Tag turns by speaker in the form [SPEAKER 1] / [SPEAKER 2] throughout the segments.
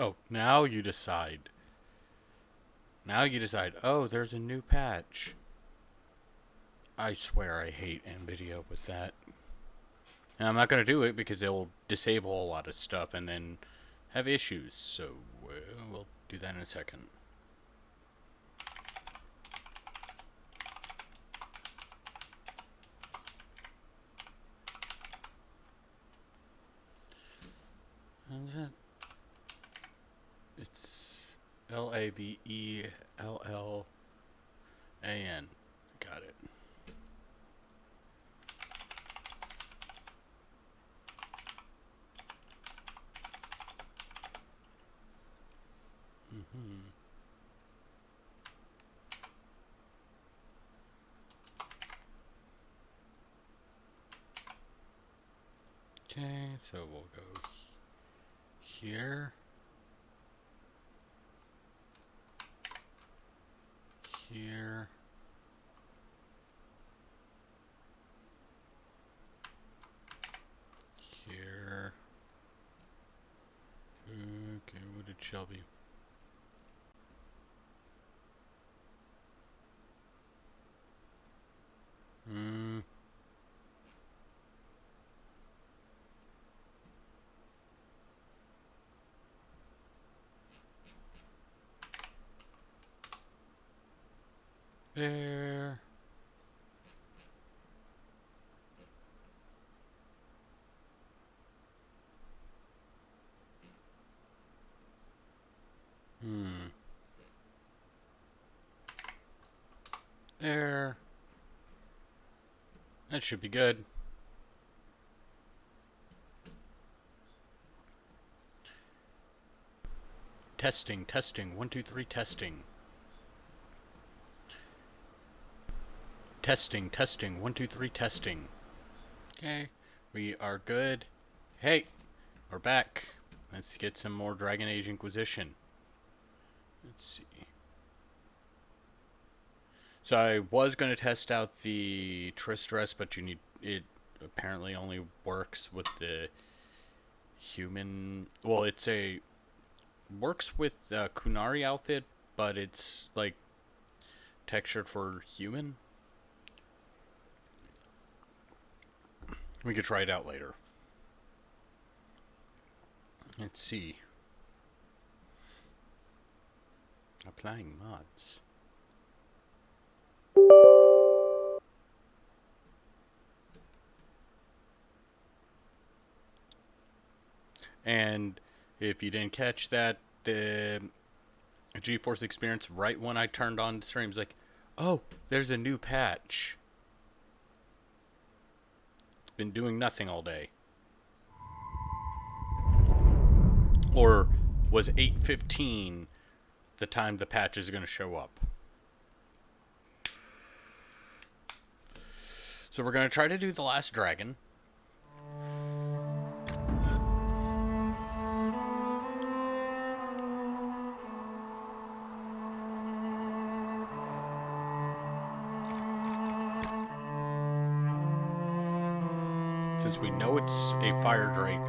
[SPEAKER 1] Oh, now you decide. Now you decide, oh, there's a new patch. I swear I hate NVIDIA with that. And I'm not going to do it because they'll disable a lot of stuff and then have issues. So we'll do that in a second. How's that? It's Lavellan. Got it. Okay, so we'll go here. Here. Here. Okay, what did Shelby? There. There. That should be good. Testing, testing. 1, 2, 3, testing. Testing, testing. 1, 2, 3, testing. Okay, we are good. Hey, we're back. Let's get some more Dragon Age Inquisition. Let's see. So I was going to test out the Tristras, but you need it. Apparently, only works with the human. Well, works with the Kunari outfit, but it's like textured for human. We could try it out later. Let's see. Applying mods. And if you didn't catch that, the GeForce experience, right when I turned on the stream, was like, oh, there's a new patch. It's been doing nothing all day. Or was 8:15 the time the patch is going to show up? So we're going to try to do the last dragon. Since we know it's a fire drake.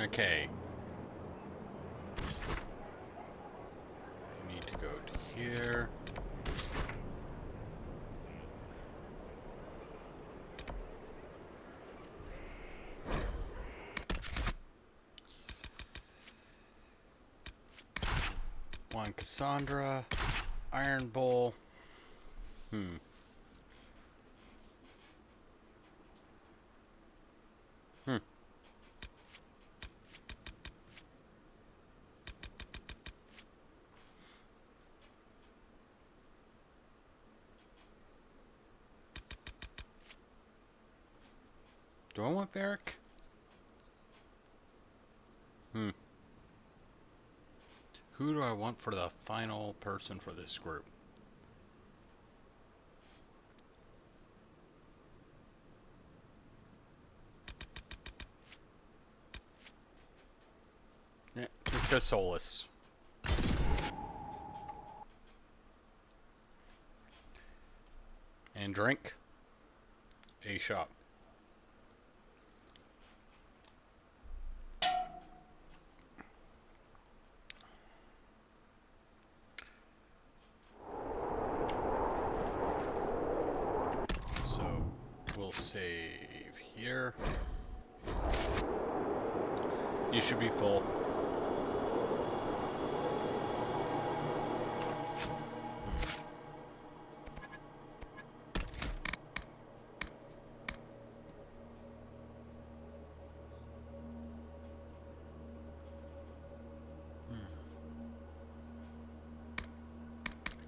[SPEAKER 1] Okay. I need to go to here. One Cassandra, Iron Bull. Do I want Varric? Who do I want for the final person for this group? Drink a Solus. And drink a shot. So we'll save here. You should be full.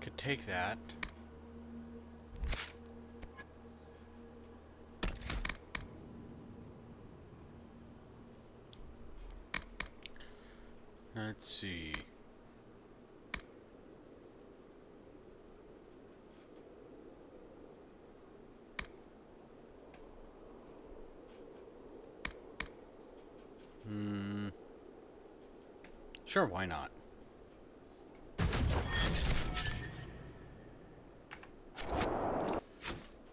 [SPEAKER 1] Could take that. Let's see. Sure, why not?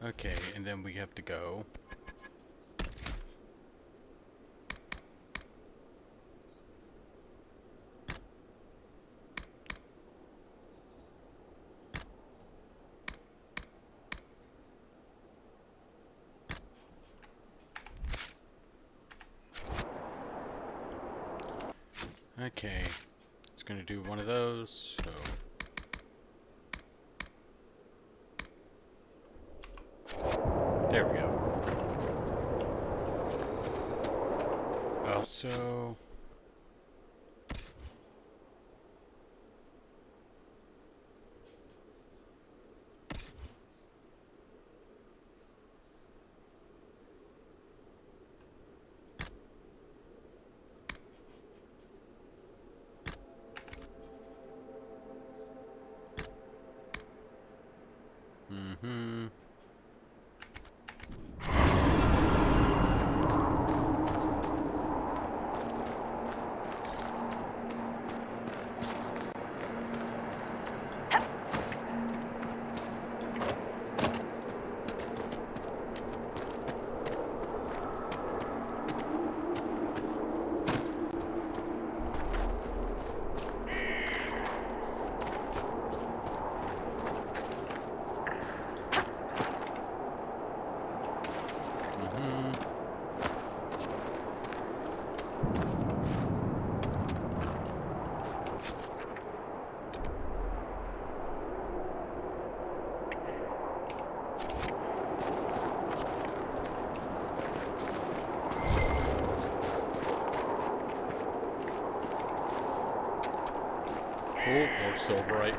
[SPEAKER 1] Okay, and then we have to go. Okay, it's gonna do one of those, so. There we go. Also. Oh, more silverite.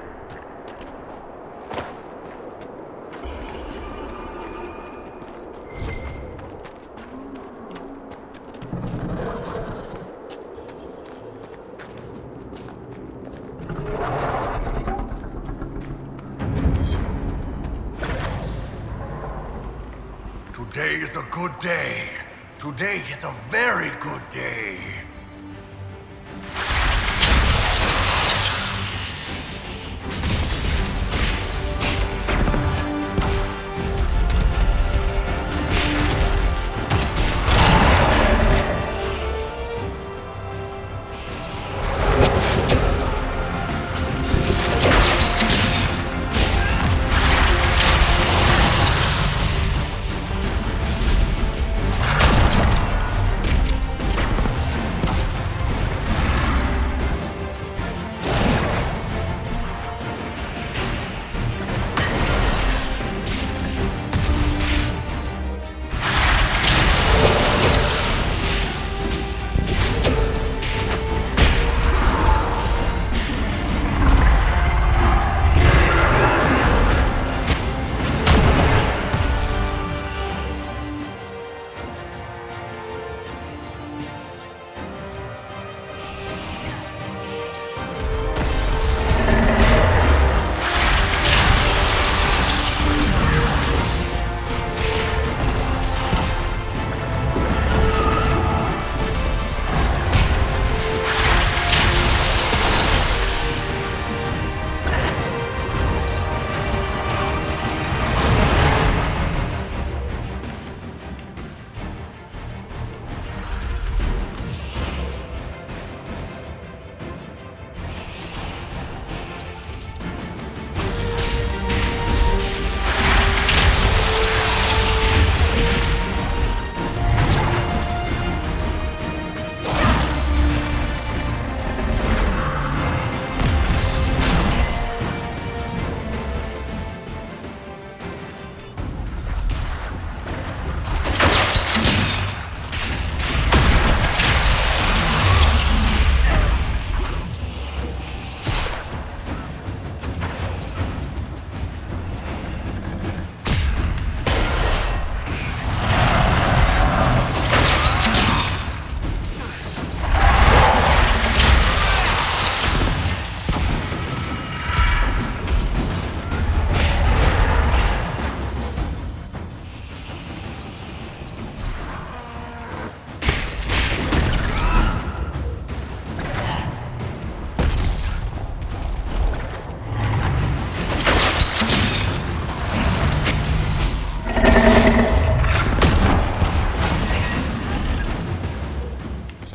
[SPEAKER 2] Today is a good day. Today is a very good day.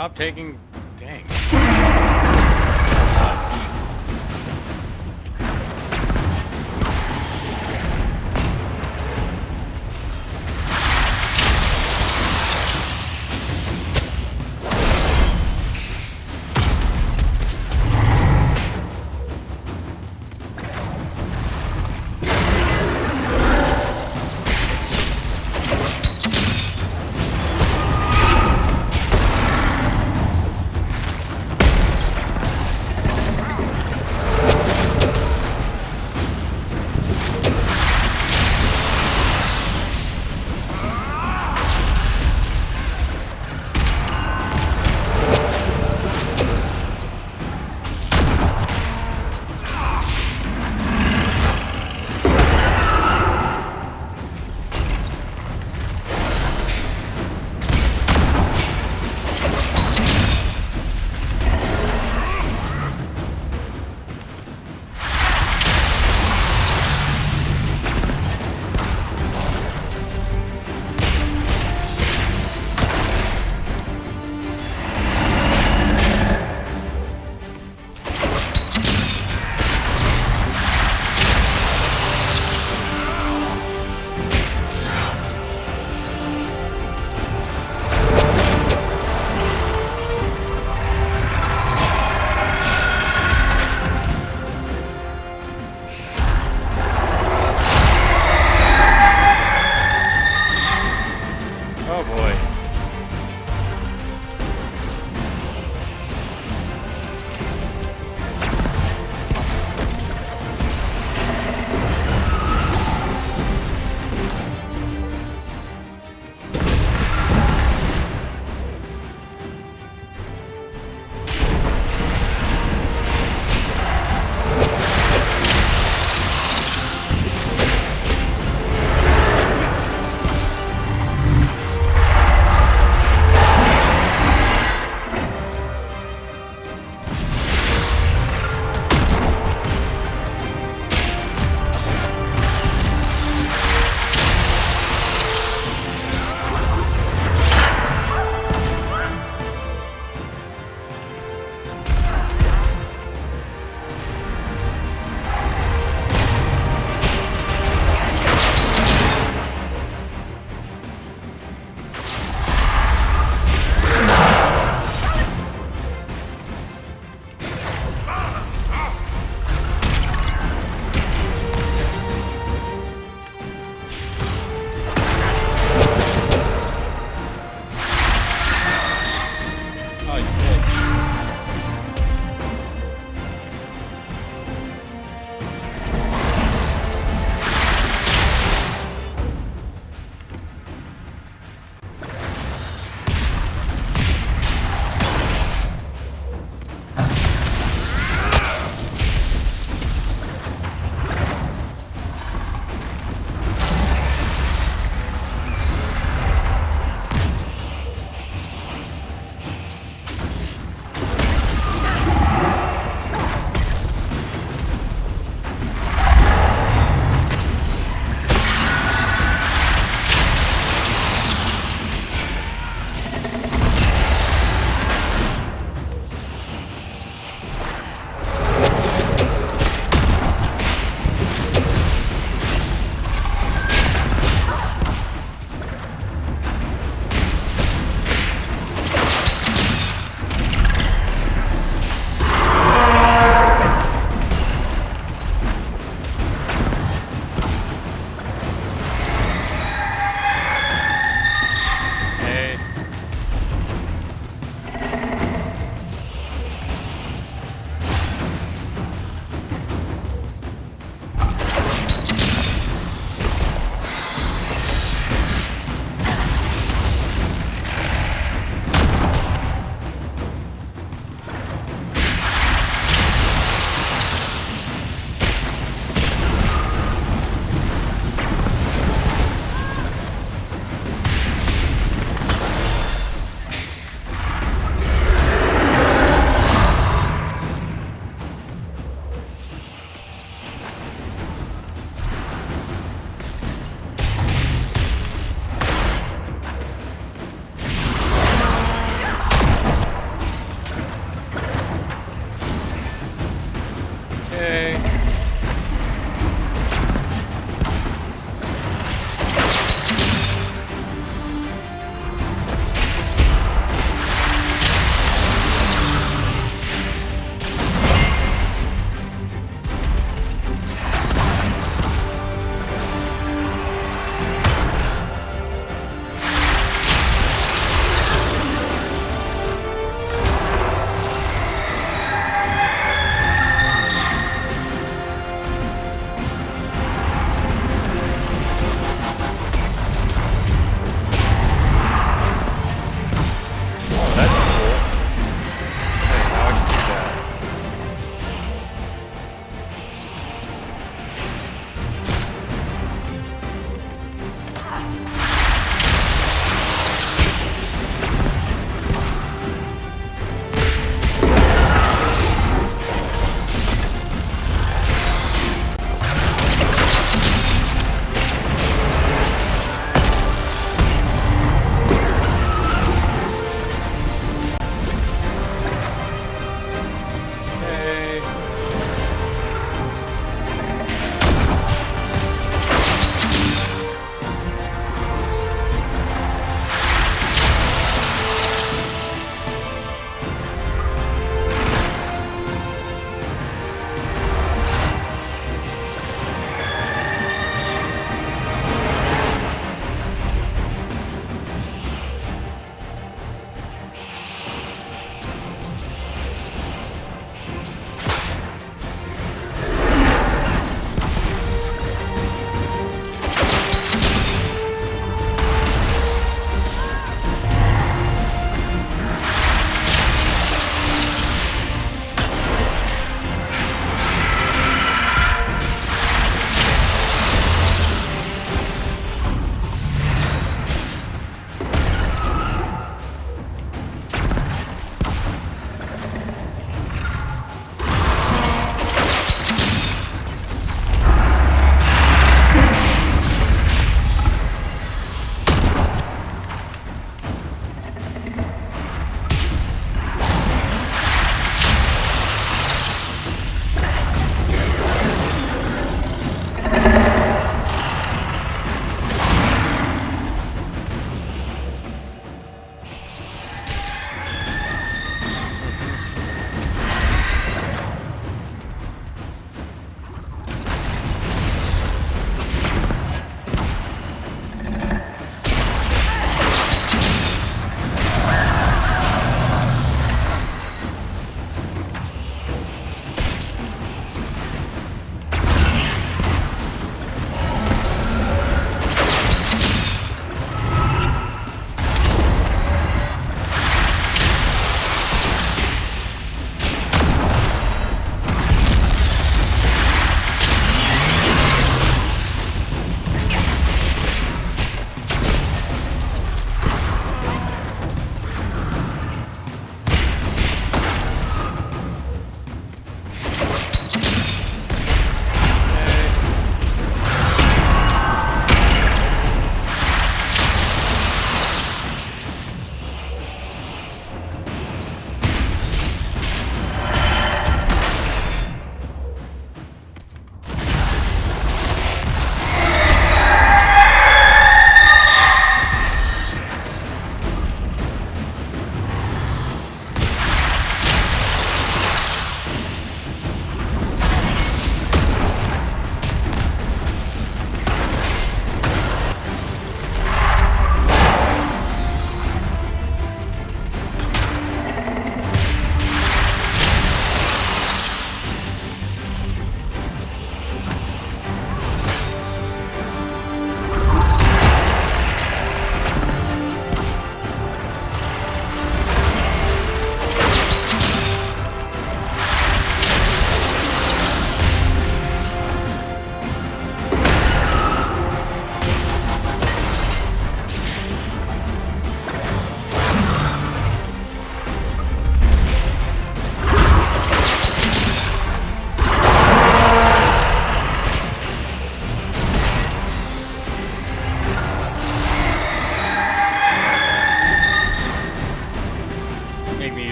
[SPEAKER 1] Stop taking... Dang.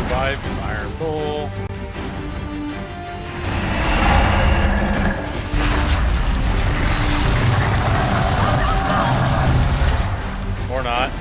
[SPEAKER 1] survive Fire Bull. Or not.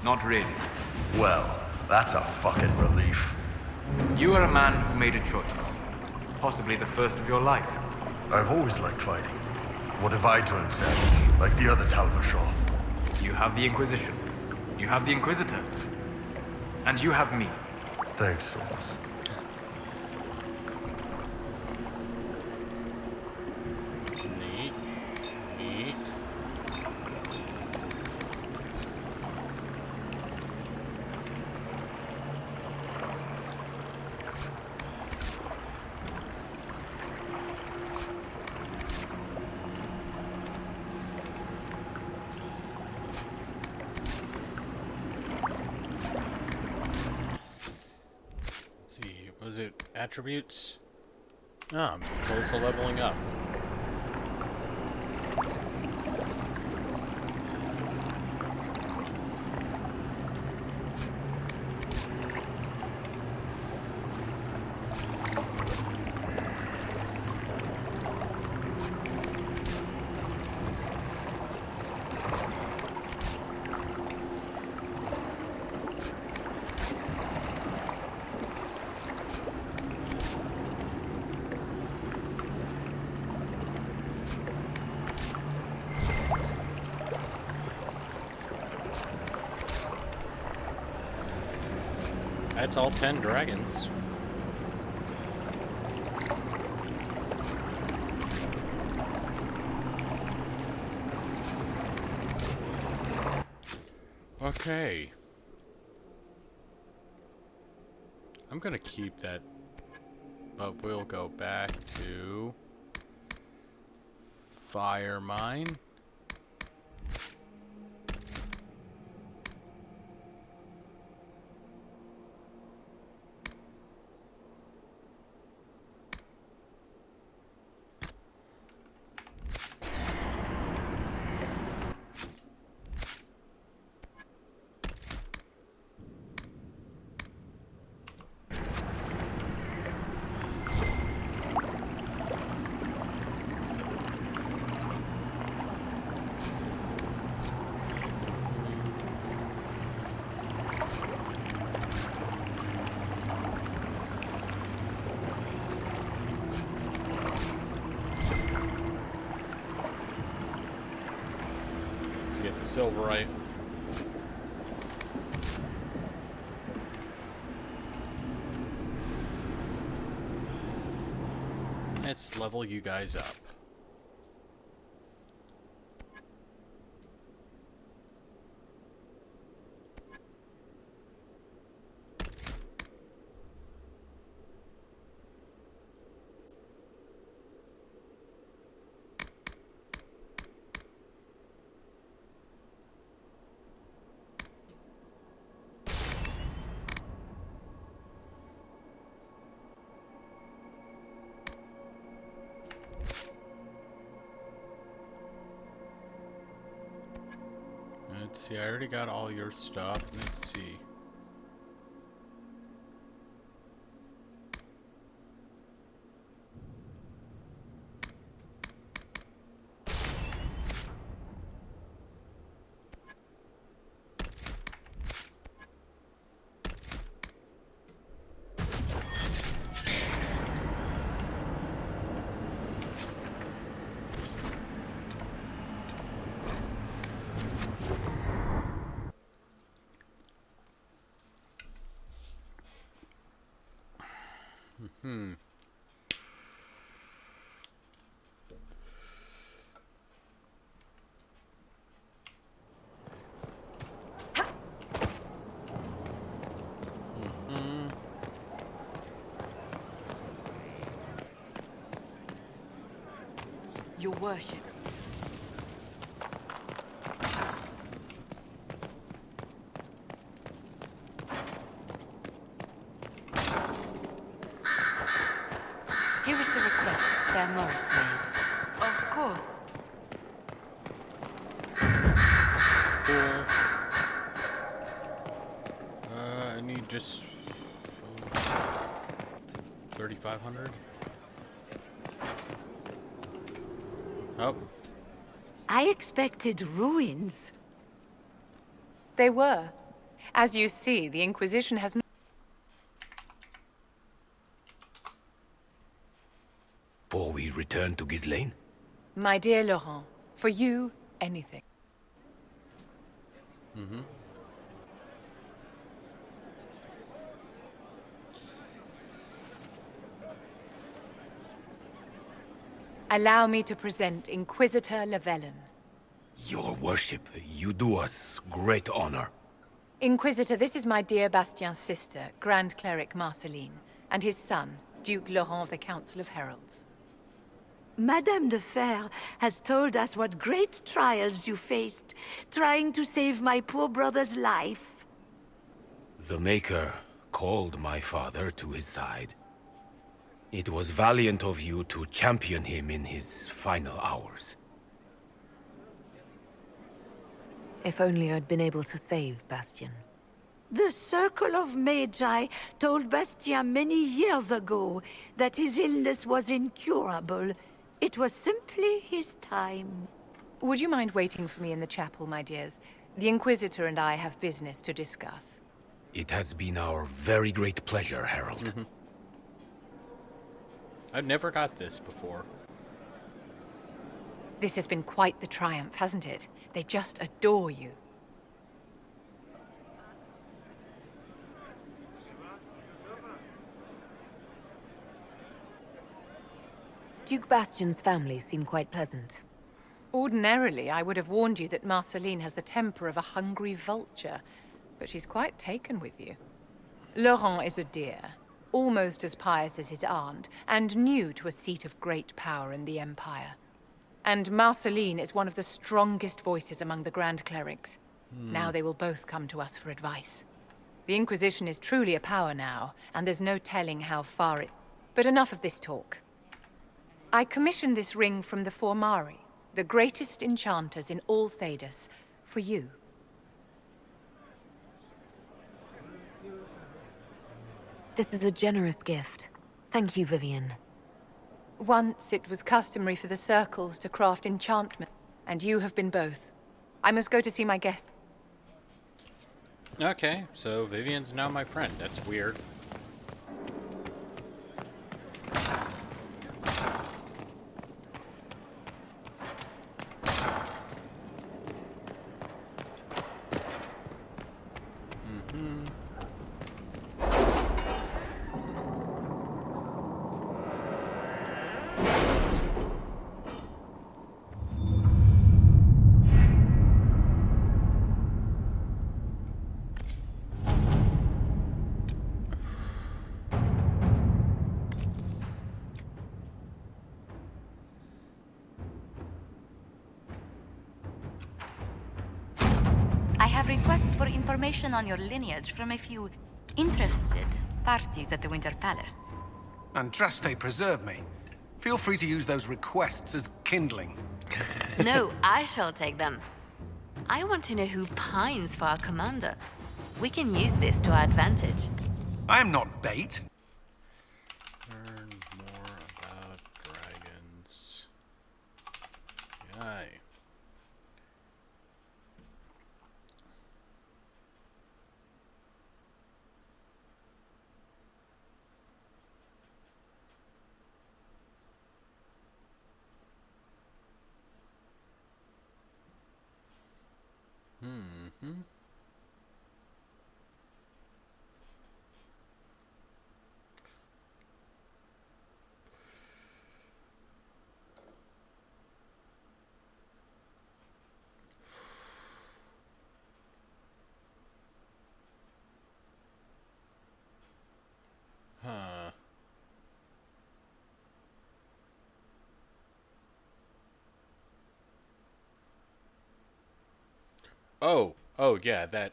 [SPEAKER 3] Not really.
[SPEAKER 2] Well, that's a fucking relief.
[SPEAKER 3] You are a man who made a choice. Possibly the first of your life.
[SPEAKER 2] I've always liked fighting. What have I turned savage, like the other Talvashoth?
[SPEAKER 3] You have the Inquisition. You have the Inquisitor. And you have me.
[SPEAKER 2] Thanks, Solus.
[SPEAKER 1] Neat. Neat. Was it attributes? Ah, close to leveling up. That's all 10 dragons. Okay. I'm gonna keep that, but we'll go back to Fire Mine. Get the silverite. Let's level you guys up. Let's see, I already got all your stuff. Let's see.
[SPEAKER 4] Your worship.
[SPEAKER 5] Here is the request Sir Morris made.
[SPEAKER 4] Of course.
[SPEAKER 1] Cool. I need just 3,500. Oh.
[SPEAKER 5] I expected ruins.
[SPEAKER 6] They were,
[SPEAKER 5] As you see, the Inquisition has
[SPEAKER 6] Before we return to Ghislaine?
[SPEAKER 5] My dear Laurent, for you, anything. Allow me to present Inquisitor Llewellyn.
[SPEAKER 6] Your worship, you do us great honor.
[SPEAKER 5] Inquisitor, this is my dear Bastien's sister, Grand Cleric Marceline, and his son, Duke Laurent of the Council of Heralds.
[SPEAKER 7] Madame de Fer has told us what great trials you faced, trying to save my poor brother's life.
[SPEAKER 6] The Maker called my father to his side. It was valiant of you to champion him in his final hours.
[SPEAKER 8] If only I'd been able to save Bastien.
[SPEAKER 7] The Circle of Magi told Bastien many years ago that his illness was incurable. It was simply his time.
[SPEAKER 5] Would you mind waiting for me in the chapel, my dears? The Inquisitor and I have business to discuss.
[SPEAKER 6] It has been our very great pleasure, Herald.
[SPEAKER 1] I've never got this before.
[SPEAKER 5] This has been quite the triumph, hasn't it? They just adore you.
[SPEAKER 8] Duke Bastien's family seem quite pleasant.
[SPEAKER 5] Ordinarily, I would have warned you that Marceline has the temper of a hungry vulture, but she's quite taken with you. Laurent is a dear, almost as pious as his aunt, and new to a seat of great power in the Empire. And Marceline is one of the strongest voices among the Grand Clerics. Now they will both come to us for advice. The Inquisition is truly a power now, and there's no telling how far it... But enough of this talk. I commissioned this ring from the Formari, the greatest enchanters in all Thedas, for you.
[SPEAKER 8] This is a generous gift. Thank you, Vivian.
[SPEAKER 5] Once it was customary for the circles to craft enchantment, and you have been both. I must go to see my guest.
[SPEAKER 1] Okay, so Vivian's now my friend. That's weird.
[SPEAKER 9] I have requests for information on your lineage from a few interested parties at the Winter Palace.
[SPEAKER 10] Andraste, preserve me. Feel free to use those requests as kindling.
[SPEAKER 11] No, I shall take them. I want to know who pines for our commander. We can use this to our advantage.
[SPEAKER 10] I am not bait.
[SPEAKER 1] Learn more about dragons. Yay. Huh. Oh, yeah, that.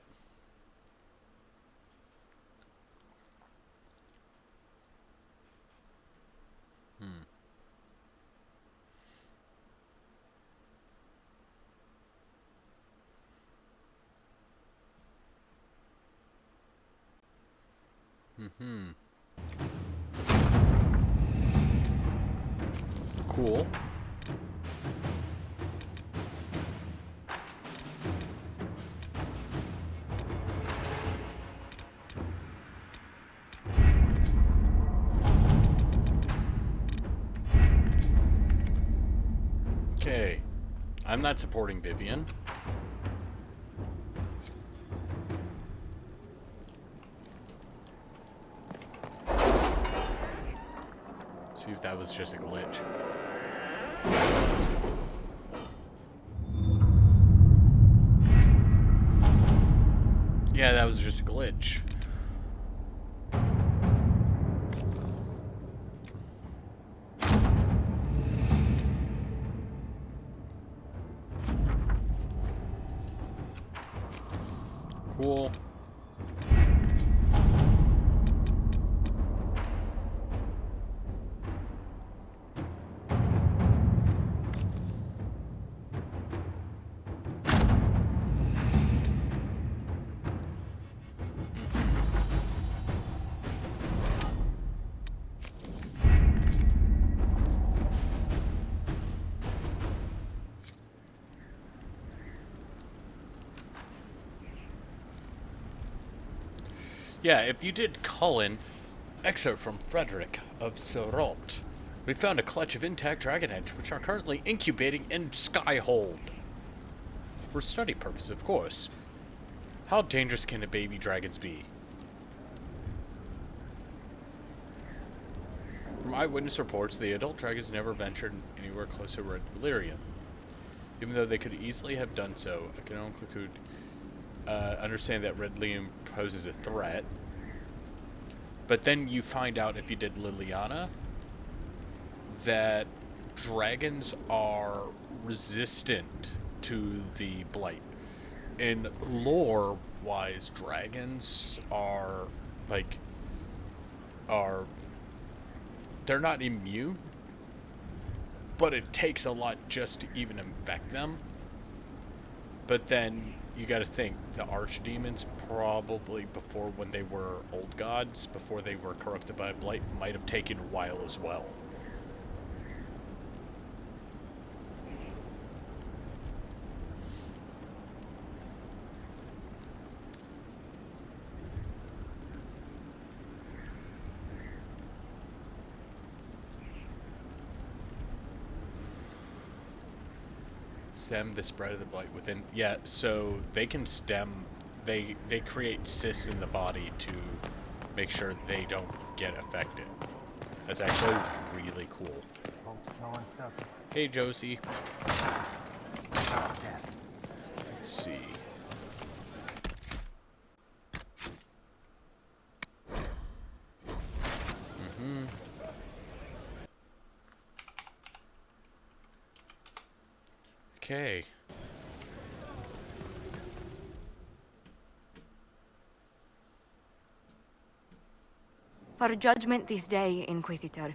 [SPEAKER 1] Cool. Okay. I'm not supporting Vivian. See if that was just a glitch. Yeah, that was just a glitch. Cool. Yeah, if you did Cullen, excerpt from Frederick of Serot, we found a clutch of intact dragon eggs which are currently incubating in Skyhold. For study purposes, of course. How dangerous can the baby dragons be? From eyewitness reports, the adult dragons never ventured anywhere close to Red Valyrian. Even though they could easily have done so, I can only conclude understand that Red Liam poses a threat. But then you find out, if you did Liliana, that dragons are resistant to the blight. In lore-wise, dragons are they're not immune, but it takes a lot just to even infect them. But then you got to think, the archdemons probably, before, when they were old gods, before they were corrupted by blight, might have taken a while as well. Stem the spread of the blight within. Yeah, so they can stem. They create cysts in the body to make sure they don't get affected. That's actually really cool. Hey, Josie. Let's see. Okay.
[SPEAKER 9] For judgment this day, Inquisitor,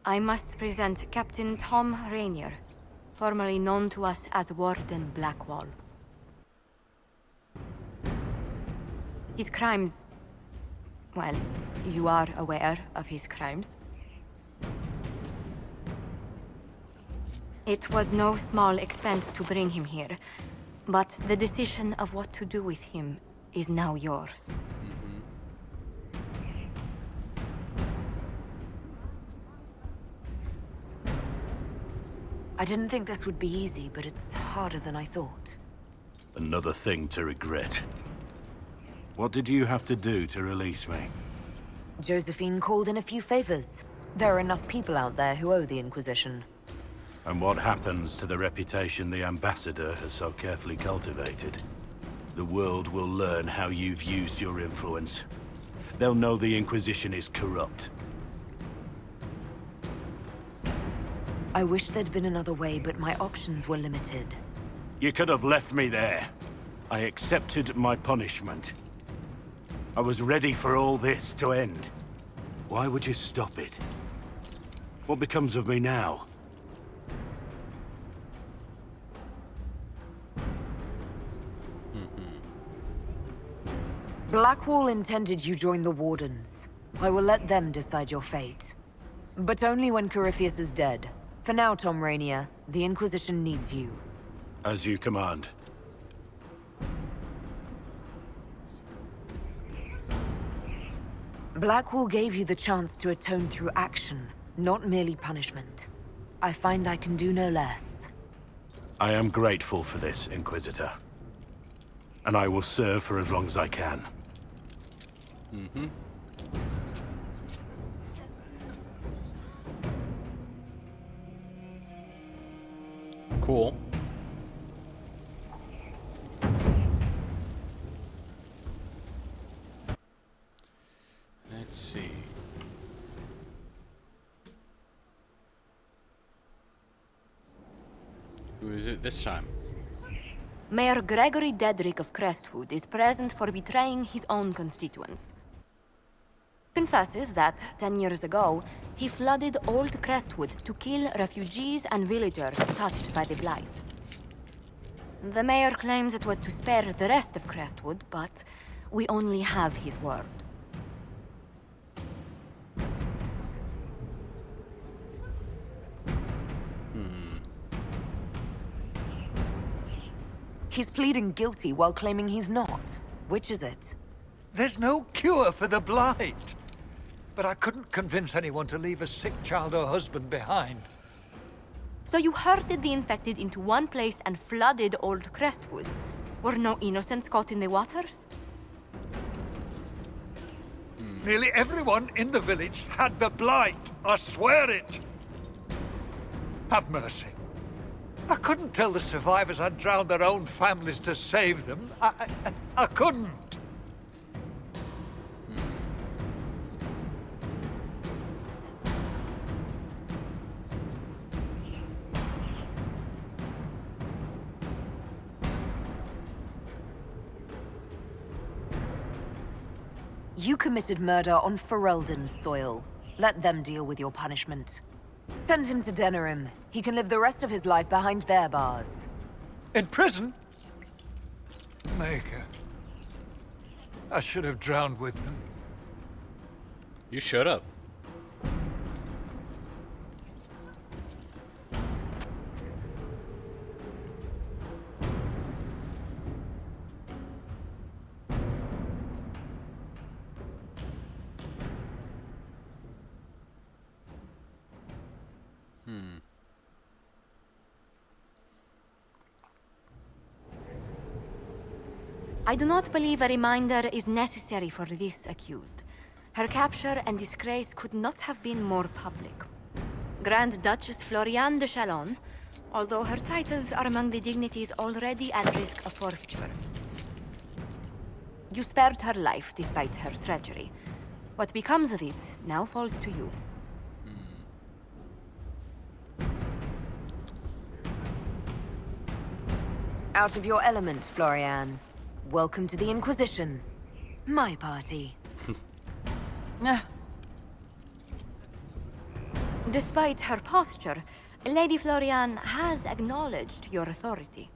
[SPEAKER 9] I must present Captain Tom Rainier, formerly known to us as Warden Blackwall. His crimes... well, you are aware of his crimes. It was no small expense to bring him here, but the decision of what to do with him is now yours.
[SPEAKER 8] I didn't think this would be easy, but it's harder than I thought.
[SPEAKER 2] Another thing to regret. What did you have to do to release me?
[SPEAKER 8] Josephine called in a few favors. There are enough people out there who owe the Inquisition.
[SPEAKER 2] And what happens to the reputation the Ambassador has so carefully cultivated? The world will learn how you've used your influence. They'll know the Inquisition is corrupt.
[SPEAKER 8] I wish there'd been another way, but my options were limited.
[SPEAKER 2] You could have left me there. I accepted my punishment. I was ready for all this to end. Why would you stop it? What becomes of me now?
[SPEAKER 8] Blackwall intended you join the Wardens. I will let them decide your fate. But only when Corypheus is dead. For now, Tom Rainier, the Inquisition needs you.
[SPEAKER 2] As you command.
[SPEAKER 8] Blackwall gave you the chance to atone through action, not merely punishment. I find I can do no less.
[SPEAKER 2] I am grateful for this, Inquisitor. And I will serve for as long as I can.
[SPEAKER 1] Mm-hmm. Cool. Let's see. Who is it this time?
[SPEAKER 9] Mayor Gregory Dedrick of Crestwood is present for betraying his own constituents. Confesses that, 10 years ago, he flooded Old Crestwood to kill refugees and villagers touched by the Blight. The mayor claims it was to spare the rest of Crestwood, but we only have his word.
[SPEAKER 8] He's pleading guilty while claiming he's not. Which is it?
[SPEAKER 12] There's no cure for the Blight. But I couldn't convince anyone to leave a sick child or husband behind.
[SPEAKER 9] So you herded the infected into one place and flooded Old Crestwood? Were no innocents caught in the waters?
[SPEAKER 12] Nearly everyone in the village had the Blight. I swear it. Have mercy. I couldn't tell the survivors I'd drowned their own families to save them. I couldn't.
[SPEAKER 8] You committed murder on Ferelden's soil. Let them deal with your punishment. Send him to Denerim. He can live the rest of his life behind their bars.
[SPEAKER 12] In prison? Maker. I should have drowned with them.
[SPEAKER 1] You should have.
[SPEAKER 9] I do not believe a reminder is necessary for this accused. Her capture and disgrace could not have been more public. Grand Duchess Floriane de Chalon, although her titles are among the dignities already at risk of forfeiture. You spared her life despite her treachery. What becomes of it now falls to you.
[SPEAKER 8] Out of your element, Floriane. Welcome to the Inquisition. My party.
[SPEAKER 9] Despite her posture, Lady Floriane has acknowledged your authority.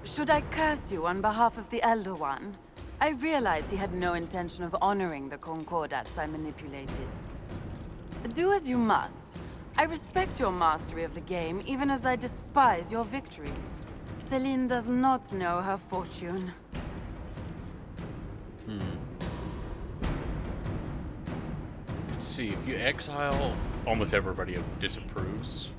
[SPEAKER 4] Should I curse you on behalf of the Elder One? I realize he had no intention of honoring the concordats I manipulated. Do as you must. I respect your mastery of the game, even as I despise your victory. Celine does not know her fortune.
[SPEAKER 1] Let's see, if you exile, almost everybody disapproves.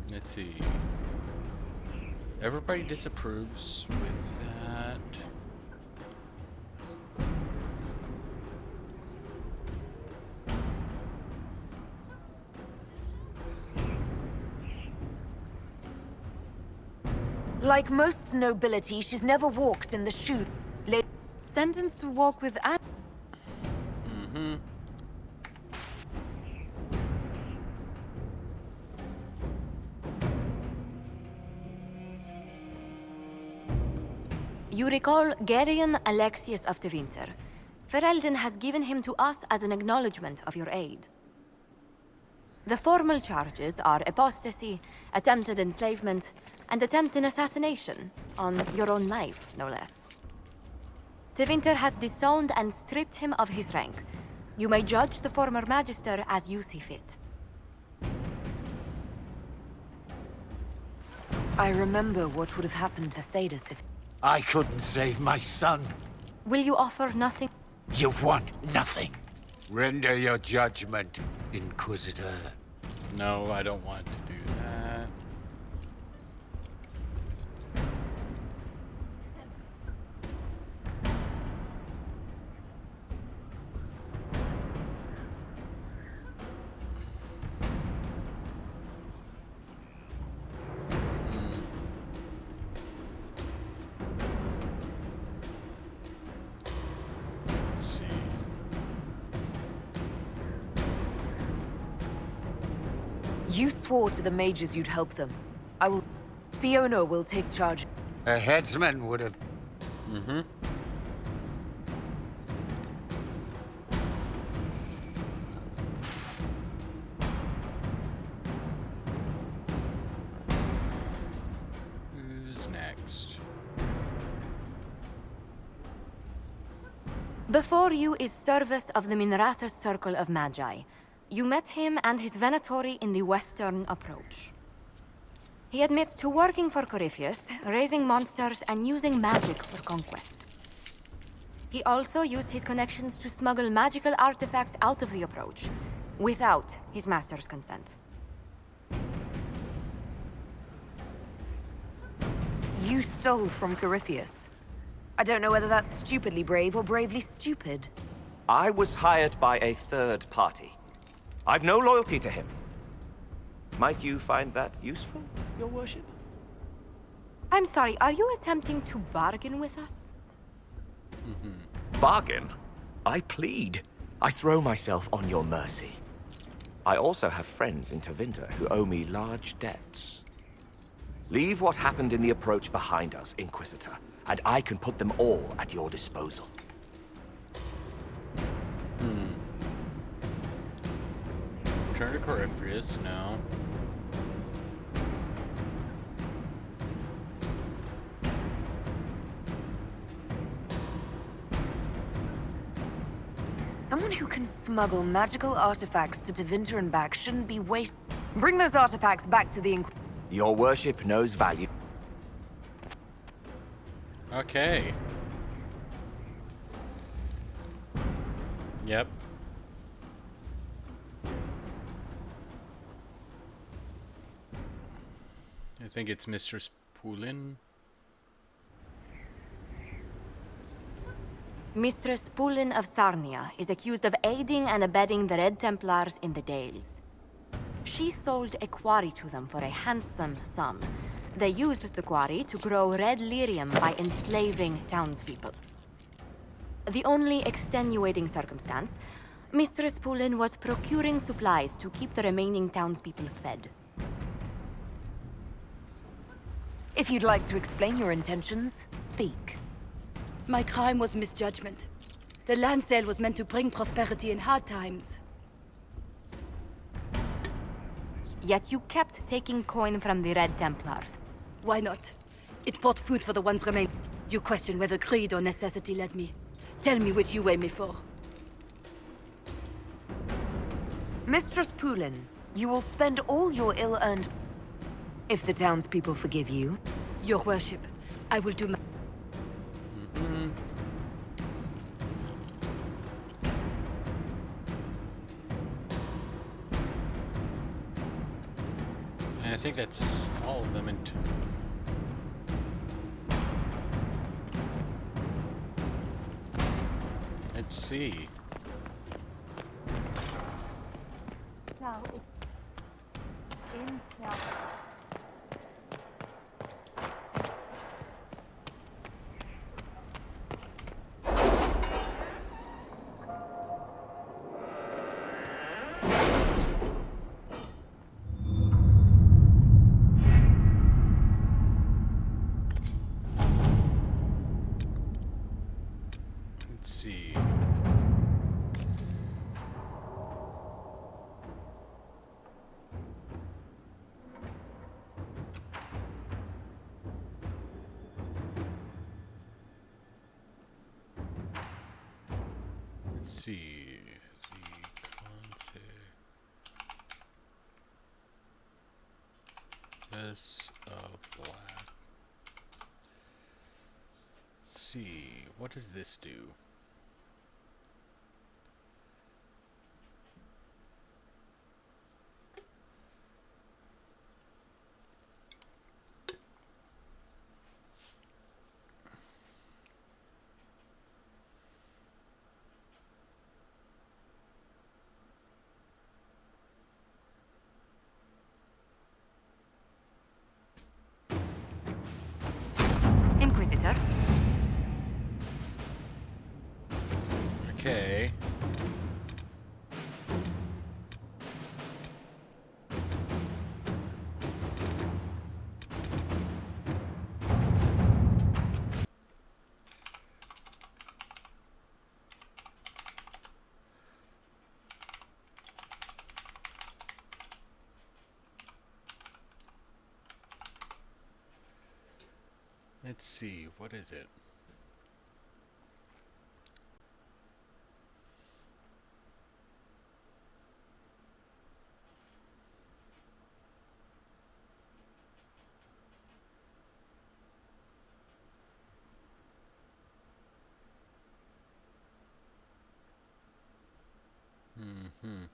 [SPEAKER 1] Let's see. Everybody disapproves with that.
[SPEAKER 8] Like most nobility, she's never walked in the shoes.
[SPEAKER 4] Sentenced to walk with Anne.
[SPEAKER 9] You recall Gerion Alexius of the Winter. Ferelden has given him to us as an acknowledgement of your aid. The formal charges are apostasy, attempted enslavement, and attempted assassination, on your own life, no less. De Winter has disowned and stripped him of his rank. You may judge the former magister as you see fit.
[SPEAKER 8] I remember what would have happened to Thedas if...
[SPEAKER 2] I couldn't save my son.
[SPEAKER 9] Will you offer nothing?
[SPEAKER 2] You've won nothing. Render your judgment, Inquisitor.
[SPEAKER 1] No, I don't want to do that. Let's see.
[SPEAKER 8] You swore to the mages you'd help them. I will... Fiona will take charge.
[SPEAKER 2] A headsman would have...
[SPEAKER 1] Mm-hmm. Who's next?
[SPEAKER 9] Before you is Service of the Minrathous Circle of Magi. You met him and his Venatori in the western approach. He admits to working for Corypheus, raising monsters, and using magic for conquest. He also used his connections to smuggle magical artifacts out of the approach, without his master's consent.
[SPEAKER 8] You stole from Corypheus. I don't know whether that's stupidly brave or bravely stupid.
[SPEAKER 13] I was hired by a third party. I've no loyalty to him. Might you find that useful, your worship?
[SPEAKER 9] I'm sorry, are you attempting to bargain with us?
[SPEAKER 13] Bargain? I plead. I throw myself on your mercy. I also have friends in Tevinter who owe me large debts. Leave what happened in the approach behind us, Inquisitor, and I can put them all at your disposal.
[SPEAKER 1] Turn to Corypheus, no.
[SPEAKER 8] Someone who can smuggle magical artifacts to Tevinter and back shouldn't be Bring those artifacts back to the
[SPEAKER 13] Your worship knows value.
[SPEAKER 1] Okay. Yep. I think it's Mistress Poulin.
[SPEAKER 9] Mistress Poulin of Sarnia is accused of aiding and abetting the Red Templars in the Dales. She sold a quarry to them for a handsome sum. They used the quarry to grow red lyrium by enslaving townspeople. The only extenuating circumstance, Mistress Poulin was procuring supplies to keep the remaining townspeople fed.
[SPEAKER 8] If you'd like to explain your intentions, speak.
[SPEAKER 14] My crime was misjudgment. The land sale was meant to bring prosperity in hard times.
[SPEAKER 9] Yet you kept taking coin from the Red Templars.
[SPEAKER 14] Why not? It bought food for the ones remaining. You question whether greed or necessity led me. Tell me which you weigh me for.
[SPEAKER 8] Mistress Poulin, you will spend all your ill-earned... If the townspeople forgive you.
[SPEAKER 14] Your worship, I will do my...
[SPEAKER 1] And I think that's all of them. Let's see. Let's see. Let's see. The concept. This up. black. Let's see, what does this do?
[SPEAKER 9] Inquisitor.
[SPEAKER 1] Okay. Let's see, what is it? Mm-hmm.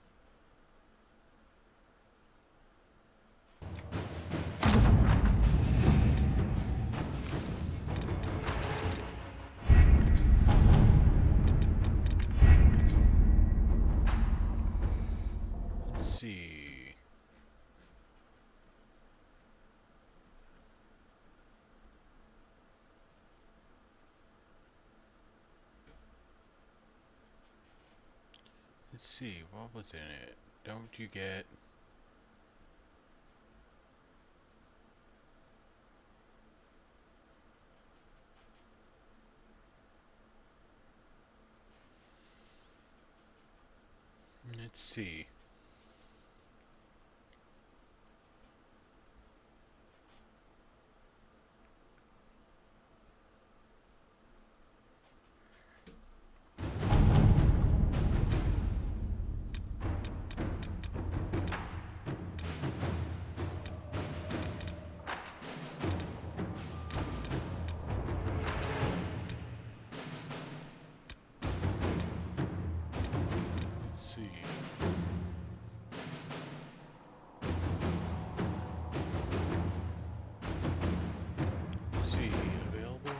[SPEAKER 1] Let's see. Let's see, what was in it? Don't you get... Let's see. Let's see. Let's see, available.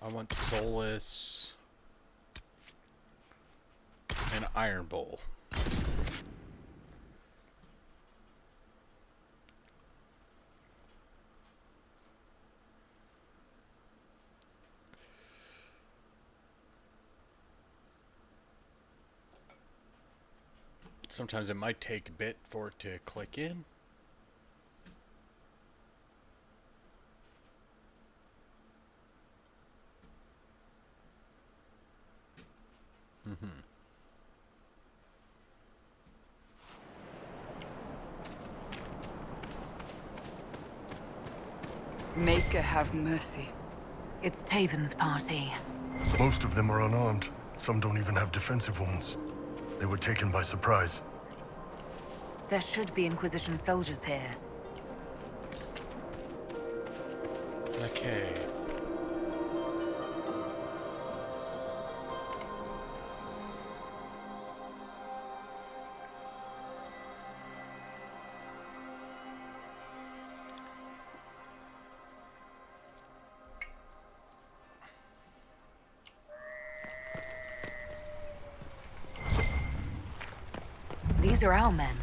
[SPEAKER 1] I want Soulless and Iron Bowl. Sometimes it might take a bit for it to click in.
[SPEAKER 8] Maker have mercy. It's Taven's party.
[SPEAKER 15] Most of them are unarmed. Some don't even have defensive wounds. They were taken by surprise.
[SPEAKER 8] There should be Inquisition soldiers here.
[SPEAKER 1] Okay.
[SPEAKER 8] These are our men.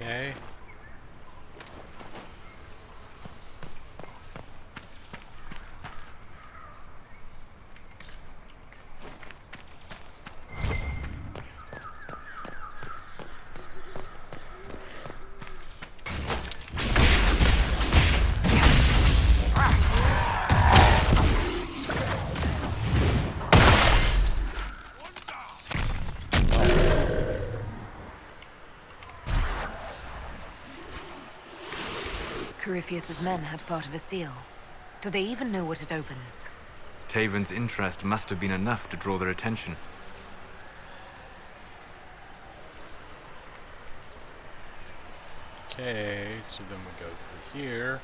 [SPEAKER 1] Okay.
[SPEAKER 8] Corypheus's men had part of a seal. Do they even know what it opens?
[SPEAKER 3] Taven's interest must have been enough to draw their attention.
[SPEAKER 1] Okay, so then we go through here.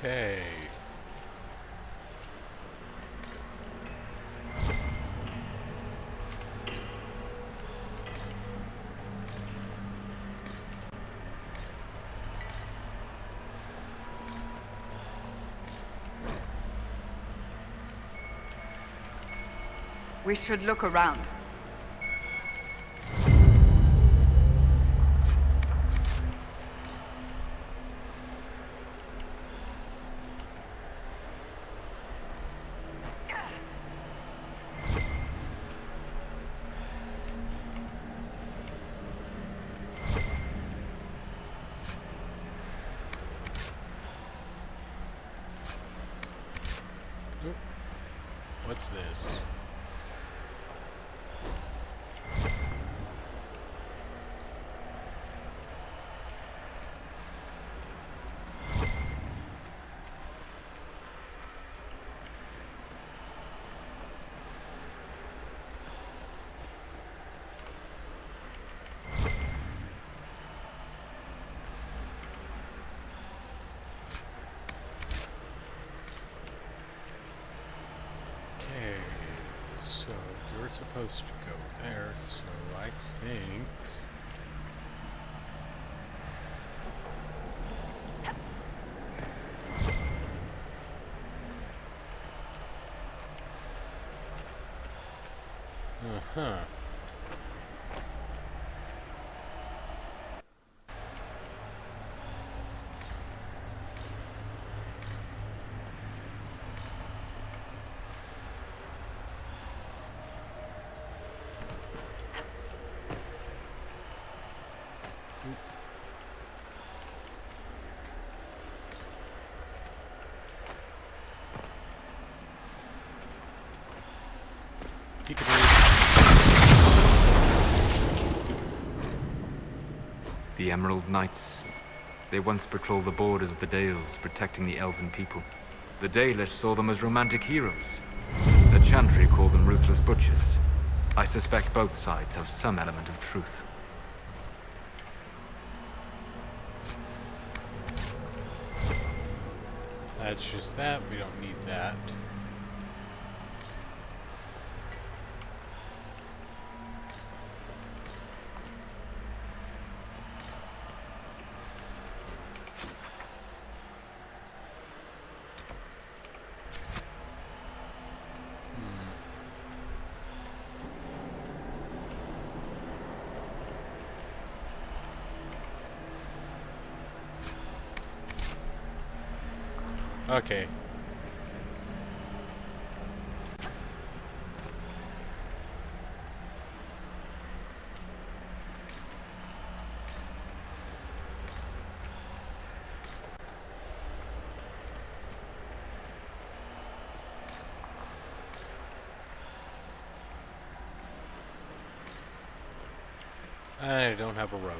[SPEAKER 1] Okay.
[SPEAKER 16] We should look around.
[SPEAKER 1] Oop. What's this? Okay, so you're supposed to go there, so I think... Uh-huh. Peekaboo.
[SPEAKER 3] the Emerald Knights. They once patrolled the borders of the Dales, protecting the elven people. The Dalish saw them as romantic heroes. The Chantry called them ruthless butchers. I suspect both sides have some element of truth.
[SPEAKER 1] That's just that. We don't need that. Okay. I don't have a rogue.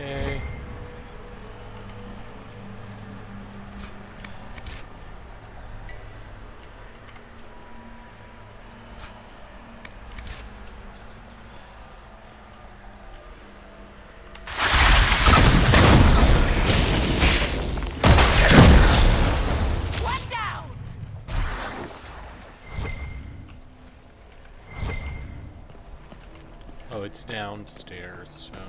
[SPEAKER 1] Okay. Oh, it's downstairs, so...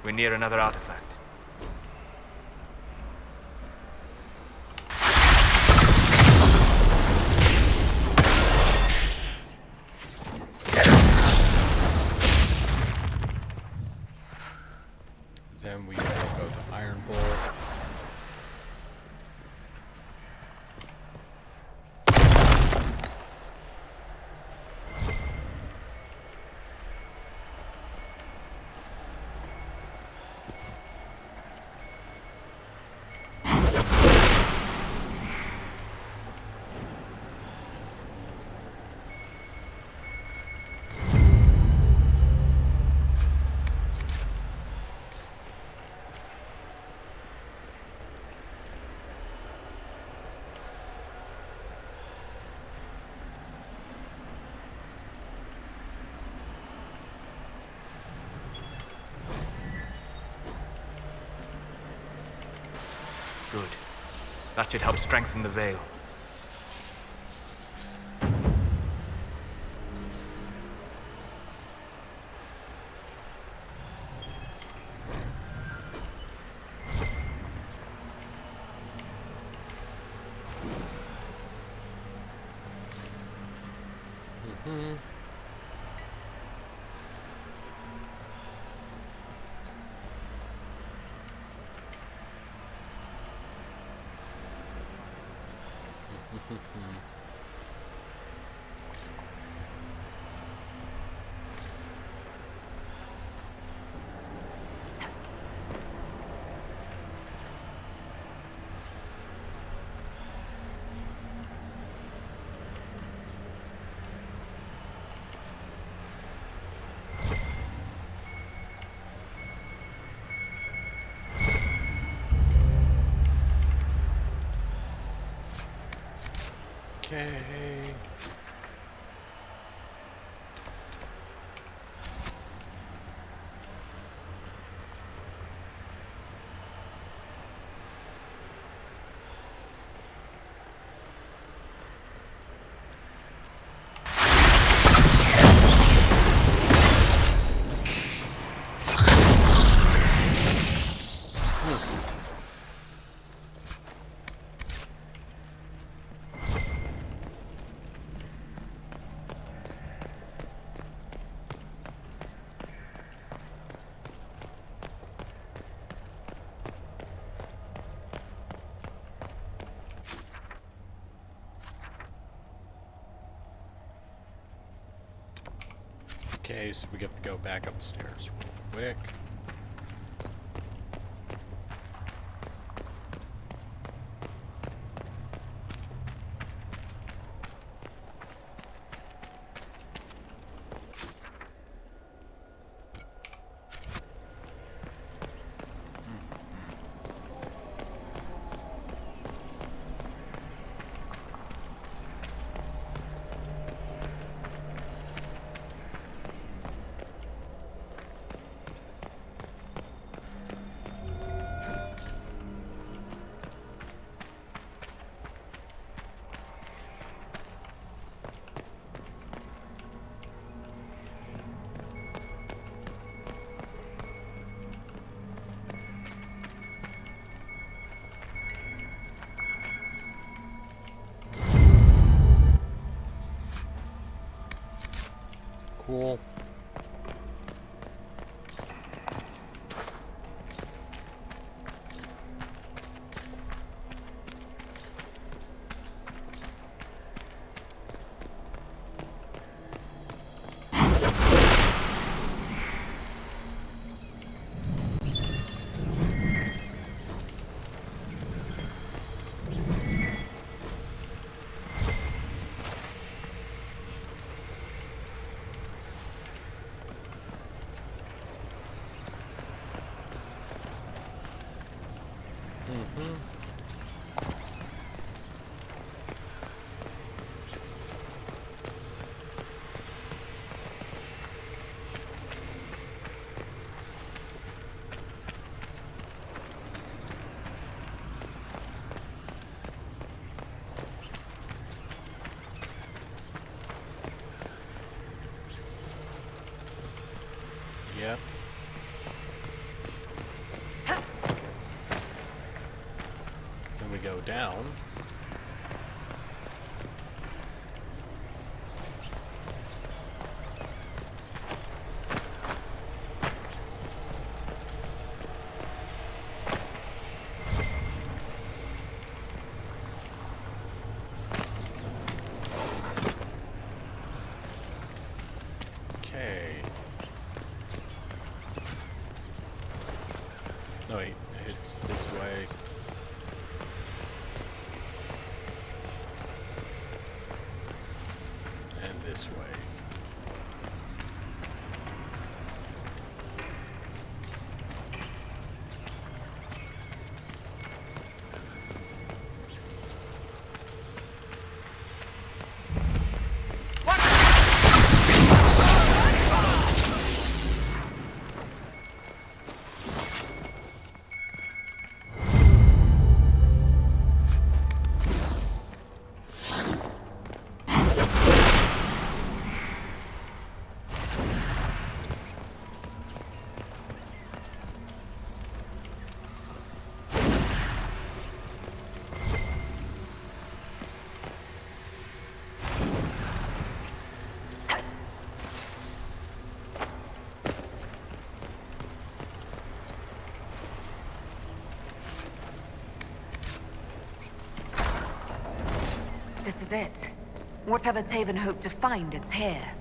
[SPEAKER 3] We're near another artifact.
[SPEAKER 1] Then we will go to Iron Bull.
[SPEAKER 3] Good. That should help strengthen the veil.
[SPEAKER 1] Okay. Okay, so we have to go back upstairs real quick. Cool. Yep. Then we go down. Okay. No, wait, it's this way. And this way.
[SPEAKER 8] this is it. Whatever Taven hoped to find, it's here.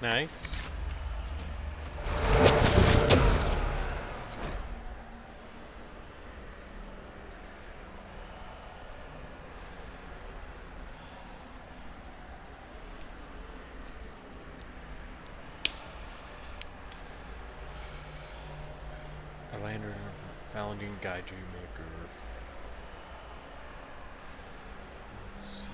[SPEAKER 1] Nice. A lantern, founding Gaiju maker. Let's see.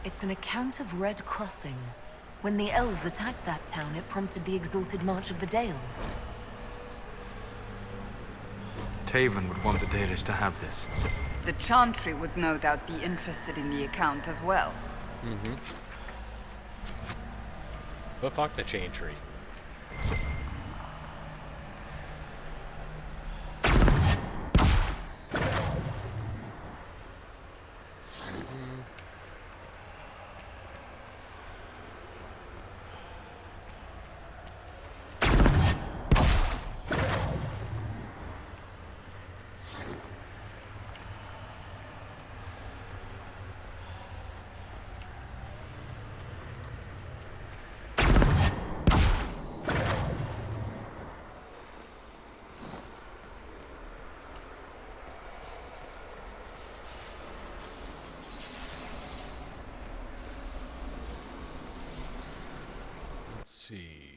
[SPEAKER 8] It's an account of Red Crossing. When the elves attacked that town, it prompted the exalted march of the Dales.
[SPEAKER 3] Taven would want the Dalish to have this.
[SPEAKER 16] The Chantry would no doubt be interested in the account as well.
[SPEAKER 1] Mm-hmm. But fuck the Chantry. Let's see.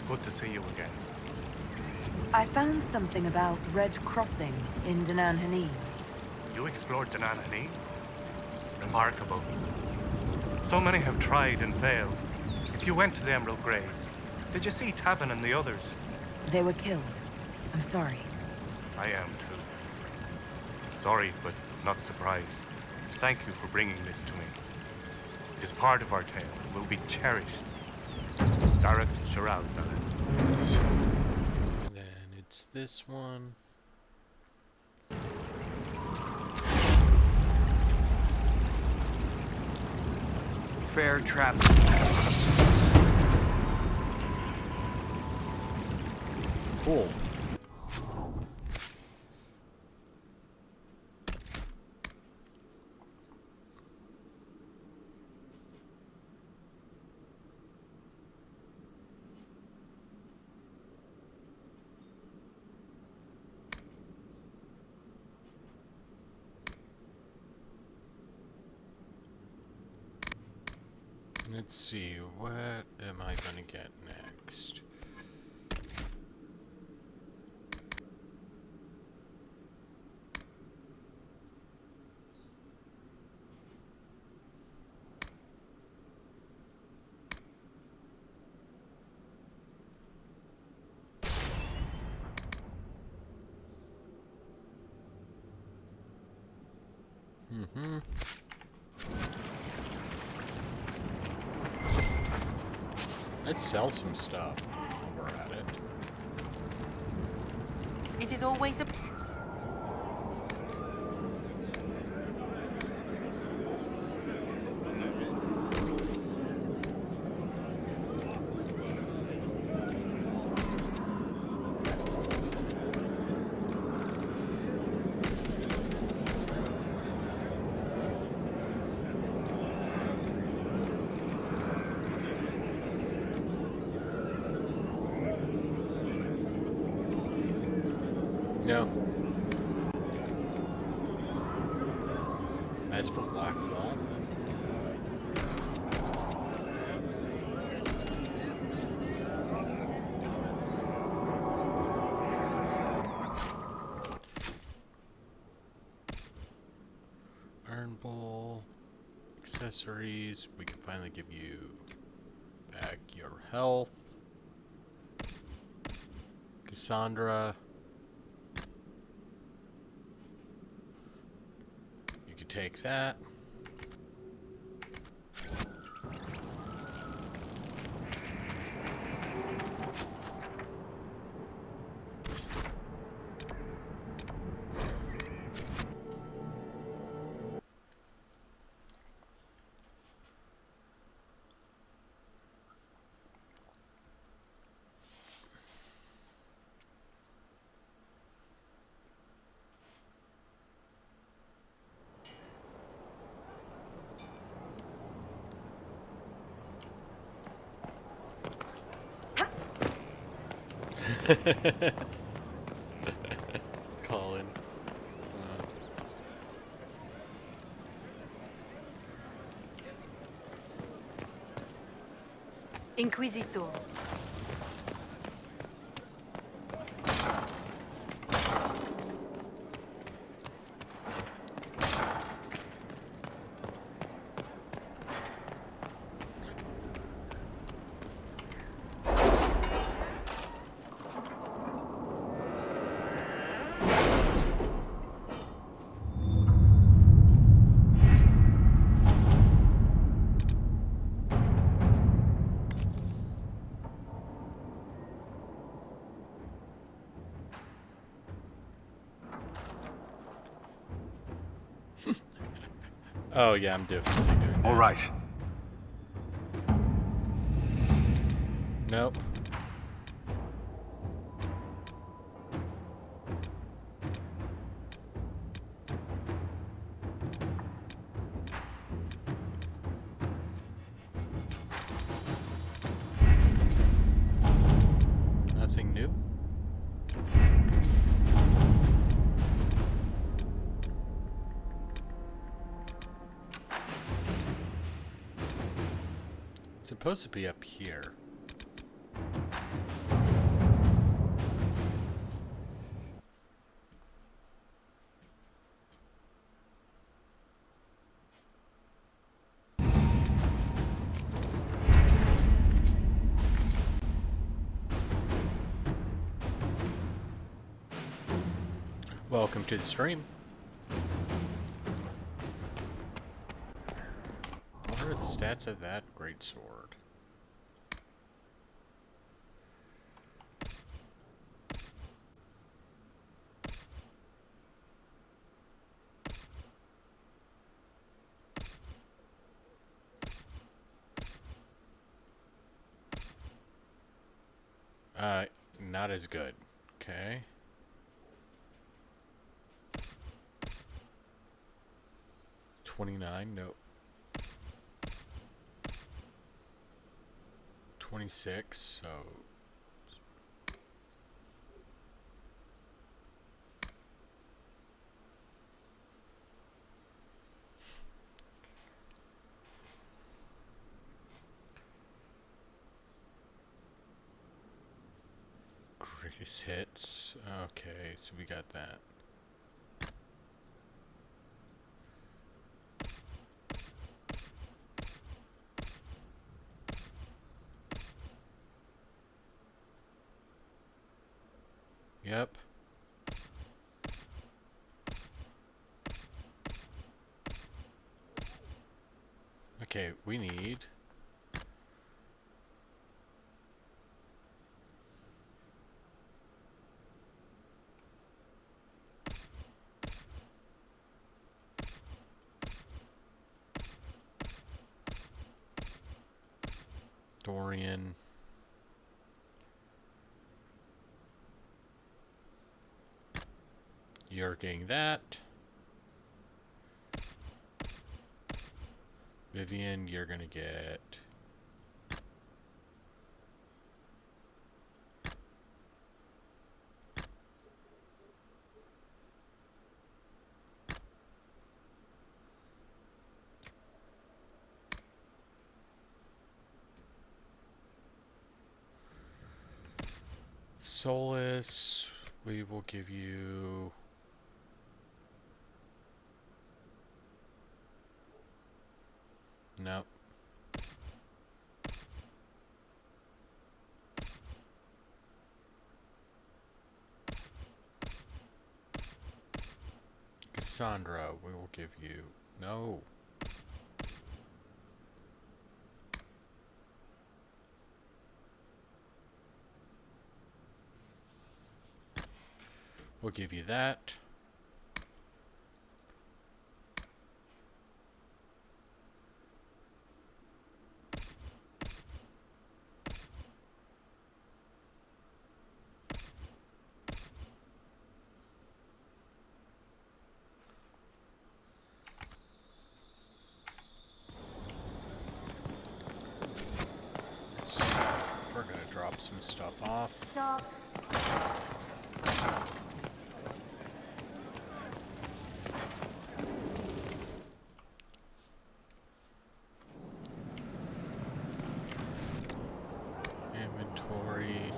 [SPEAKER 17] Good to see you again.
[SPEAKER 8] I found something about Red Crossing in Danan Hanin.
[SPEAKER 17] You explored Danan Hanin? Remarkable. So many have tried and failed. If you went to the Emerald Graves, did you see Tavin and the others?
[SPEAKER 8] They were killed. I'm sorry.
[SPEAKER 17] I am too. Sorry, but not surprised. Thank you for bringing this to me. It is part of our tale and will be cherished. Dareth Sharad,
[SPEAKER 1] Then it's this one.
[SPEAKER 10] Fair travel.
[SPEAKER 1] Cool. Let's see, what am I gonna get next? Let's sell some stuff while we're at it.
[SPEAKER 5] It is always a...
[SPEAKER 1] No. As for Blackwall. Iron Bowl. Accessories. We can finally give you back your health. Cassandra. Take that. Colin.
[SPEAKER 14] Inquisitor.
[SPEAKER 1] Oh yeah, I'm definitely doing that.
[SPEAKER 10] All right.
[SPEAKER 1] Nope. Nothing new? It's supposed to be up here. Welcome to the stream. What are the stats of that great sword? Not as good. Okay. $29, no. 26, so greatest hits. Okay, so we got that. Yep. Okay, we need Dorian. You're getting that. Vivian, you're gonna get Solus. We will give you nope. Cassandra, we will give you no. We'll give you that. So we're gonna drop some stuff off. Inventory.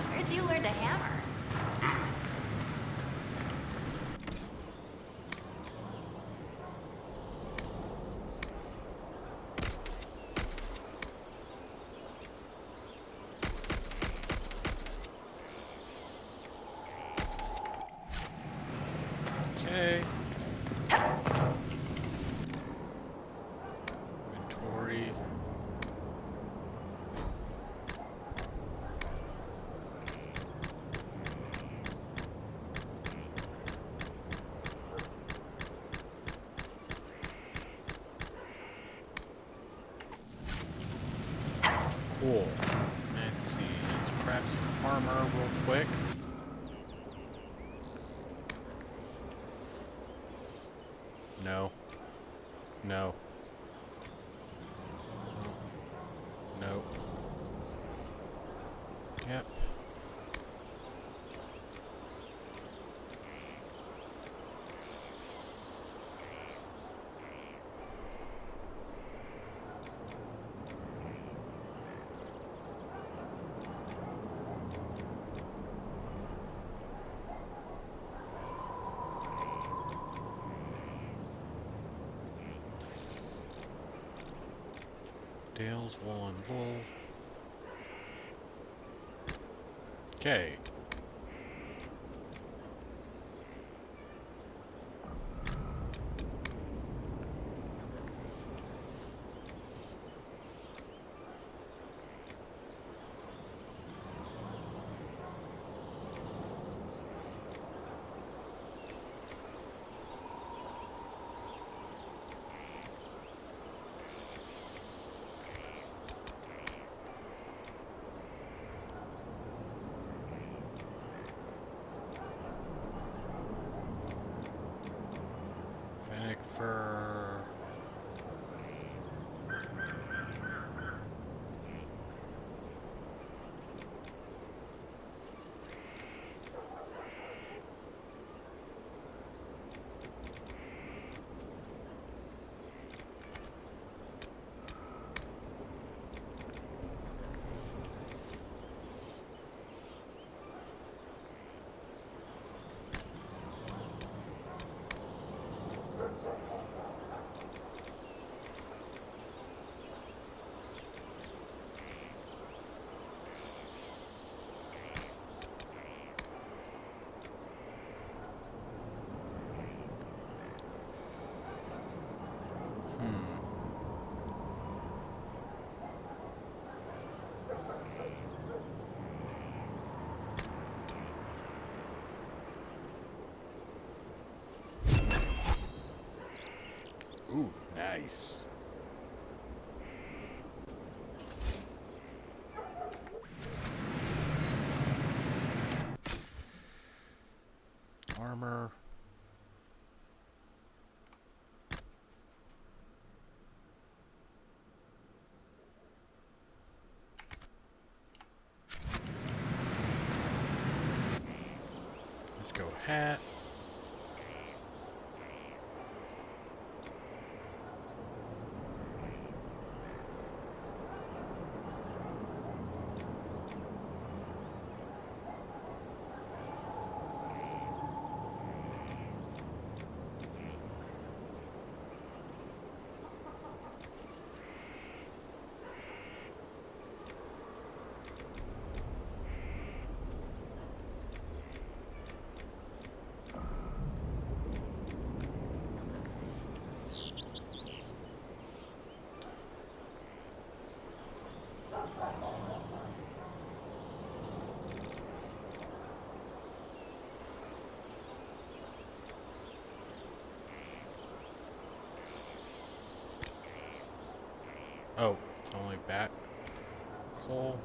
[SPEAKER 11] Where'd you learn to hammer?
[SPEAKER 1] Okay. Inventory. Cool. Let's see. Let's grab some armor real quick. No. No. No. Yep. Dale's wool and wool. Okay. Fennec fur. Ooh, nice. Armor. Let's go hat. Oh, it's only bat coal.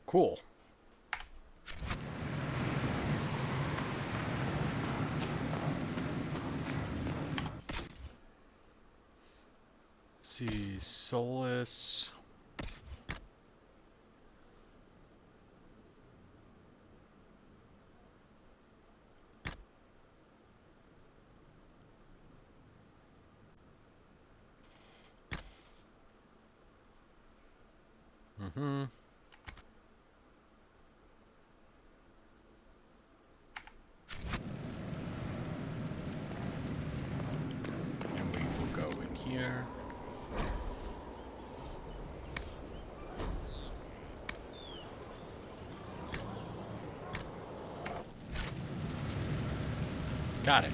[SPEAKER 1] Cool. Let's see, Solus. Mm-hmm. there. Got it.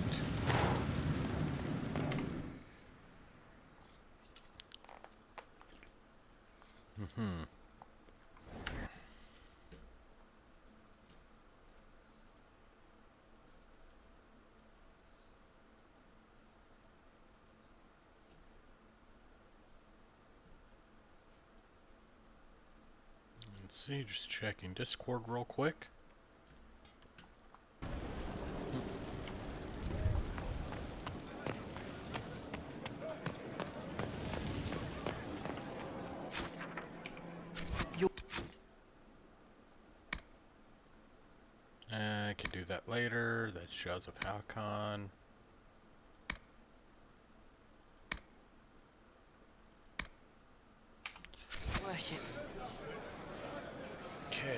[SPEAKER 1] Mm-hmm. Let's see, just checking Discord real quick. I can do that later. That's Jaws of Halcon.
[SPEAKER 14] Worship.
[SPEAKER 1] Okay.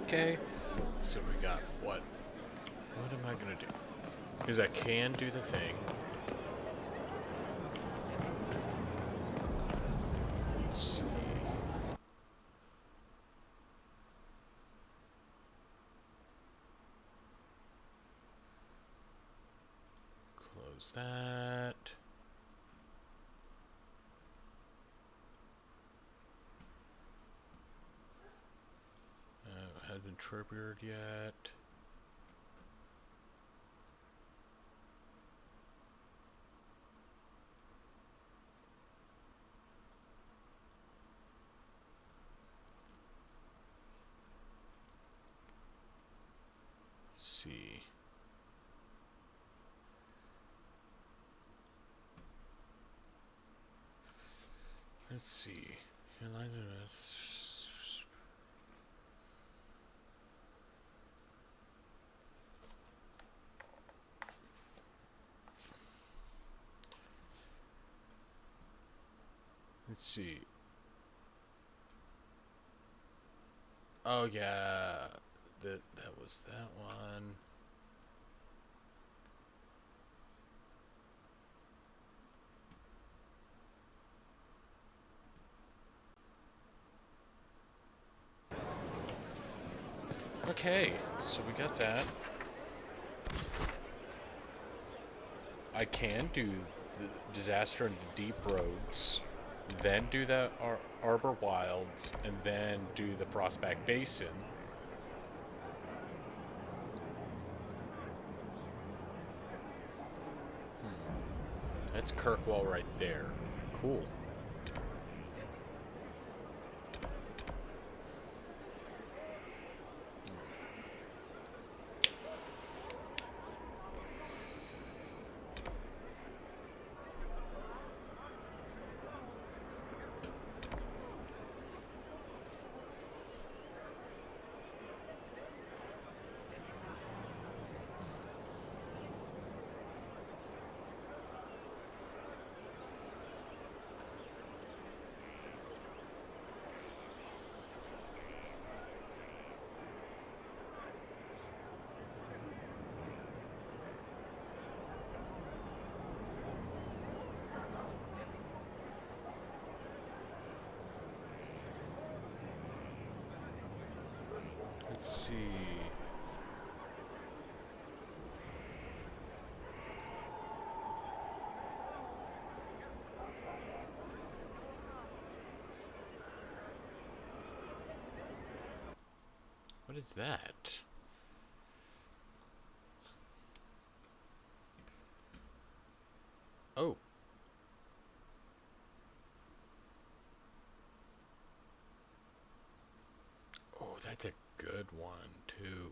[SPEAKER 1] Okay, so we got what? What am I gonna do? Because I can do the thing. Let's see. Close that. Hasn't triggered yet. Let's see. Let's see. Let's see. Oh yeah, that was that one. Okay, so we got that. I can do the Disaster in the Deep Roads, then do the Arbor Wilds, and then do the Frostback Basin. That's Kirkwall right there. Cool. Let's see. What is that? Oh. Oh, that's a good one, too.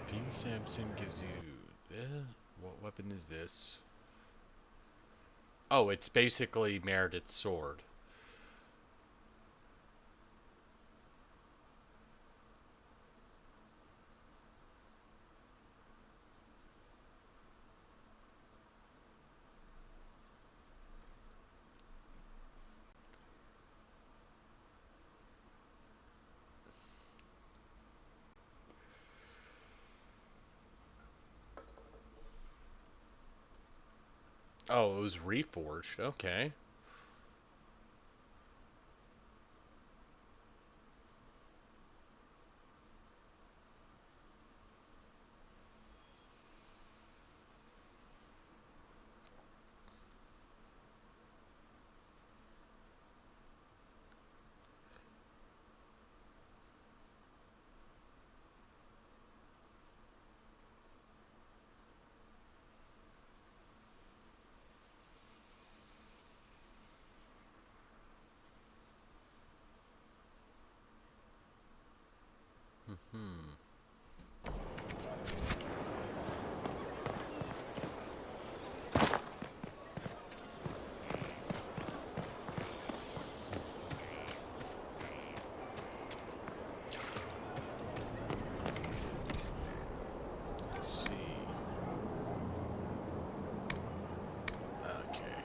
[SPEAKER 1] Fiend Samson gives you this. What weapon is this? Oh, it's basically Meredith's sword. Oh, it was reforged. Okay. Let's see. Okay.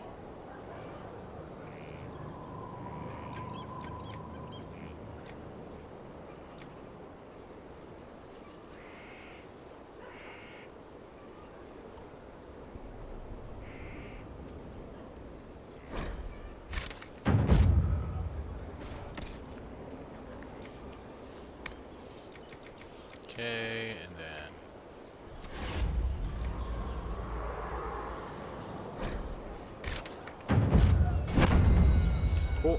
[SPEAKER 1] Okay, and then cool.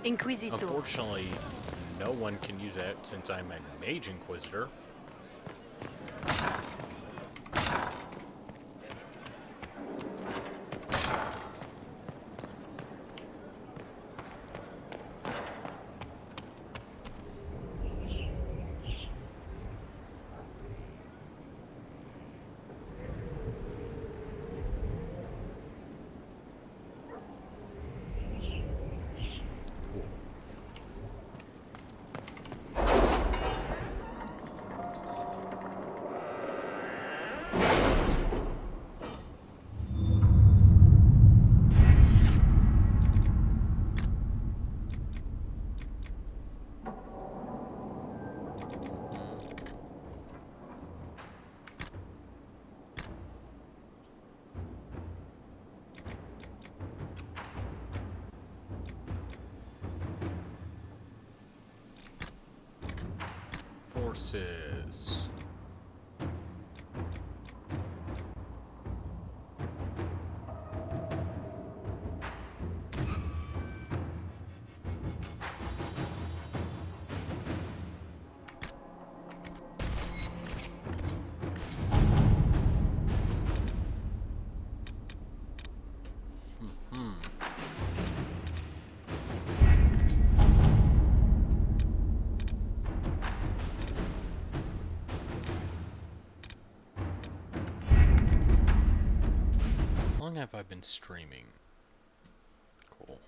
[SPEAKER 14] Inquisitor.
[SPEAKER 1] Unfortunately, no one can use that since I'm a Mage Inquisitor. Forces. How long have I been streaming? Cool.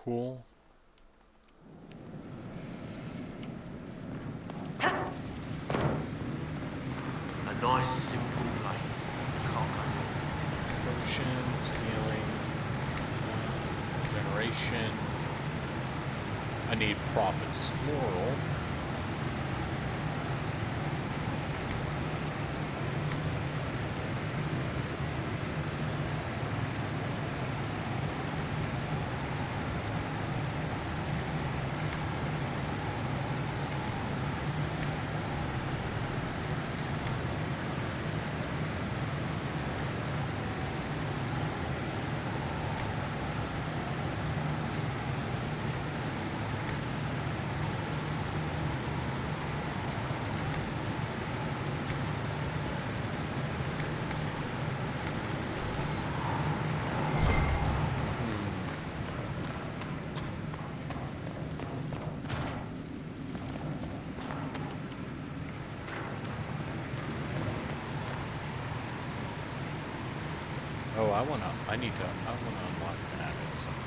[SPEAKER 1] cool.
[SPEAKER 18] A nice, simple blade.
[SPEAKER 1] Potions, healing, generation. I need Prophet's Laurel. Oh, I wanna unlock that at some point.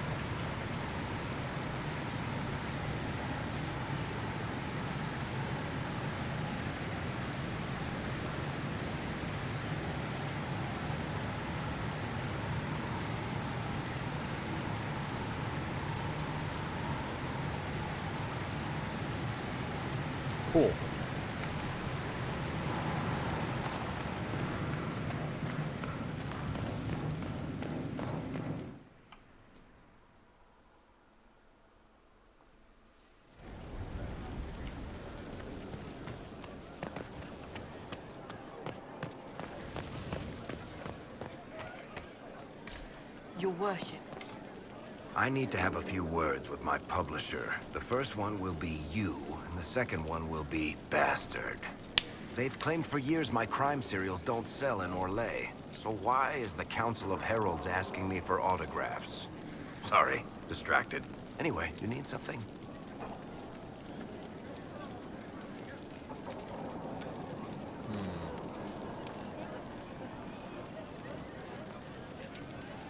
[SPEAKER 1] Cool.
[SPEAKER 14] Your worship.
[SPEAKER 13] I need to have a few words with my publisher. The first one will be you, and the second one will be Bastard. They've claimed for years my crime serials don't sell in Orlais. So why is the Council of Heralds asking me for autographs? Sorry, distracted. Anyway, you need something?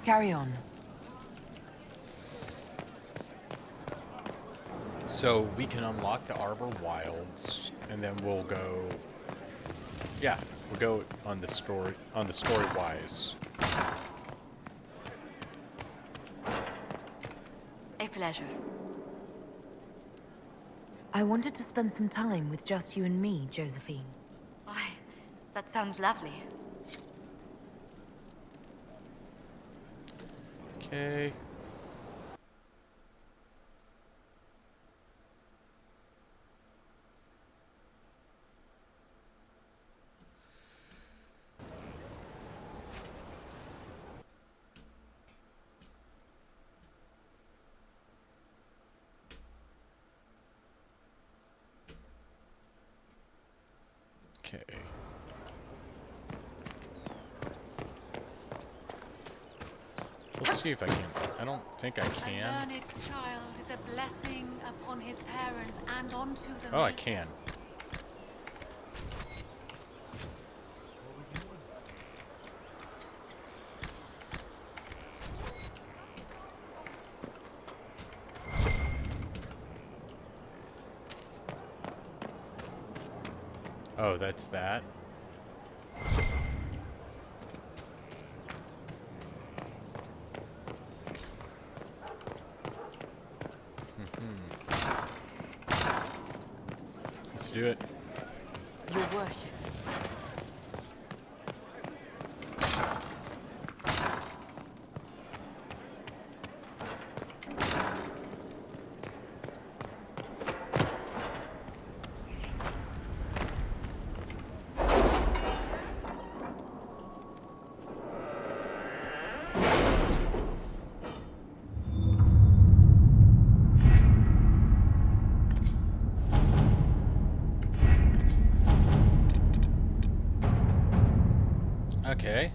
[SPEAKER 8] Carry on.
[SPEAKER 1] So we can unlock the Arbor Wilds, and then we'll go. Yeah, we'll go on the story wise.
[SPEAKER 9] A pleasure.
[SPEAKER 8] I wanted to spend some time with just you and me, Josephine.
[SPEAKER 9] Why, that sounds lovely.
[SPEAKER 1] Okay. Okay. Let's see if I can. I don't think I can.
[SPEAKER 5] A learned child is a blessing upon his parents and onto them.
[SPEAKER 1] Oh, I can. Oh, that's that. Let's do it.
[SPEAKER 14] Your worship.
[SPEAKER 1] Okay.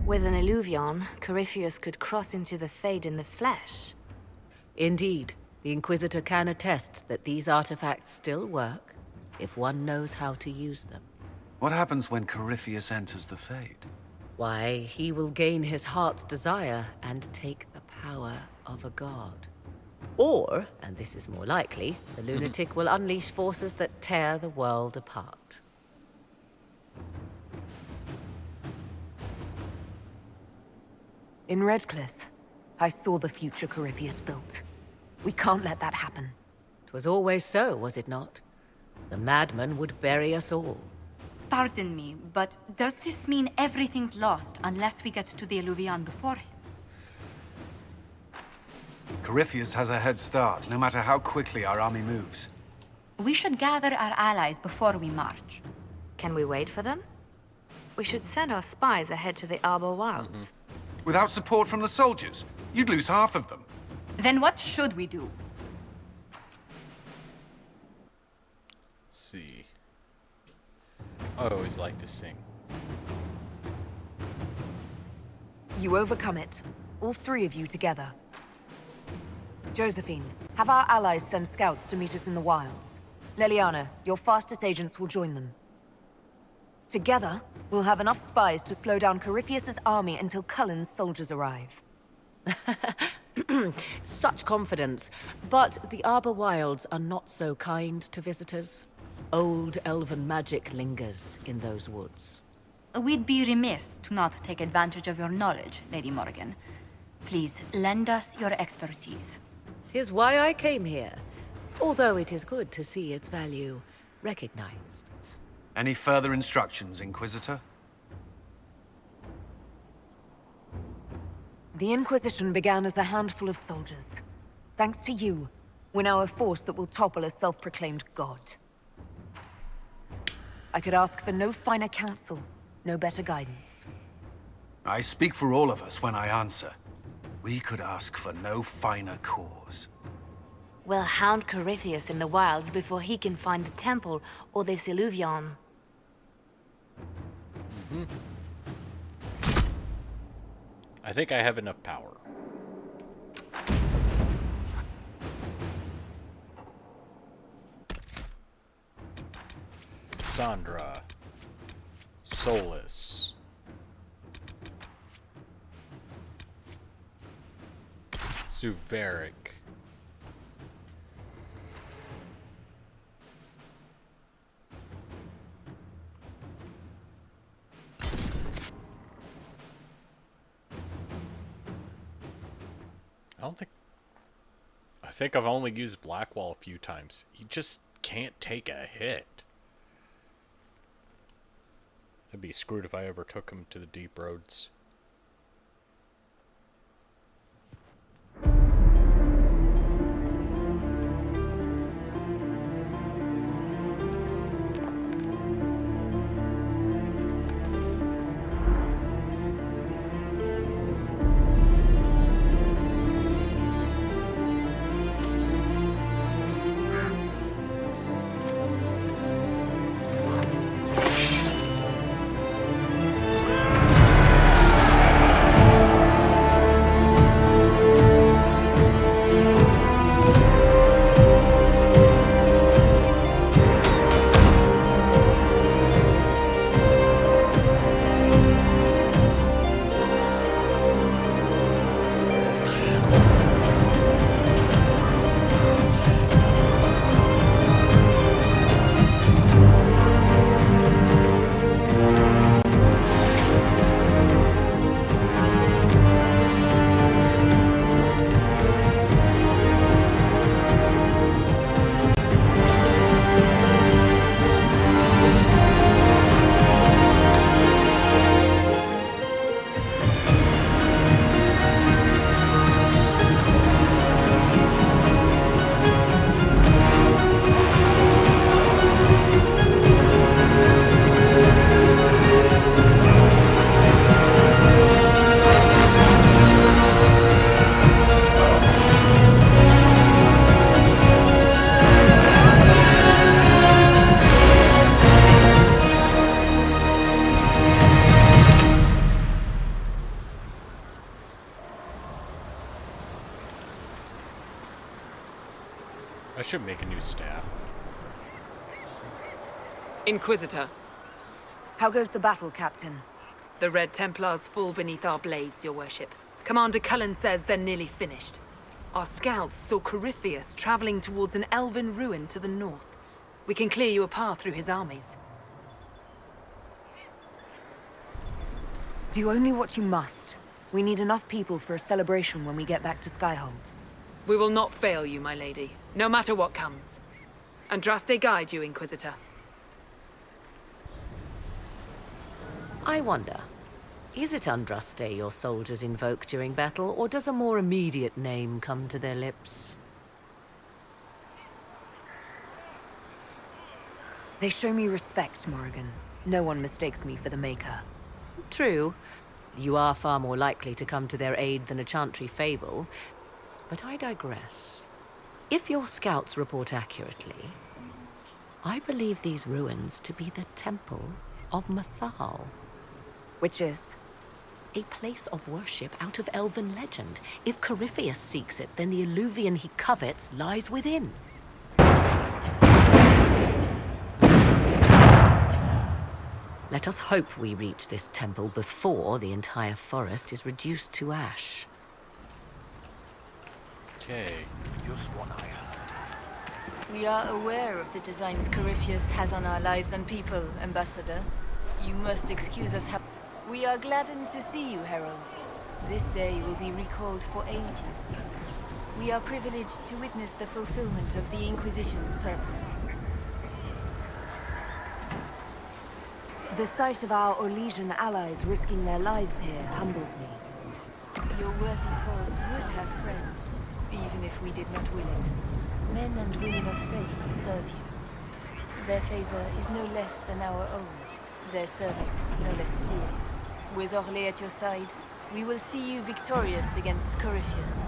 [SPEAKER 9] With an illuvion, Corypheus could cross into the Fade in the flesh.
[SPEAKER 19] Indeed, the Inquisitor can attest that these artifacts still work, if one knows how to use them.
[SPEAKER 10] What happens when Corypheus enters the Fade?
[SPEAKER 19] Why, he will gain his heart's desire and take the power of a god. Or, and this is more likely, the lunatic will unleash forces that tear the world apart.
[SPEAKER 8] In Redcliffe, I saw the future Corypheus built. We can't let that happen.
[SPEAKER 19] 'Twas always so, was it not? The madman would bury us all.
[SPEAKER 14] Pardon me, but does this mean everything's lost unless we get to the Illuvian before him?
[SPEAKER 10] Corypheus has a head start, no matter how quickly our army moves.
[SPEAKER 14] We should gather our allies before we march.
[SPEAKER 11] Can we wait for them? We should send our spies ahead to the Arbor Wilds.
[SPEAKER 10] Without support from the soldiers, you'd lose half of them.
[SPEAKER 14] Then what should we do?
[SPEAKER 1] Let's see. I always like to sing.
[SPEAKER 8] You overcome it. All three of you together. Josephine, have our allies send scouts to meet us in the wilds. Leliana, your fastest agents will join them. Together, we'll have enough spies to slow down Corypheus's army until Cullen's soldiers arrive.
[SPEAKER 19] Such confidence. But the Arbor Wilds are not so kind to visitors. Old elven magic lingers in those woods.
[SPEAKER 14] We'd be remiss to not take advantage of your knowledge, Lady Morgan. Please, lend us your expertise.
[SPEAKER 19] 'Tis why I came here, although it is good to see its value recognized.
[SPEAKER 10] Any further instructions, Inquisitor?
[SPEAKER 8] The Inquisition began as a handful of soldiers. Thanks to you, we're now a force that will topple a self-proclaimed god. I could ask for no finer counsel, no better guidance.
[SPEAKER 10] I speak for all of us when I answer. We could ask for no finer cause.
[SPEAKER 11] We'll hound Corypheus in the wilds before he can find the temple or this Illuvion.
[SPEAKER 1] I think I have enough power. Sandra. Solus. Suveric. I think I've only used Blackwall a few times. He just can't take a hit. I'd be screwed if I ever took him to the deep roads. I should make a new staff.
[SPEAKER 5] Inquisitor.
[SPEAKER 8] How goes the battle, Captain?
[SPEAKER 5] The Red Templars fall beneath our blades, your worship.
[SPEAKER 8] Commander Cullen says they're nearly finished. Our scouts saw Corypheus traveling towards an elven ruin to the north. We can clear you a path through his armies. Do only what you must. We need enough people for a celebration when we get back to Skyhold. We will not fail you, my lady, no matter what comes. Andraste guide you, Inquisitor.
[SPEAKER 19] I wonder, is it Andraste your soldiers invoke during battle, or does a more immediate name come to their lips?
[SPEAKER 8] They show me respect, Morrigan. No one mistakes me for the Maker.
[SPEAKER 19] True. You are far more likely to come to their aid than a Chantry fable. But I digress. If your scouts report accurately, I believe these ruins to be the Temple of Mythal.
[SPEAKER 8] Which is?
[SPEAKER 19] A place of worship out of elven legend. If Corypheus seeks it, then the Illuvian he covets lies within. Let us hope we reach this temple before the entire forest is reduced to ash.
[SPEAKER 1] Okay.
[SPEAKER 18] Just what I heard.
[SPEAKER 20] We are aware of the designs Corypheus has on our lives and people, Ambassador. You must excuse us. We are gladdened to see you, Herald. This day will be recalled for ages. We are privileged to witness the fulfillment of the Inquisition's purpose.
[SPEAKER 8] The sight of our Orlesian allies risking their lives here humbles me.
[SPEAKER 20] Your worthy cause would have friends, even if we did not will it. Men and women of faith serve you. Their favor is no less than our own, their service no less dear. With Orlais at your side, we will see you victorious against Corypheus.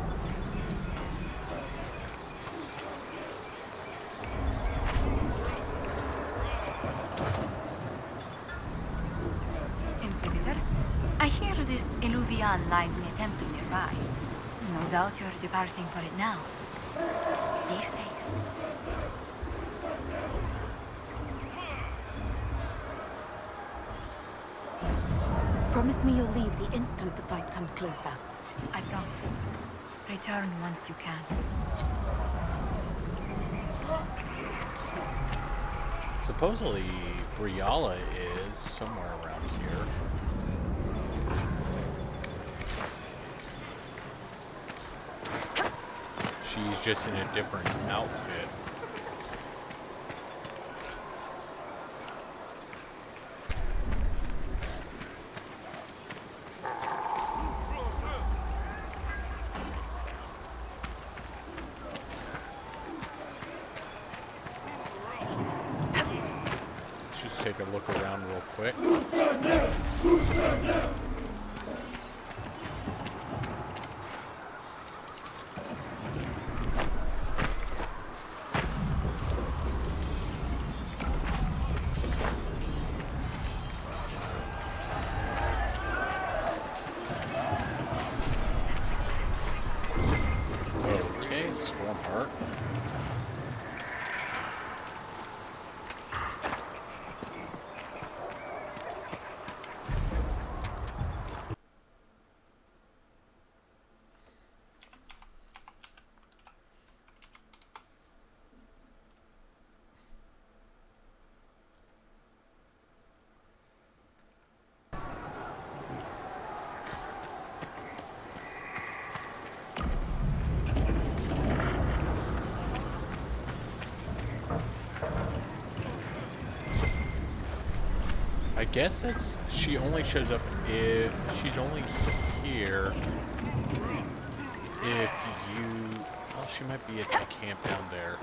[SPEAKER 14] Inquisitor, I hear this Illuvian lies in a temple nearby. No doubt you're departing for it now. Be safe.
[SPEAKER 8] Promise me you'll leave the instant the fight comes closer.
[SPEAKER 14] I promise. Return once you can.
[SPEAKER 1] Supposedly, Briala is somewhere around here. She's just in a different outfit. Take a look around real quick. Okay, Storm Heart. I guess it's she only shows up if she's only here if you. Well, she might be at the camp down there.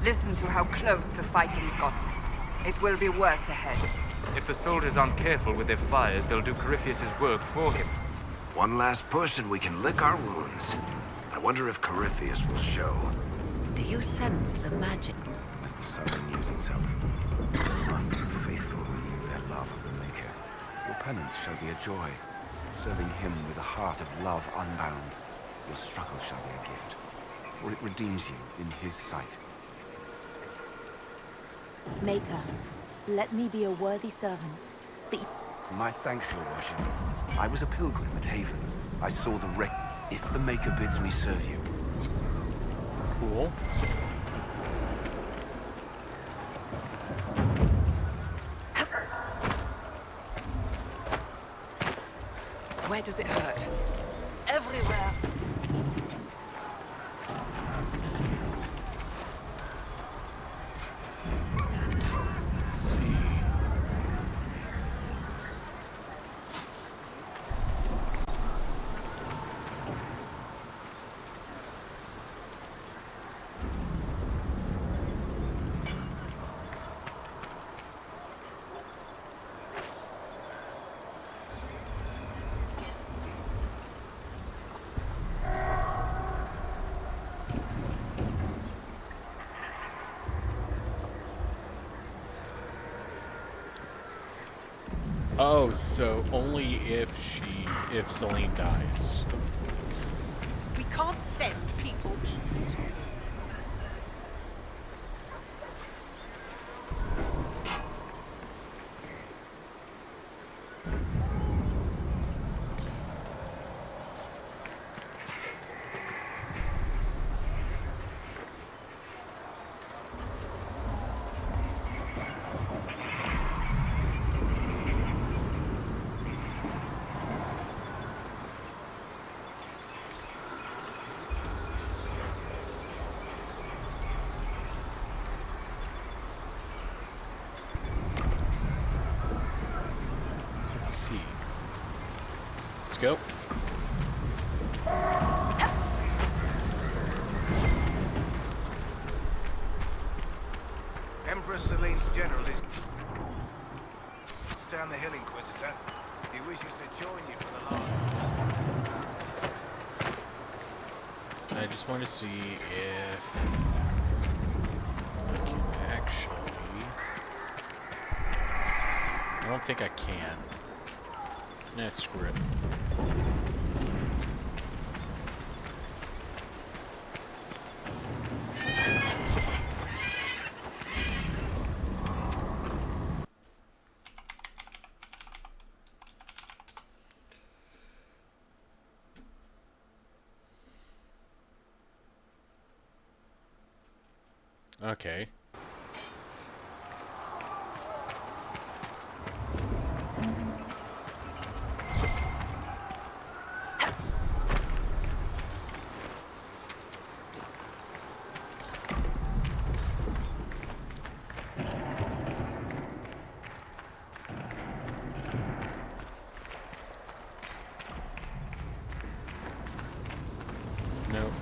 [SPEAKER 16] Listen to how close the fighting's gotten. It will be worse ahead.
[SPEAKER 3] If the soldiers aren't careful with their fires, they'll do Corypheus' work for him.
[SPEAKER 21] One last push and we can lick our wounds. I wonder if Corypheus will show.
[SPEAKER 19] Do you sense the magic?
[SPEAKER 21] As the sun renews itself, so must the faithful renew their love of the Maker. Your penance shall be a joy, serving him with a heart of love unbound. Your struggle shall be a gift, for it redeems you in his sight.
[SPEAKER 8] Maker, let me be a worthy servant.
[SPEAKER 21] My thanks, your worship. I was a pilgrim at Haven. I saw the wreck. If the Maker bids me serve you.
[SPEAKER 1] Cool.
[SPEAKER 5] Where does it hurt?
[SPEAKER 8] Everywhere.
[SPEAKER 1] Let's see. Oh, so only if Celine dies.
[SPEAKER 22] We can't send people east.
[SPEAKER 1] Let's see. Let's go.
[SPEAKER 21] Empress Celine's general is down the hill, Inquisitor. He wishes to join you for the last.
[SPEAKER 1] I just want to see if I can actually. I don't think I can. Nah, screw it. Okay. Nope.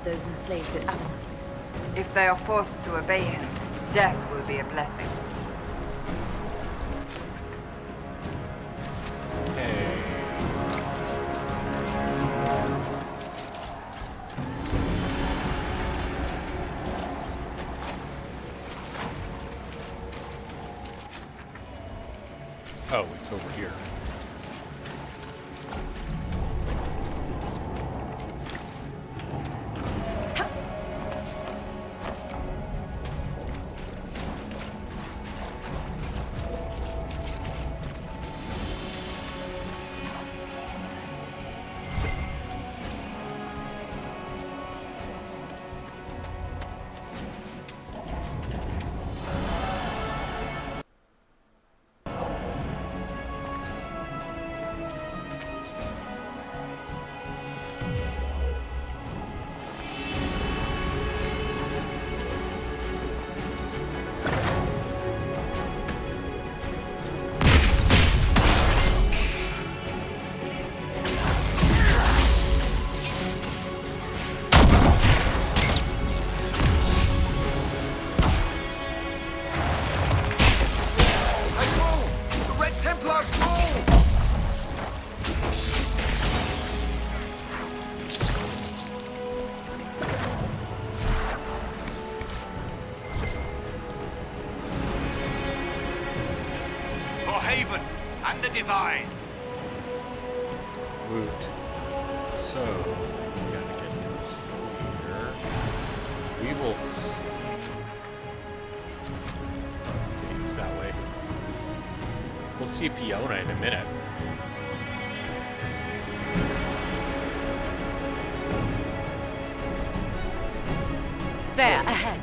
[SPEAKER 8] those enslaved at Ammonite.
[SPEAKER 16] If they are forced to obey him, death will be a blessing.
[SPEAKER 1] Oh, it's over here.
[SPEAKER 2] Divine.
[SPEAKER 1] Woot. So, we gotta get through here. We will okay, it's that way. We'll see Fiona in a minute.
[SPEAKER 19] There, ahead.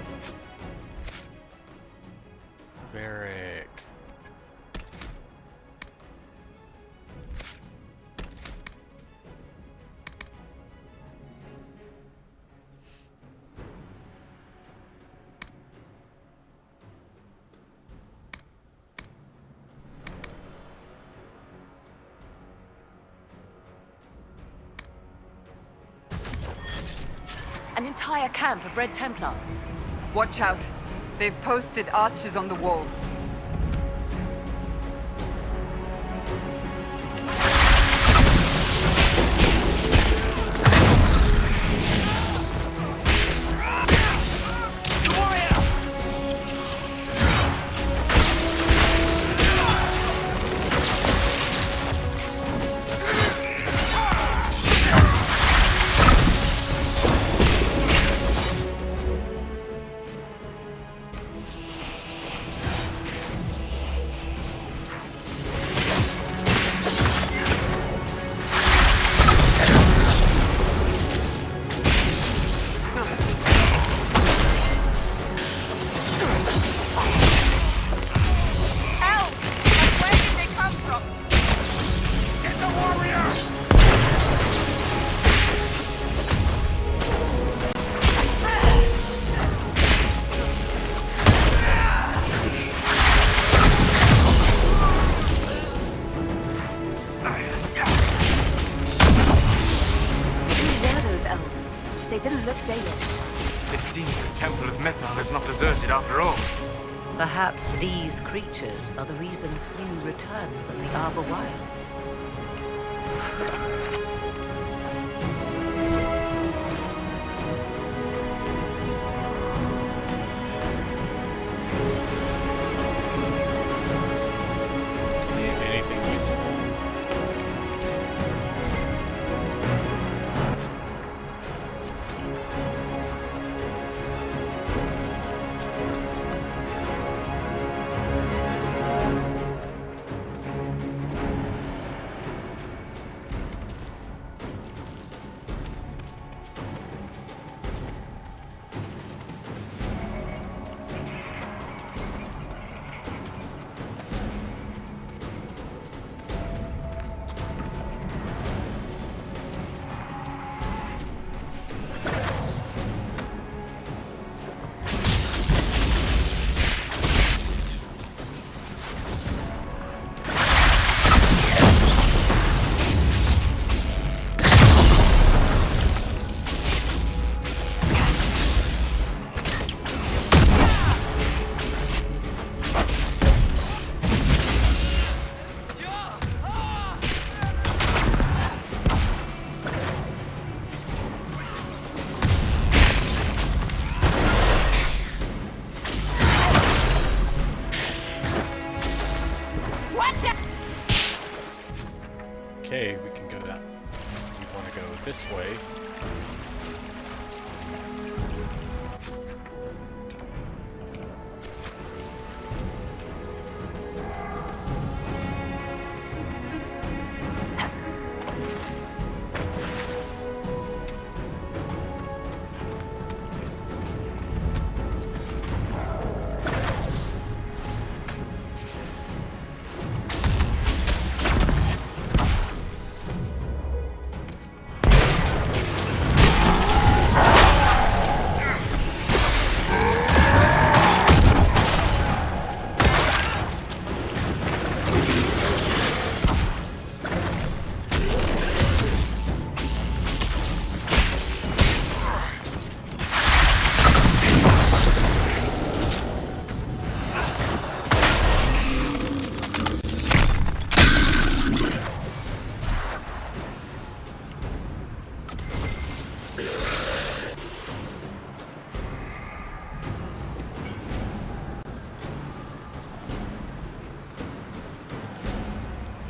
[SPEAKER 1] Varric.
[SPEAKER 8] An entire camp of Red Templars.
[SPEAKER 16] Watch out. They've posted archers on the wall.
[SPEAKER 3] It seems this Temple of Mythal is not deserted after all.
[SPEAKER 19] Perhaps these creatures are the reason few return from the Arbor Wilds.
[SPEAKER 1] Okay, we can go that. We want to go this way.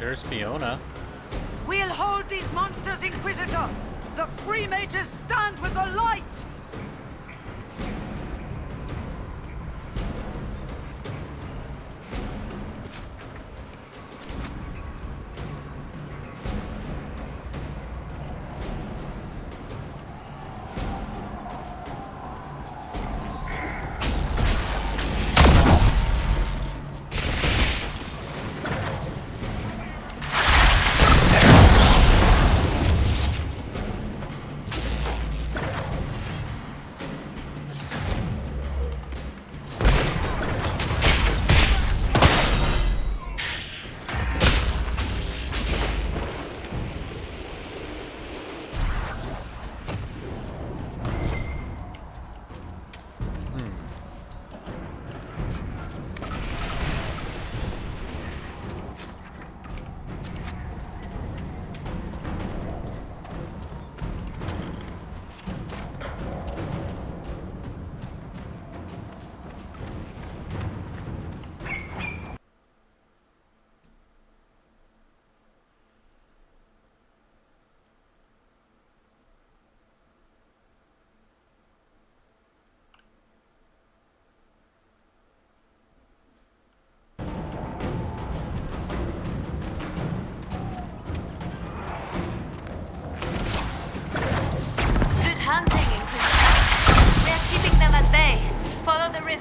[SPEAKER 1] There's Fiona.
[SPEAKER 6] We'll hold these monsters, Inquisitor! The Free Mages stand with the light!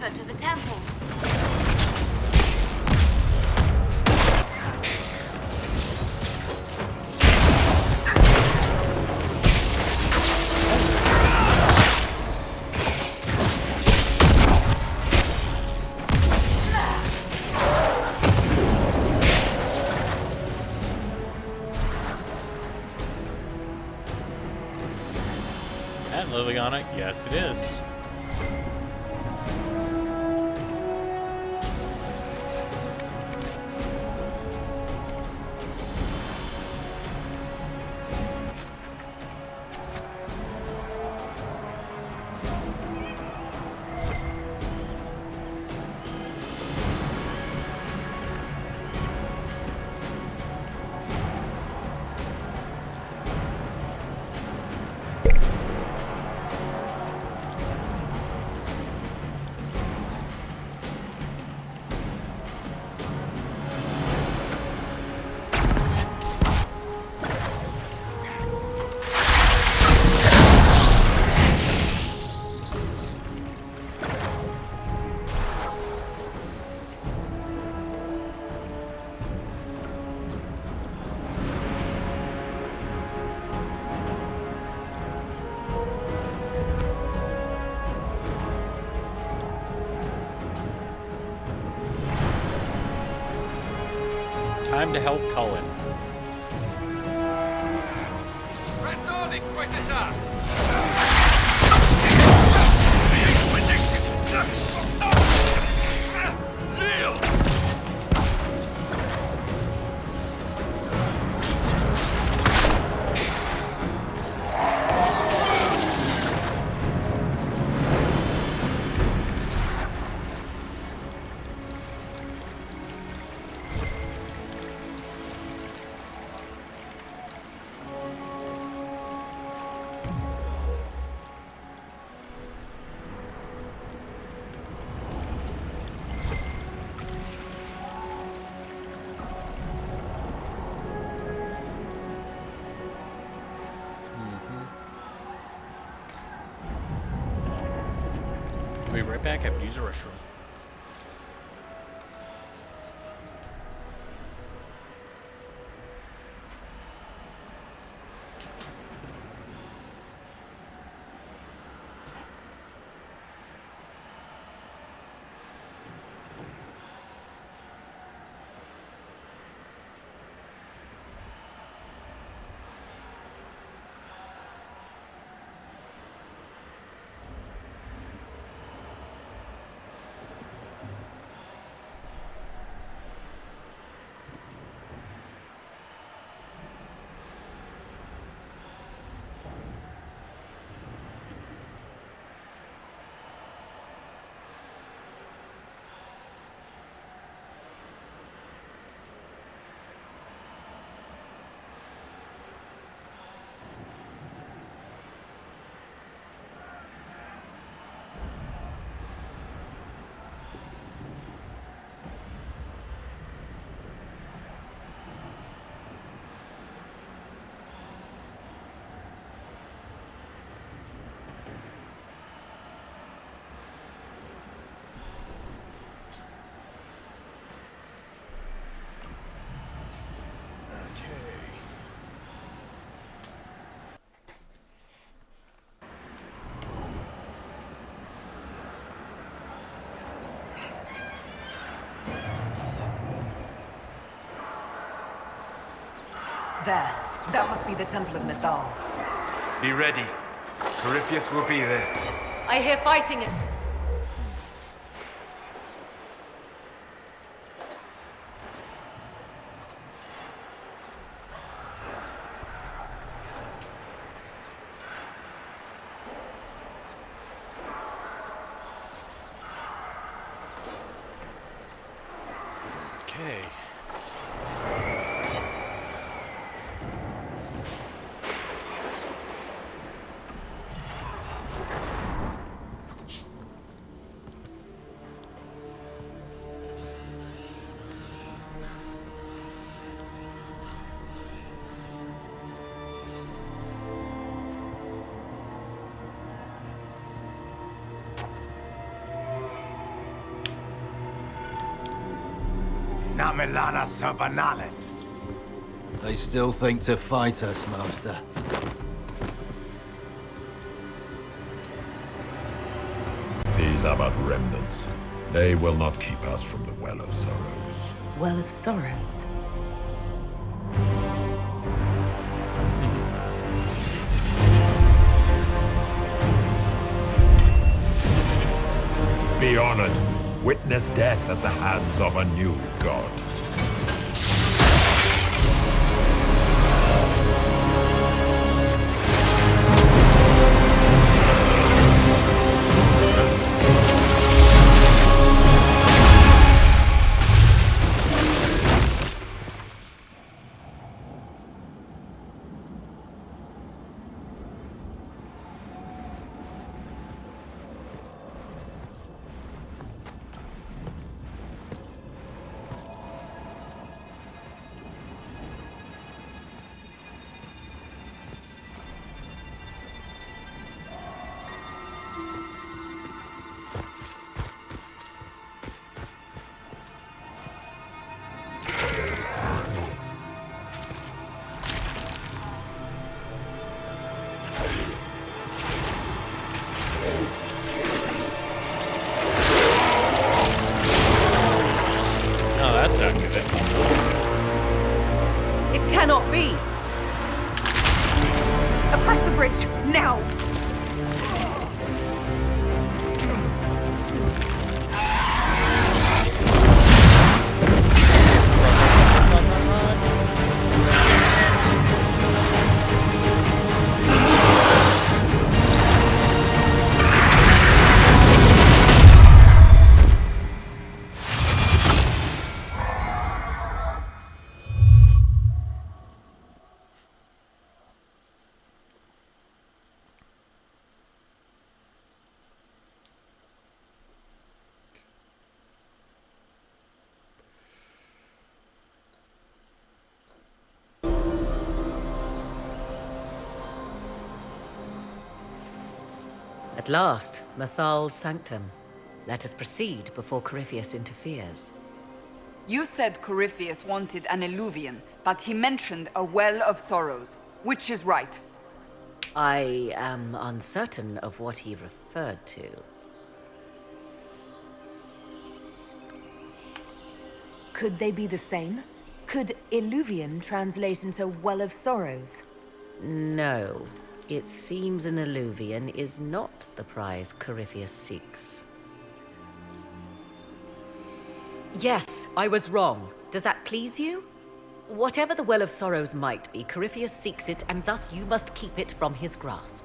[SPEAKER 11] To the temple.
[SPEAKER 1] That Liliana? Yes, it is. Time to help Cullen.
[SPEAKER 7] Press on, Inquisitor!
[SPEAKER 1] right back. I would use the restroom.
[SPEAKER 8] There. That must be the Temple of Mythal.
[SPEAKER 3] Be ready. Corypheus will be there.
[SPEAKER 19] I hear fighting it.
[SPEAKER 1] Okay.
[SPEAKER 4] Namilana Sabanale.
[SPEAKER 12] They still think to fight us, Master.
[SPEAKER 23] These are but remnants. They will not keep us from the Well of Sorrows.
[SPEAKER 8] Well of Sorrows.
[SPEAKER 23] Be honored. Witness death at the hands of a new god.
[SPEAKER 19] It cannot be!
[SPEAKER 8] Across the bridge, now!
[SPEAKER 19] At last, Mythal's sanctum. Let us proceed before Corypheus interferes.
[SPEAKER 16] You said Corypheus wanted an eluvian, but he mentioned a well of sorrows. Which is right?
[SPEAKER 19] I am uncertain of what he referred to.
[SPEAKER 8] Could they be the same? Could Illuvian translate into Well of Sorrows?
[SPEAKER 19] No. It seems an Illuvian is not the prize Corypheus seeks. Yes, I was wrong. Does that please you? Whatever the Well of Sorrows might be, Corypheus seeks it, and thus you must keep it from his grasp.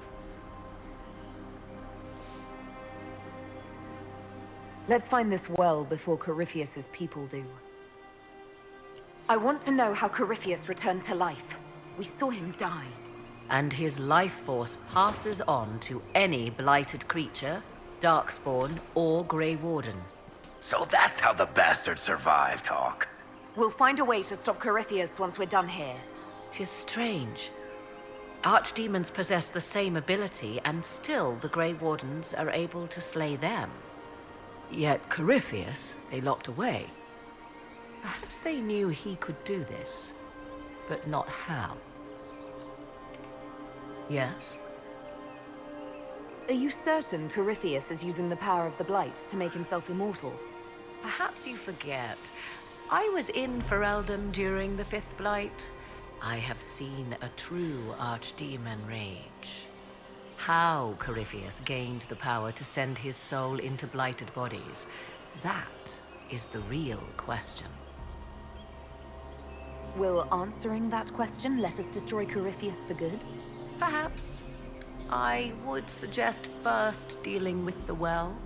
[SPEAKER 8] Let's find this well before Corypheus's people do. I want to know how Corypheus returned to life. We saw him die.
[SPEAKER 19] And his life force passes on to any blighted creature, Darkspawn, or Grey Warden.
[SPEAKER 4] So that's how the bastard survived, Hawk.
[SPEAKER 8] We'll find a way to stop Corypheus once we're done here.
[SPEAKER 19] 'Tis strange. Archdemons possess the same ability, and still the Grey Wardens are able to slay them. Yet Corypheus, they locked away. Perhaps they knew he could do this, but not how. Yes?
[SPEAKER 8] Are you certain Corypheus is using the power of the Blight to make himself immortal?
[SPEAKER 19] Perhaps you forget. I was in Ferelden during the Fifth Blight. I have seen a true Archdemon rage. How Corypheus gained the power to send his soul into blighted bodies, that is the real question.
[SPEAKER 8] Will answering that question let us destroy Corypheus for good?
[SPEAKER 19] Perhaps. I would suggest first dealing with the well.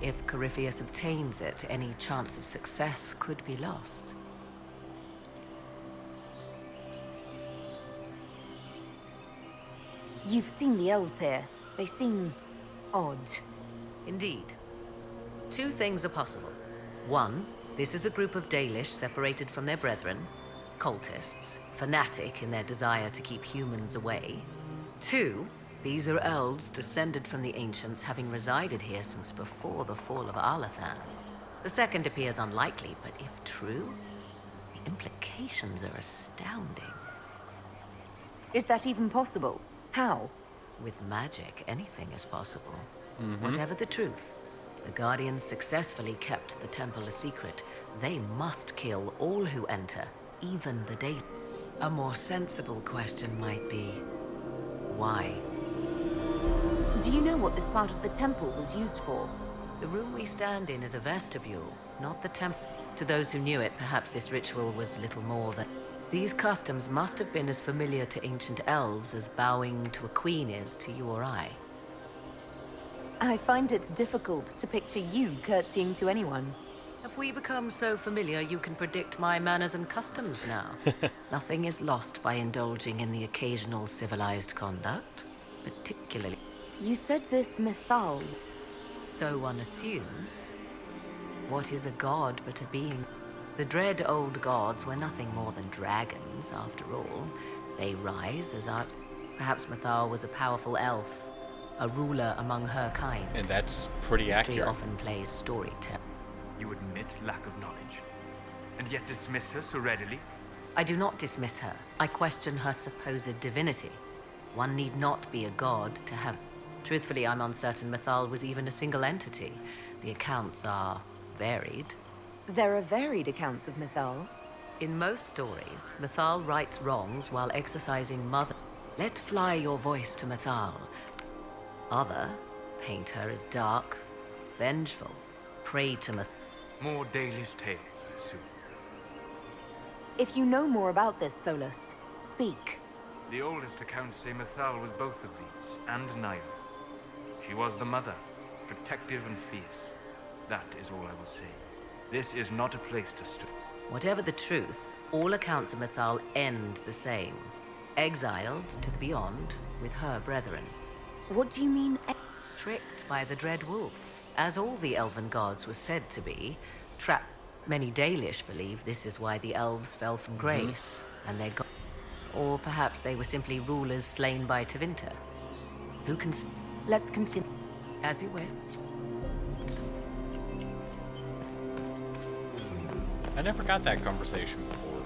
[SPEAKER 19] If Corypheus obtains it, any chance of success could be lost.
[SPEAKER 8] You've seen the elves here. They seem odd.
[SPEAKER 19] Indeed. Two things are possible. One, this is a group of Dalish separated from their brethren, cultists, fanatic in their desire to keep humans away. Two, these are elves descended from the ancients, having resided here since before the fall of Arlathan. The second appears unlikely, but if true, the implications are astounding.
[SPEAKER 8] Is that even possible? How?
[SPEAKER 19] With magic, anything is possible.
[SPEAKER 1] Mm-hmm.
[SPEAKER 19] Whatever the truth, the Guardians successfully kept the temple a secret. They must kill all who enter, even the Dalish. A more sensible question might be, why?
[SPEAKER 8] Do you know what this part of the temple was used for?
[SPEAKER 19] The room we stand in is a vestibule, not the temple. To those who knew it, perhaps this ritual was little more than... These customs must have been as familiar to ancient elves as bowing to a queen is to you or I.
[SPEAKER 8] I find it difficult to picture you curtsying to anyone.
[SPEAKER 19] Have we become so familiar you can predict my manners and customs now? Nothing is lost by indulging in the occasional civilized conduct, particularly...
[SPEAKER 8] You said this Mythal.
[SPEAKER 19] So one assumes. What is a god but a being? The dread old gods were nothing more than dragons, after all. They rise as art. Perhaps Mythal was a powerful elf, a ruler among her kind.
[SPEAKER 1] And that's pretty
[SPEAKER 19] History
[SPEAKER 1] accurate.
[SPEAKER 19] often plays storytelling.
[SPEAKER 3] You admit lack of knowledge, and yet dismiss her so readily?
[SPEAKER 19] I do not dismiss her. I question her supposed divinity. One need not be a god to have... Truthfully, I'm uncertain Mythal was even a single entity. The accounts are varied.
[SPEAKER 8] There are varied accounts of Mythal.
[SPEAKER 19] In most stories, Mythal rights wrongs while exercising mother. Let fly your voice to Mythal. Other paint her as dark, vengeful, prey to Mythal.
[SPEAKER 3] More Dalish tales, I assume.
[SPEAKER 8] If you know more about this, Solus, speak.
[SPEAKER 3] The oldest accounts say Mythal was both of these, and neither. She was the mother, protective and fierce. That is all I will say. This is not a place to stop.
[SPEAKER 19] Whatever the truth, all accounts of Mythal end the same. Exiled to the beyond with her brethren.
[SPEAKER 8] What do you mean?
[SPEAKER 19] Tricked by the Dread Wolf, as all the elven gods were said to be. Many Dalish believe this is why the elves fell from grace, and their god. Or perhaps they were simply rulers slain by Tevinter. Who can...
[SPEAKER 8] Let's continue.
[SPEAKER 19] As you wish.
[SPEAKER 1] I never got that conversation before.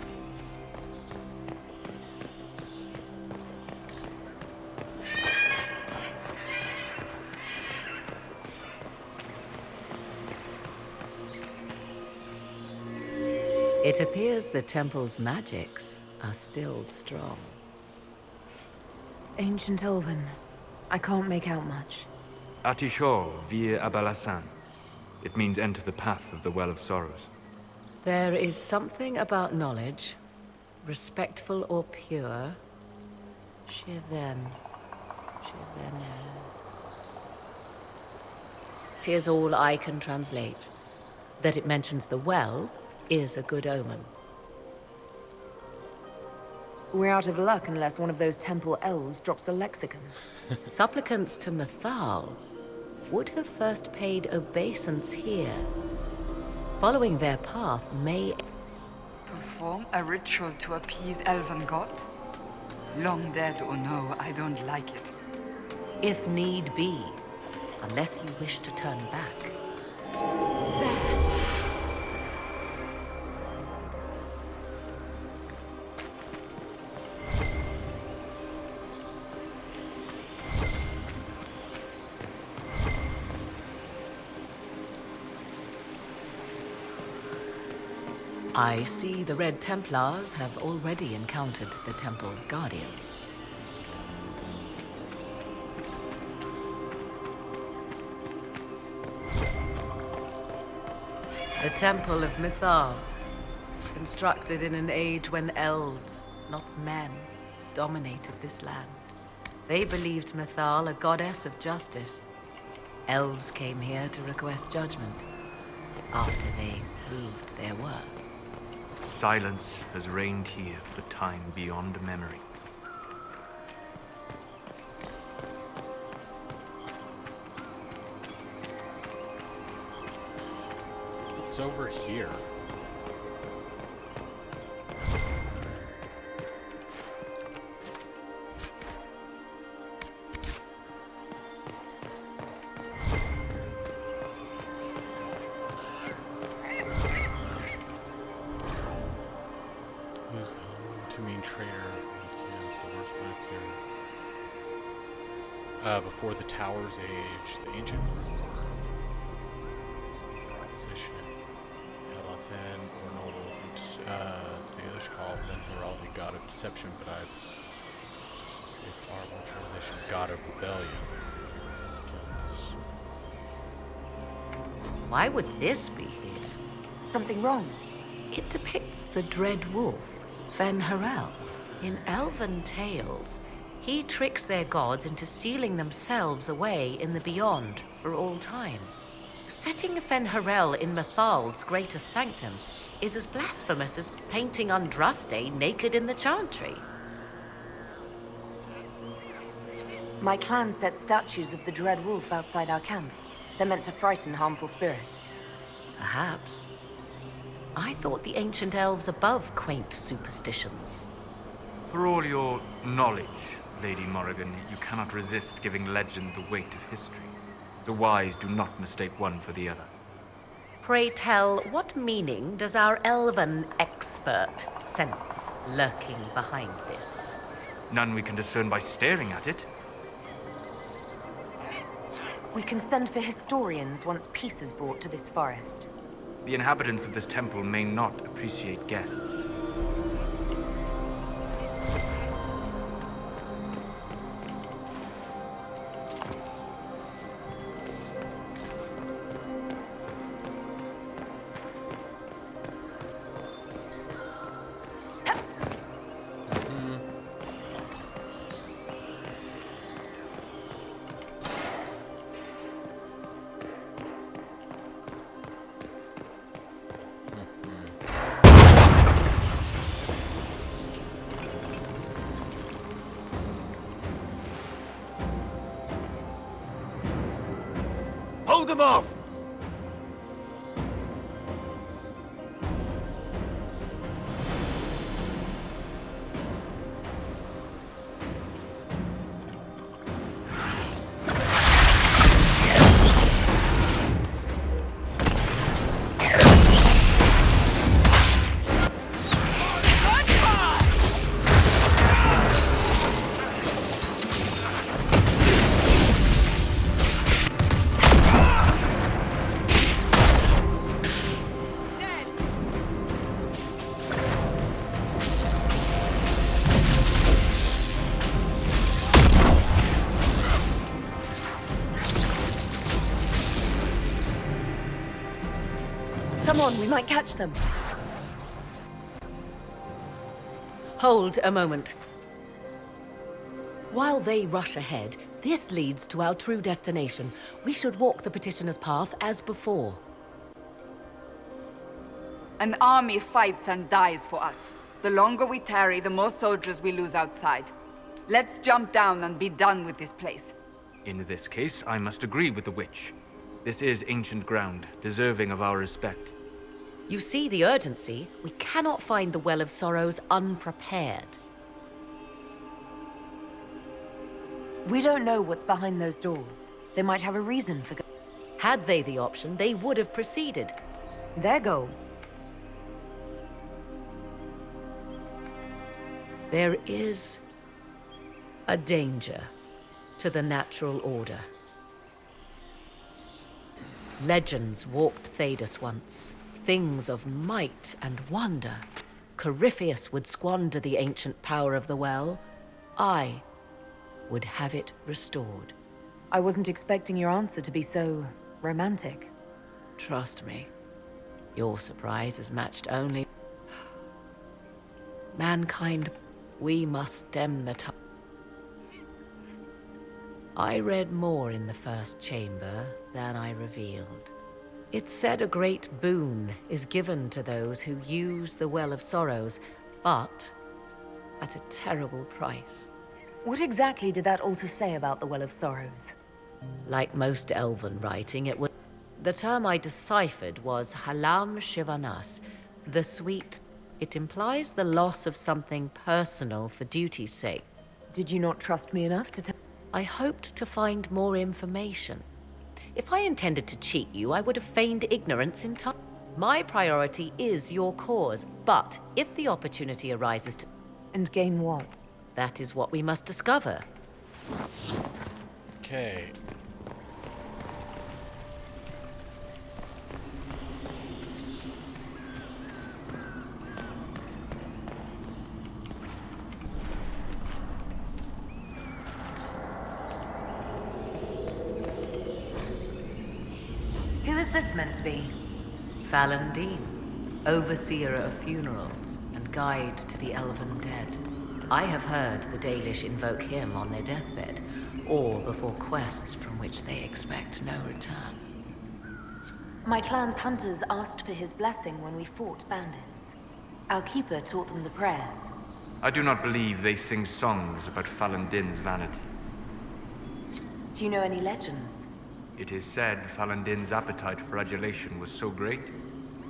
[SPEAKER 19] It appears the temple's magics are still strong.
[SPEAKER 8] Ancient Elven. I can't make out much.
[SPEAKER 3] Atishor vir Abalasan. It means enter the path of the Well of Sorrows.
[SPEAKER 19] There is something about knowledge, respectful or pure. Shiven. Tis all I can translate. That it mentions the well is a good omen.
[SPEAKER 8] We're out of luck unless one of those temple elves drops a lexicon.
[SPEAKER 19] Supplicants to Mythal would have first paid obeisance here. Following their path may...
[SPEAKER 16] Perform a ritual to appease elven gods? Long dead or no, I don't like it.
[SPEAKER 19] If need be, unless you wish to turn back. I see the Red Templars have already encountered the temple's guardians. The Temple of Mythal, constructed in an age when elves, not men, dominated this land. They believed Mythal a goddess of justice. Elves came here to request judgment after they proved their worth.
[SPEAKER 3] Silence has reigned here for time beyond memory.
[SPEAKER 1] It's over here. Before the Tower's Age, the ancient position, Elathan, or Noble, the English call them heraldry, god of deception, but a far more translation, god of rebellion. Against...
[SPEAKER 19] Why would this be here?
[SPEAKER 8] Something wrong?
[SPEAKER 19] It depicts the dread wolf, Fen-Harel. In elven tales, he tricks their gods into sealing themselves away in the beyond for all time. Setting Fen-Harel in Mythal's greatest sanctum is as blasphemous as painting Andraste naked in the chantry.
[SPEAKER 8] My clan set statues of the Dread Wolf outside our camp. They're meant to frighten harmful spirits.
[SPEAKER 19] Perhaps. I thought the ancient elves above quaint superstitions.
[SPEAKER 3] For all your knowledge, Lady Morrigan, you cannot resist giving legend the weight of history. The wise do not mistake one for the other.
[SPEAKER 19] Pray tell, what meaning does our elven expert sense lurking behind this?
[SPEAKER 3] None we can discern by staring at it.
[SPEAKER 8] We can send for historians once peace is brought to this forest.
[SPEAKER 3] The inhabitants of this temple may not appreciate guests.
[SPEAKER 2] Hold them off!
[SPEAKER 8] Come on, we might catch them.
[SPEAKER 19] Hold a moment. While they rush ahead, this leads to our true destination. We should walk the petitioner's path as before.
[SPEAKER 16] An army fights and dies for us. The longer we tarry, the more soldiers we lose outside. Let's jump down and be done with this place.
[SPEAKER 3] In this case, I must agree with the witch. This is ancient ground, deserving of our respect.
[SPEAKER 19] You see the urgency? We cannot find the Well of Sorrows unprepared.
[SPEAKER 8] We don't know what's behind those doors. They might have a reason for...
[SPEAKER 19] Had they the option, they would have proceeded.
[SPEAKER 8] Their goal.
[SPEAKER 19] There is a danger to the natural order. Legends walked Thedas once. Things of might and wonder. Corypheus would squander the ancient power of the well. I would have it restored.
[SPEAKER 8] I wasn't expecting your answer to be so romantic.
[SPEAKER 19] Trust me, your surprise is matched only. Mankind, we must stem the tide. I read more in the first chamber than I revealed. It said a great boon is given to those who use the Well of Sorrows, but at a terrible price.
[SPEAKER 8] What exactly did that altar say about the Well of Sorrows?
[SPEAKER 19] Like most elven writing, it was... The term I deciphered was Halam Shivanas, the sweet... It implies the loss of something personal for duty's sake.
[SPEAKER 8] Did you not trust me enough to tell...
[SPEAKER 19] I hoped to find more information. If I intended to cheat you, I would have feigned ignorance in time. My priority is your cause, but if the opportunity arises to...
[SPEAKER 8] And gain what?
[SPEAKER 19] That is what we must discover.
[SPEAKER 1] Okay.
[SPEAKER 8] Who is this meant to be?
[SPEAKER 19] Fallandine, overseer of funerals and guide to the elven dead. I have heard the Dalish invoke him on their deathbed, or before quests from which they expect no return.
[SPEAKER 8] My clan's hunters asked for his blessing when we fought bandits. Our keeper taught them the prayers.
[SPEAKER 3] I do not believe they sing songs about Fallandin's vanity.
[SPEAKER 8] Do you know any legends?
[SPEAKER 3] It is said Fallandin's appetite for adulation was so great,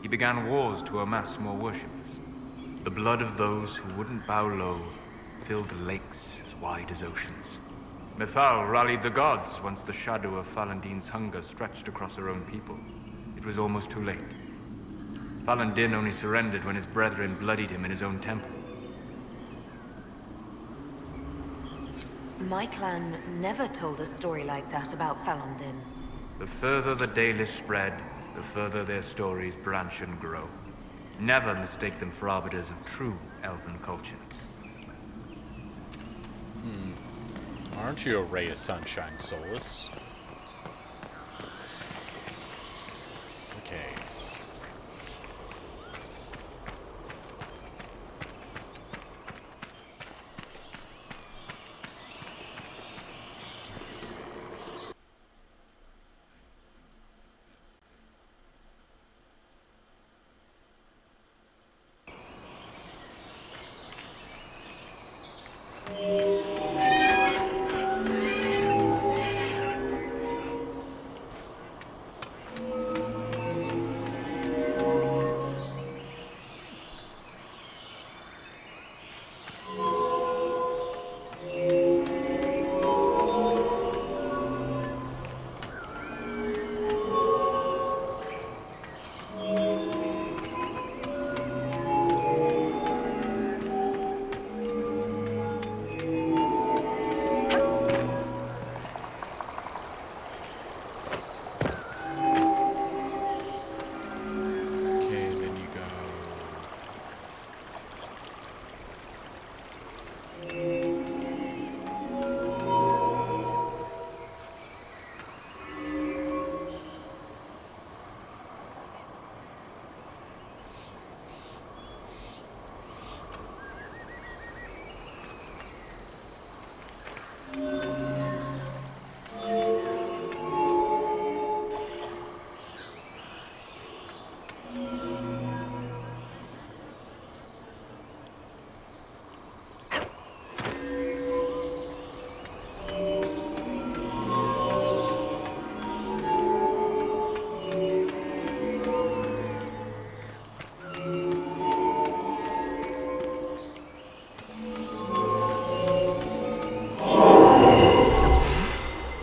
[SPEAKER 3] he began wars to amass more worshippers. The blood of those who wouldn't bow low filled lakes as wide as oceans. Mythal rallied the gods once the shadow of Fallandin's hunger stretched across her own people. It was almost too late. Fallandin only surrendered when his brethren bloodied him in his own temple.
[SPEAKER 8] My clan never told a story like that about Fallandin.
[SPEAKER 3] The further the Dalish spread, the further their stories branch and grow. Never mistake them for arbiters of true elven culture.
[SPEAKER 1] Aren't you a ray of sunshine, Solus? Okay.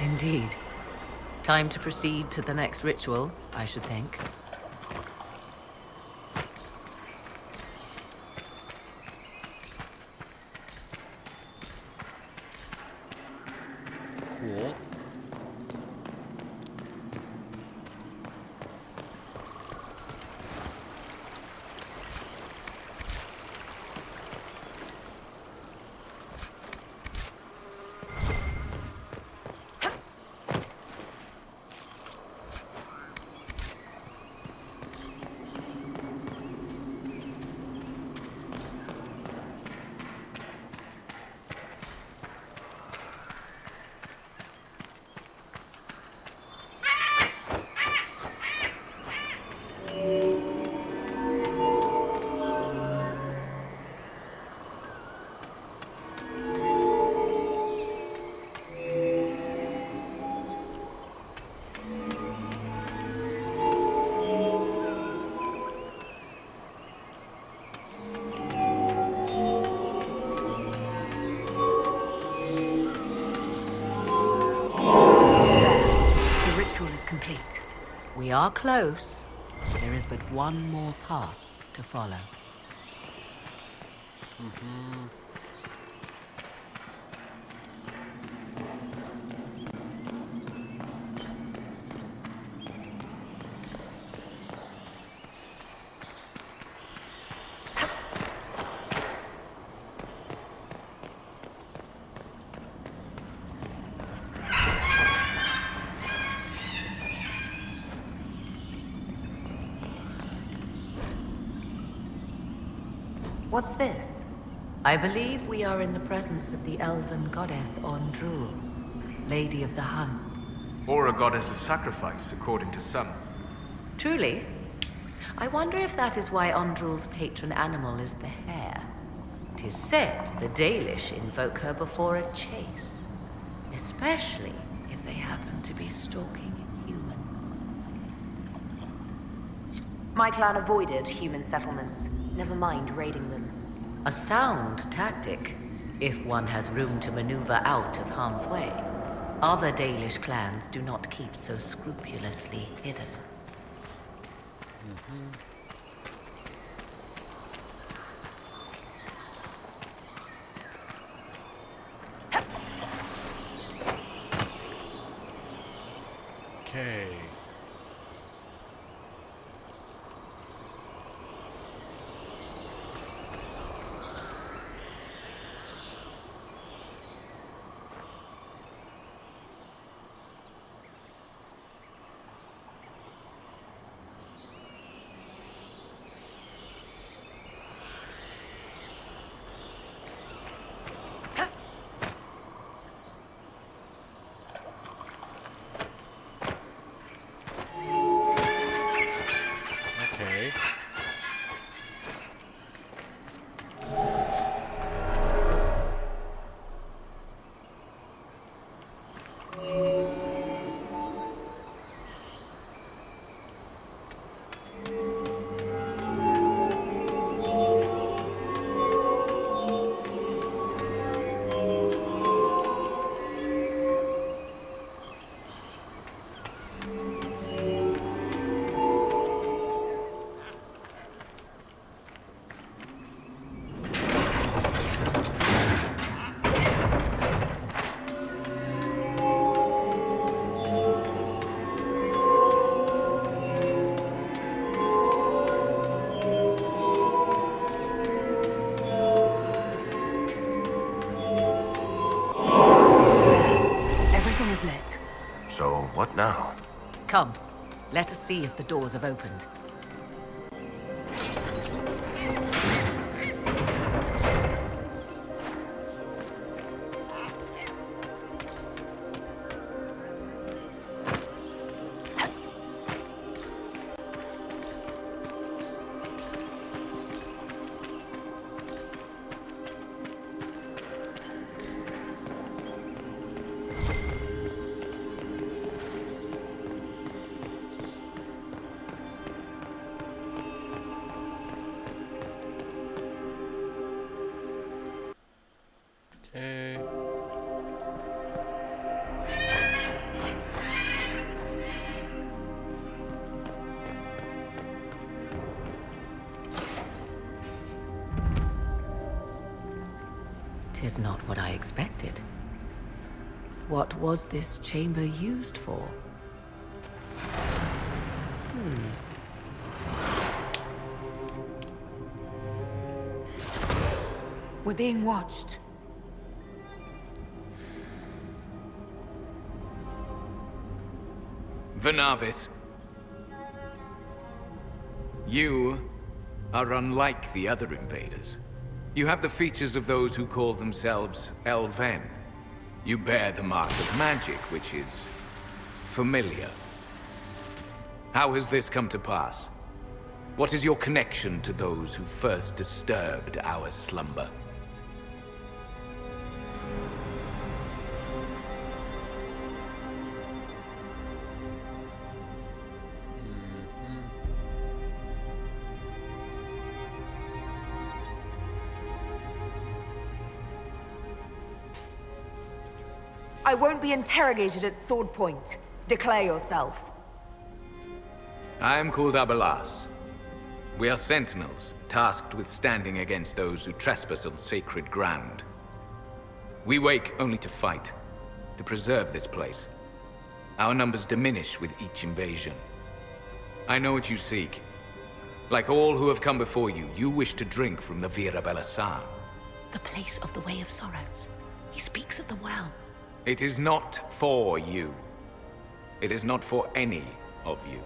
[SPEAKER 19] Indeed. Time to proceed to the next ritual, I should think.
[SPEAKER 1] Cool.
[SPEAKER 19] Complete. We are close. There is but one more path to follow.
[SPEAKER 8] What's this?
[SPEAKER 19] I believe we are in the presence of the elven goddess Ondrul, Lady of the Hunt.
[SPEAKER 3] Or a goddess of sacrifice, according to some.
[SPEAKER 19] Truly? I wonder if that is why Ondrul's patron animal is the hare. 'Tis said the Dalish invoke her before a chase, especially if they happen to be stalking humans.
[SPEAKER 8] My clan avoided human settlements. Never mind raiding them.
[SPEAKER 19] A sound tactic, if one has room to maneuver out of harm's way. Other Dalish clans do not keep so scrupulously hidden.
[SPEAKER 1] Okay.
[SPEAKER 18] So, what now?
[SPEAKER 19] Come, let us see if the doors have opened.
[SPEAKER 1] Okay.
[SPEAKER 19] Tis not what I expected. What was this chamber used for?
[SPEAKER 8] We're being watched.
[SPEAKER 13] Venavis. You are unlike the other invaders. You have the features of those who call themselves Elven. You bear the mark of magic, which is familiar. How has this come to pass? What is your connection to those who first disturbed our slumber?
[SPEAKER 8] I won't be interrogated at sword point. Declare yourself.
[SPEAKER 13] I am called Abelas. We are sentinels, tasked with standing against those who trespass on sacred ground. We wake only to fight, to preserve this place. Our numbers diminish with each invasion. I know what you seek. Like all who have come before you, you wish to drink from the Vira Belasan.
[SPEAKER 19] The place of the Way of Sorrows. He speaks of the well.
[SPEAKER 13] It is not for you. It is not for any of you.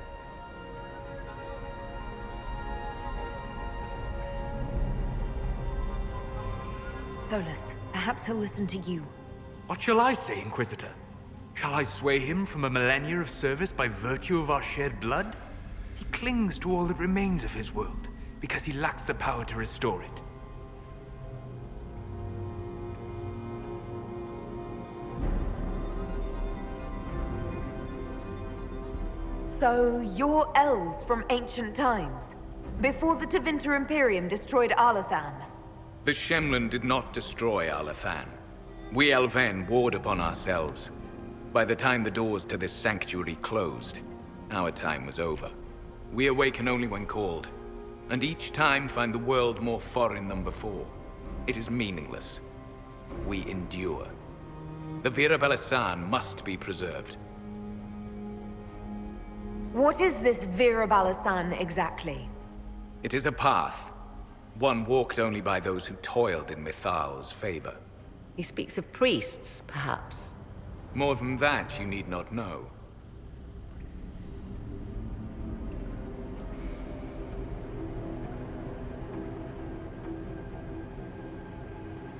[SPEAKER 8] Solus, perhaps he'll listen to you.
[SPEAKER 3] What shall I say, Inquisitor? Shall I sway him from a millennia of service by virtue of our shared blood? He clings to all that remains of his world, because he lacks the power to restore it.
[SPEAKER 8] So, you're elves from ancient times? Before the Tevinter Imperium destroyed Arlathan?
[SPEAKER 13] The Shemlin did not destroy Arlathan. We Elven warred upon ourselves. By the time the doors to this sanctuary closed, our time was over. We awaken only when called, and each time find the world more foreign than before. It is meaningless. We endure. The Vira Belasan must be preserved.
[SPEAKER 8] What is this Vira Balasan exactly?
[SPEAKER 13] It is a path. One walked only by those who toiled in Mythal's favor.
[SPEAKER 19] He speaks of priests, perhaps.
[SPEAKER 13] More than that, you need not know.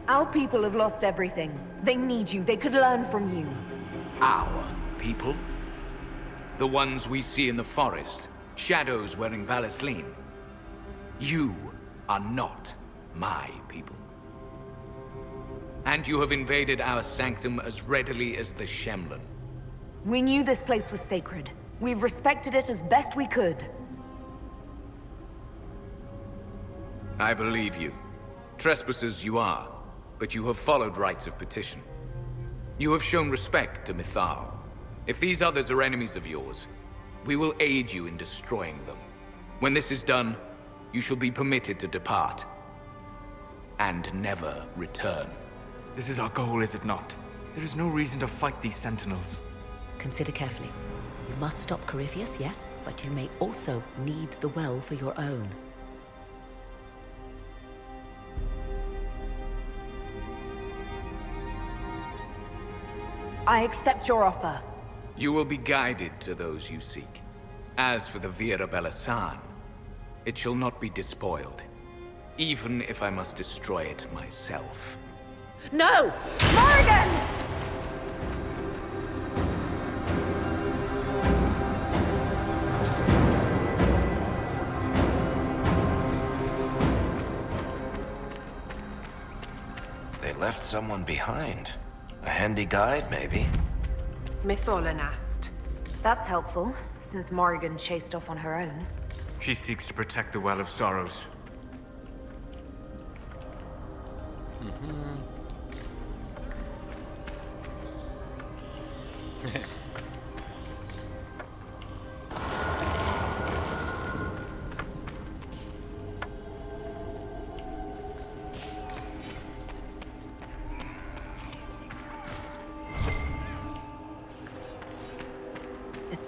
[SPEAKER 8] Our people have lost everything. They need you. They could learn from you.
[SPEAKER 13] Our people? The ones we see in the forest, shadows wearing Valisleen. You are not my people. And you have invaded our sanctum as readily as the Shemlin.
[SPEAKER 8] We knew this place was sacred. We've respected it as best we could.
[SPEAKER 13] I believe you. Trespassers you are, but you have followed rites of petition. You have shown respect to Mythal. If these others are enemies of yours, we will aid you in destroying them. When this is done, you shall be permitted to depart. And never return.
[SPEAKER 3] This is our goal, is it not? There is no reason to fight these sentinels.
[SPEAKER 19] Consider carefully. You must stop Corypheus, yes, but you may also need the well for your own.
[SPEAKER 8] I accept your offer.
[SPEAKER 13] You will be guided to those you seek. As for the Vira Belasan, it shall not be despoiled, even if I must destroy it myself.
[SPEAKER 19] No!
[SPEAKER 8] Morrigan!
[SPEAKER 18] They left someone behind. A handy guide, maybe?
[SPEAKER 20] Mytholan asked.
[SPEAKER 8] That's helpful, since Morrigan chased off on her own.
[SPEAKER 3] She seeks to protect the Well of Sorrows.
[SPEAKER 8] This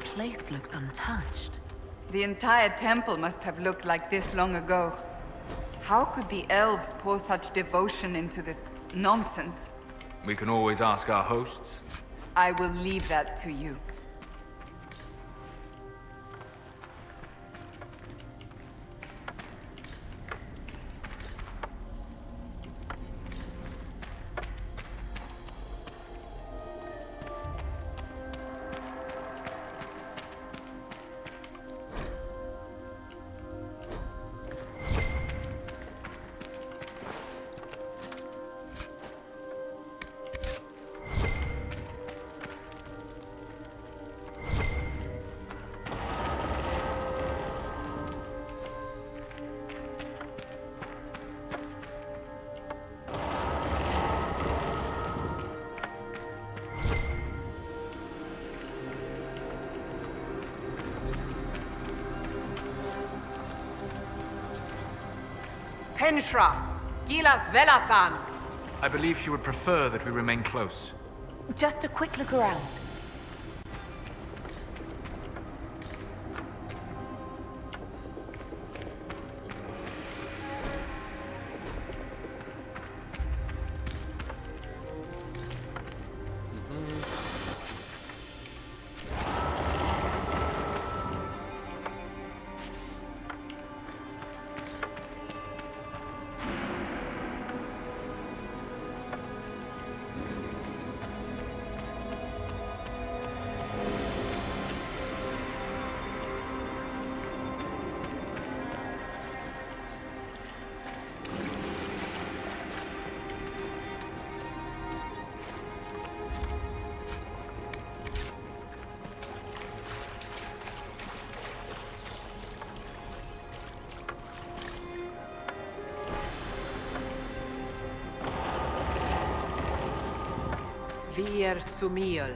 [SPEAKER 8] place looks untouched.
[SPEAKER 16] The entire temple must have looked like this long ago. How could the elves pour such devotion into this nonsense?
[SPEAKER 3] We can always ask our hosts.
[SPEAKER 16] I will leave that to you.
[SPEAKER 22] Henshra, Gilas Velathan.
[SPEAKER 3] I believe she would prefer that we remain close.
[SPEAKER 8] Just a quick look around.
[SPEAKER 22] Vir Sumiel.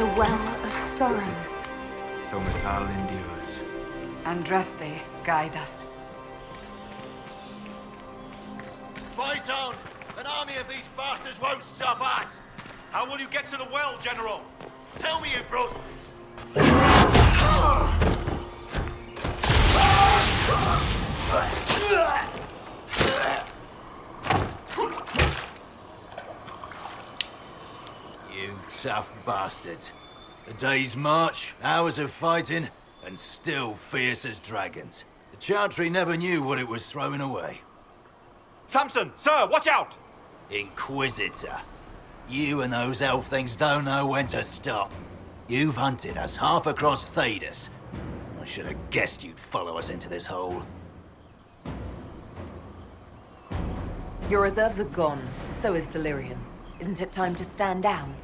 [SPEAKER 8] The Well of Sorrows.
[SPEAKER 3] So Mythal endures.
[SPEAKER 16] Andraste, guide us.
[SPEAKER 2] Fight on! An army of these bastards won't stop us!
[SPEAKER 9] How will you get to the well, General? Tell me, Ibros.
[SPEAKER 12] You tough bastards. A day's march, hours of fighting, and still fierce as dragons. The Chantry never knew what it was throwing away.
[SPEAKER 9] Samson, sir, watch out!
[SPEAKER 12] Inquisitor. You and those elf things don't know when to stop. You've hunted us half across Thedas. I should have guessed you'd follow us into this hole.
[SPEAKER 8] Your reserves are gone. So is Delirium. Isn't it time to stand down?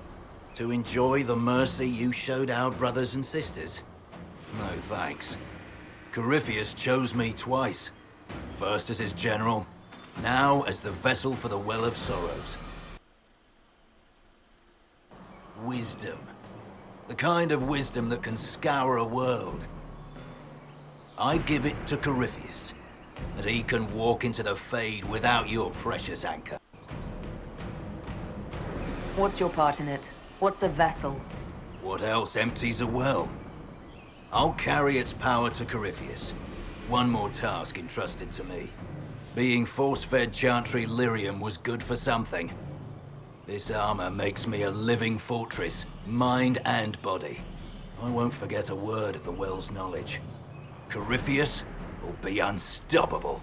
[SPEAKER 12] To enjoy the mercy you showed our brothers and sisters? No thanks. Corypheus chose me twice. First as his general, now as the vessel for the Well of Sorrows. Wisdom. The kind of wisdom that can scour a world. I give it to Corypheus, that he can walk into the Fade without your precious anchor.
[SPEAKER 8] What's your part in it? What's a vessel?
[SPEAKER 12] What else empties a well? I'll carry its power to Corypheus. One more task entrusted to me. Being force-fed Chantry lyrium was good for something. This armor makes me a living fortress, mind and body. I won't forget a word of the well's knowledge. Corypheus will be unstoppable.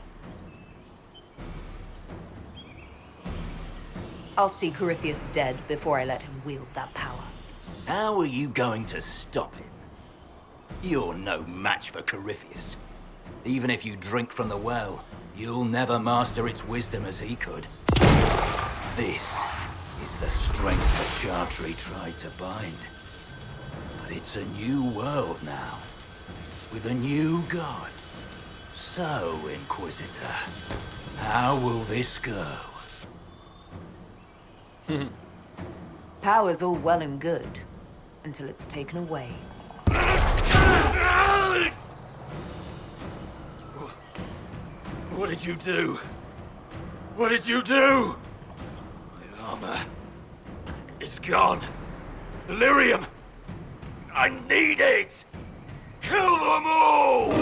[SPEAKER 8] I'll see Corypheus dead before I let him wield that power.
[SPEAKER 12] How are you going to stop him? You're no match for Corypheus. Even if you drink from the well, you'll never master its wisdom as he could. This is the strength the Chantry tried to bind. But it's a new world now, with a new god. So, Inquisitor, how will this go?
[SPEAKER 8] Power's all well and good, until it's taken away.
[SPEAKER 12] What did you do? What did you do? My armor is gone. Delirium! I need it! Kill them all!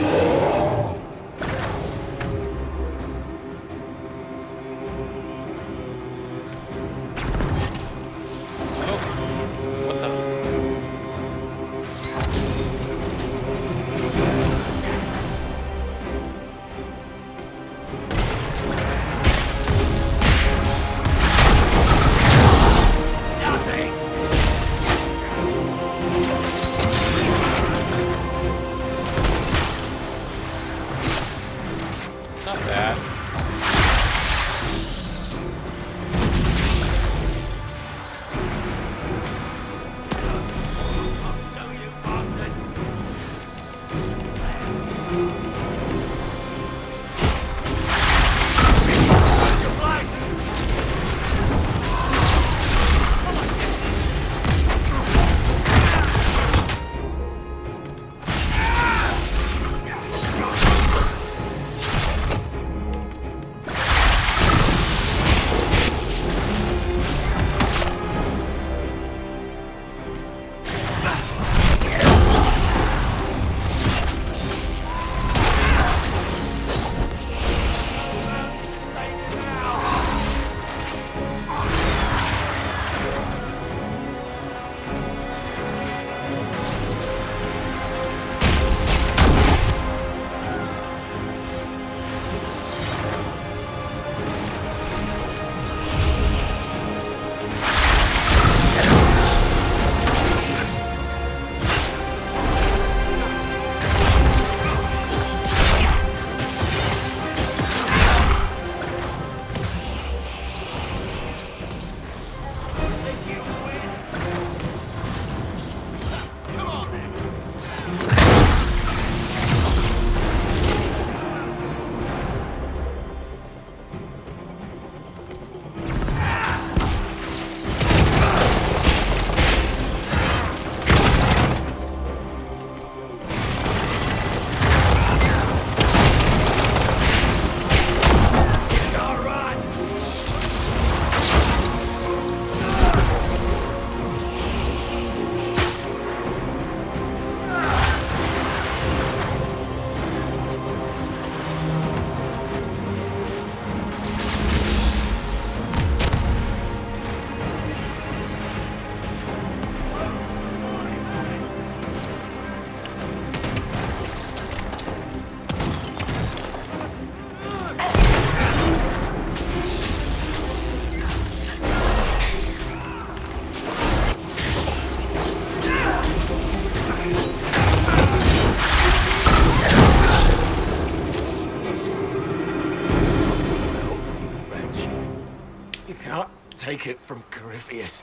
[SPEAKER 2] take it from Corypheus.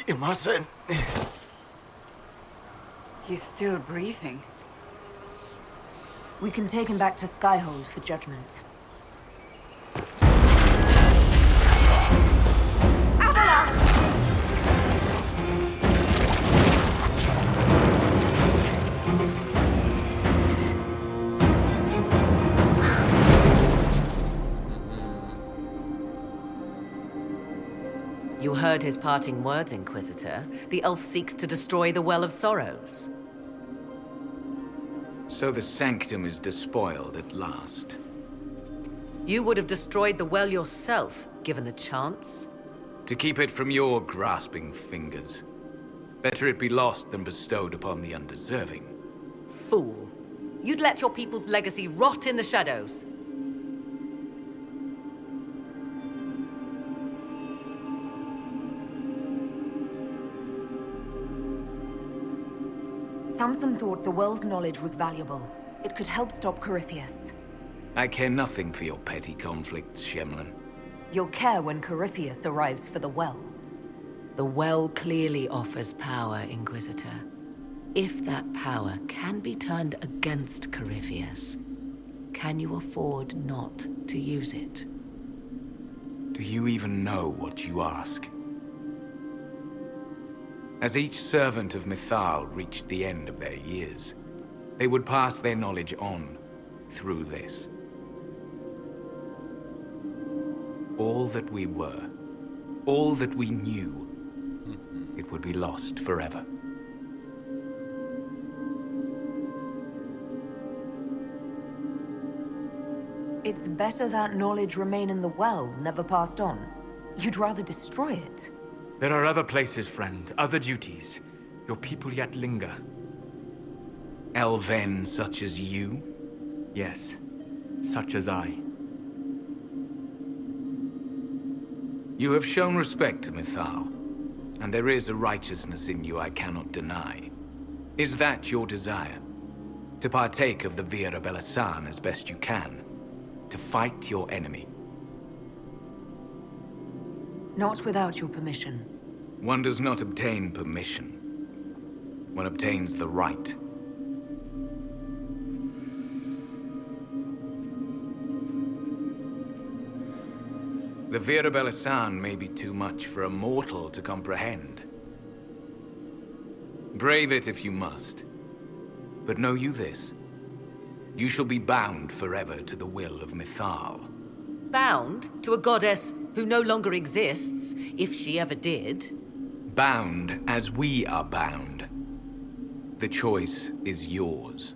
[SPEAKER 2] You mustn't.
[SPEAKER 16] He's still breathing.
[SPEAKER 8] We can take him back to Skyhold for judgment.
[SPEAKER 19] You heard his parting words, Inquisitor. The elf seeks to destroy the Well of Sorrows.
[SPEAKER 13] So the sanctum is despoiled at last.
[SPEAKER 19] You would have destroyed the well yourself, given the chance.
[SPEAKER 13] To keep it from your grasping fingers. Better it be lost than bestowed upon the undeserving.
[SPEAKER 19] Fool. You'd let your people's legacy rot in the shadows.
[SPEAKER 8] Samson thought the well's knowledge was valuable. It could help stop Corypheus.
[SPEAKER 13] I care nothing for your petty conflicts, Shemlin.
[SPEAKER 8] You'll care when Corypheus arrives for the well.
[SPEAKER 19] The well clearly offers power, Inquisitor. If that power can be turned against Corypheus, can you afford not to use it?
[SPEAKER 13] Do you even know what you ask? As each servant of Mythal reached the end of their years, they would pass their knowledge on through this. All that we were, all that we knew, it would be lost forever.
[SPEAKER 8] It's better that knowledge remain in the well, never passed on. You'd rather destroy it.
[SPEAKER 3] There are other places, friend, other duties. Your people yet linger.
[SPEAKER 13] Elven such as you?
[SPEAKER 3] Yes, such as I.
[SPEAKER 13] You have shown respect to Mythal, and there is a righteousness in you I cannot deny. Is that your desire? To partake of the Vira Belasan as best you can? To fight your enemy?
[SPEAKER 8] Not without your permission.
[SPEAKER 13] One does not obtain permission. One obtains the right. The Vira Belasan may be too much for a mortal to comprehend. Brave it if you must. But know you this. You shall be bound forever to the will of Mythal.
[SPEAKER 19] Bound to a goddess who no longer exists, if she ever did.
[SPEAKER 13] Bound as we are bound. The choice is yours.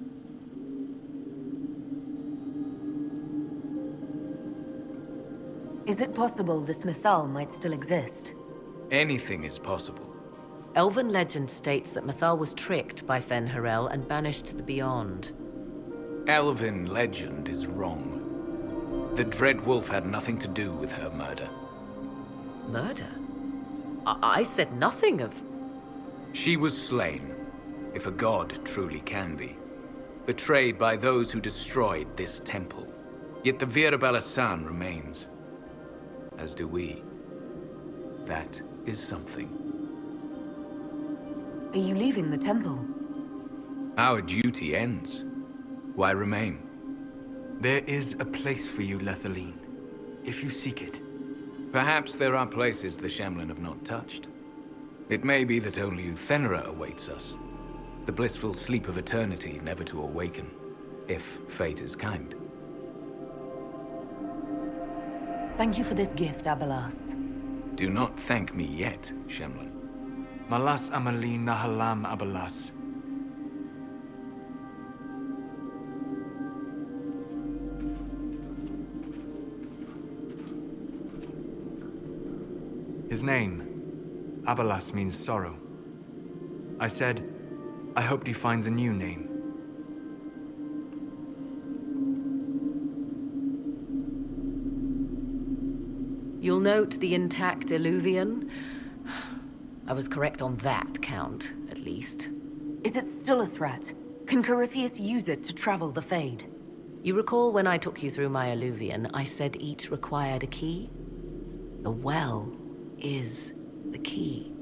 [SPEAKER 8] Is it possible this Mythal might still exist?
[SPEAKER 13] Anything is possible.
[SPEAKER 19] Elven legend states that Mythal was tricked by Fen-Harel and banished to the Beyond.
[SPEAKER 13] Elven legend is wrong. The Dread Wolf had nothing to do with her murder.
[SPEAKER 19] Murder? I said nothing of...
[SPEAKER 13] She was slain, if a god truly can be. Betrayed by those who destroyed this temple. Yet the Vira Belasan remains. As do we. That is something.
[SPEAKER 8] Are you leaving the temple?
[SPEAKER 13] Our duty ends. Why remain?
[SPEAKER 3] There is a place for you, Lethaline, if you seek it.
[SPEAKER 13] Perhaps there are places the Shemlin have not touched. It may be that only Uthenra awaits us. The blissful sleep of eternity, never to awaken, if fate is kind.
[SPEAKER 8] Thank you for this gift, Abelas.
[SPEAKER 13] Do not thank me yet, Shemlin.
[SPEAKER 3] Malas Amalin Nahalam Abelas. His name, Abelas, means sorrow. I said, I hoped he finds a new name.
[SPEAKER 19] You'll note the intact Illuvian. I was correct on that count, at least.
[SPEAKER 8] Is it still a threat? Can Corypheus use it to travel the Fade?
[SPEAKER 19] You recall when I took you through my Illuvian, I said each required a key? The well is the key.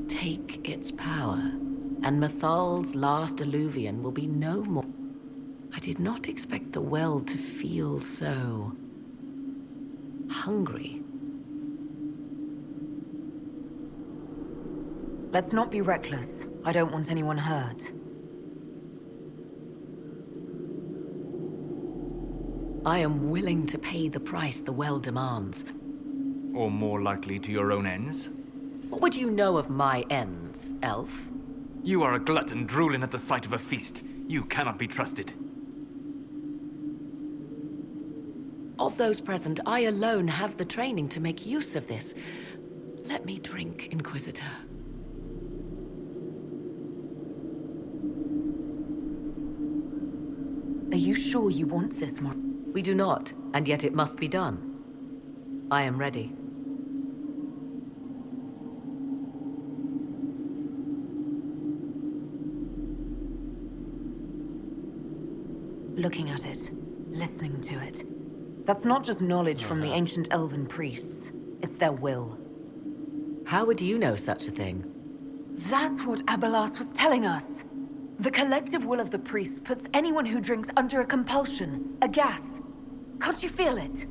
[SPEAKER 19] Take its power, and Mythal's last alluvian will be no more. I did not expect the well to feel so hungry.
[SPEAKER 8] Let's not be reckless. I don't want anyone hurt.
[SPEAKER 19] I am willing to pay the price the well demands.
[SPEAKER 3] Or more likely to your own ends?
[SPEAKER 19] What would you know of my ends, elf?
[SPEAKER 3] You are a glutton drooling at the sight of a feast. You cannot be trusted.
[SPEAKER 19] Of those present, I alone have the training to make use of this. Let me drink, Inquisitor.
[SPEAKER 8] Are you sure you want this, Mar?
[SPEAKER 19] We do not, and yet it must be done. I am ready.
[SPEAKER 8] Looking at it, listening to it. That's not just knowledge from the ancient elven priests. It's their will.
[SPEAKER 19] How would you know such a thing?
[SPEAKER 8] That's what Abelas was telling us. The collective will of the priests puts anyone who drinks under a compulsion, a gas. Can't you feel it?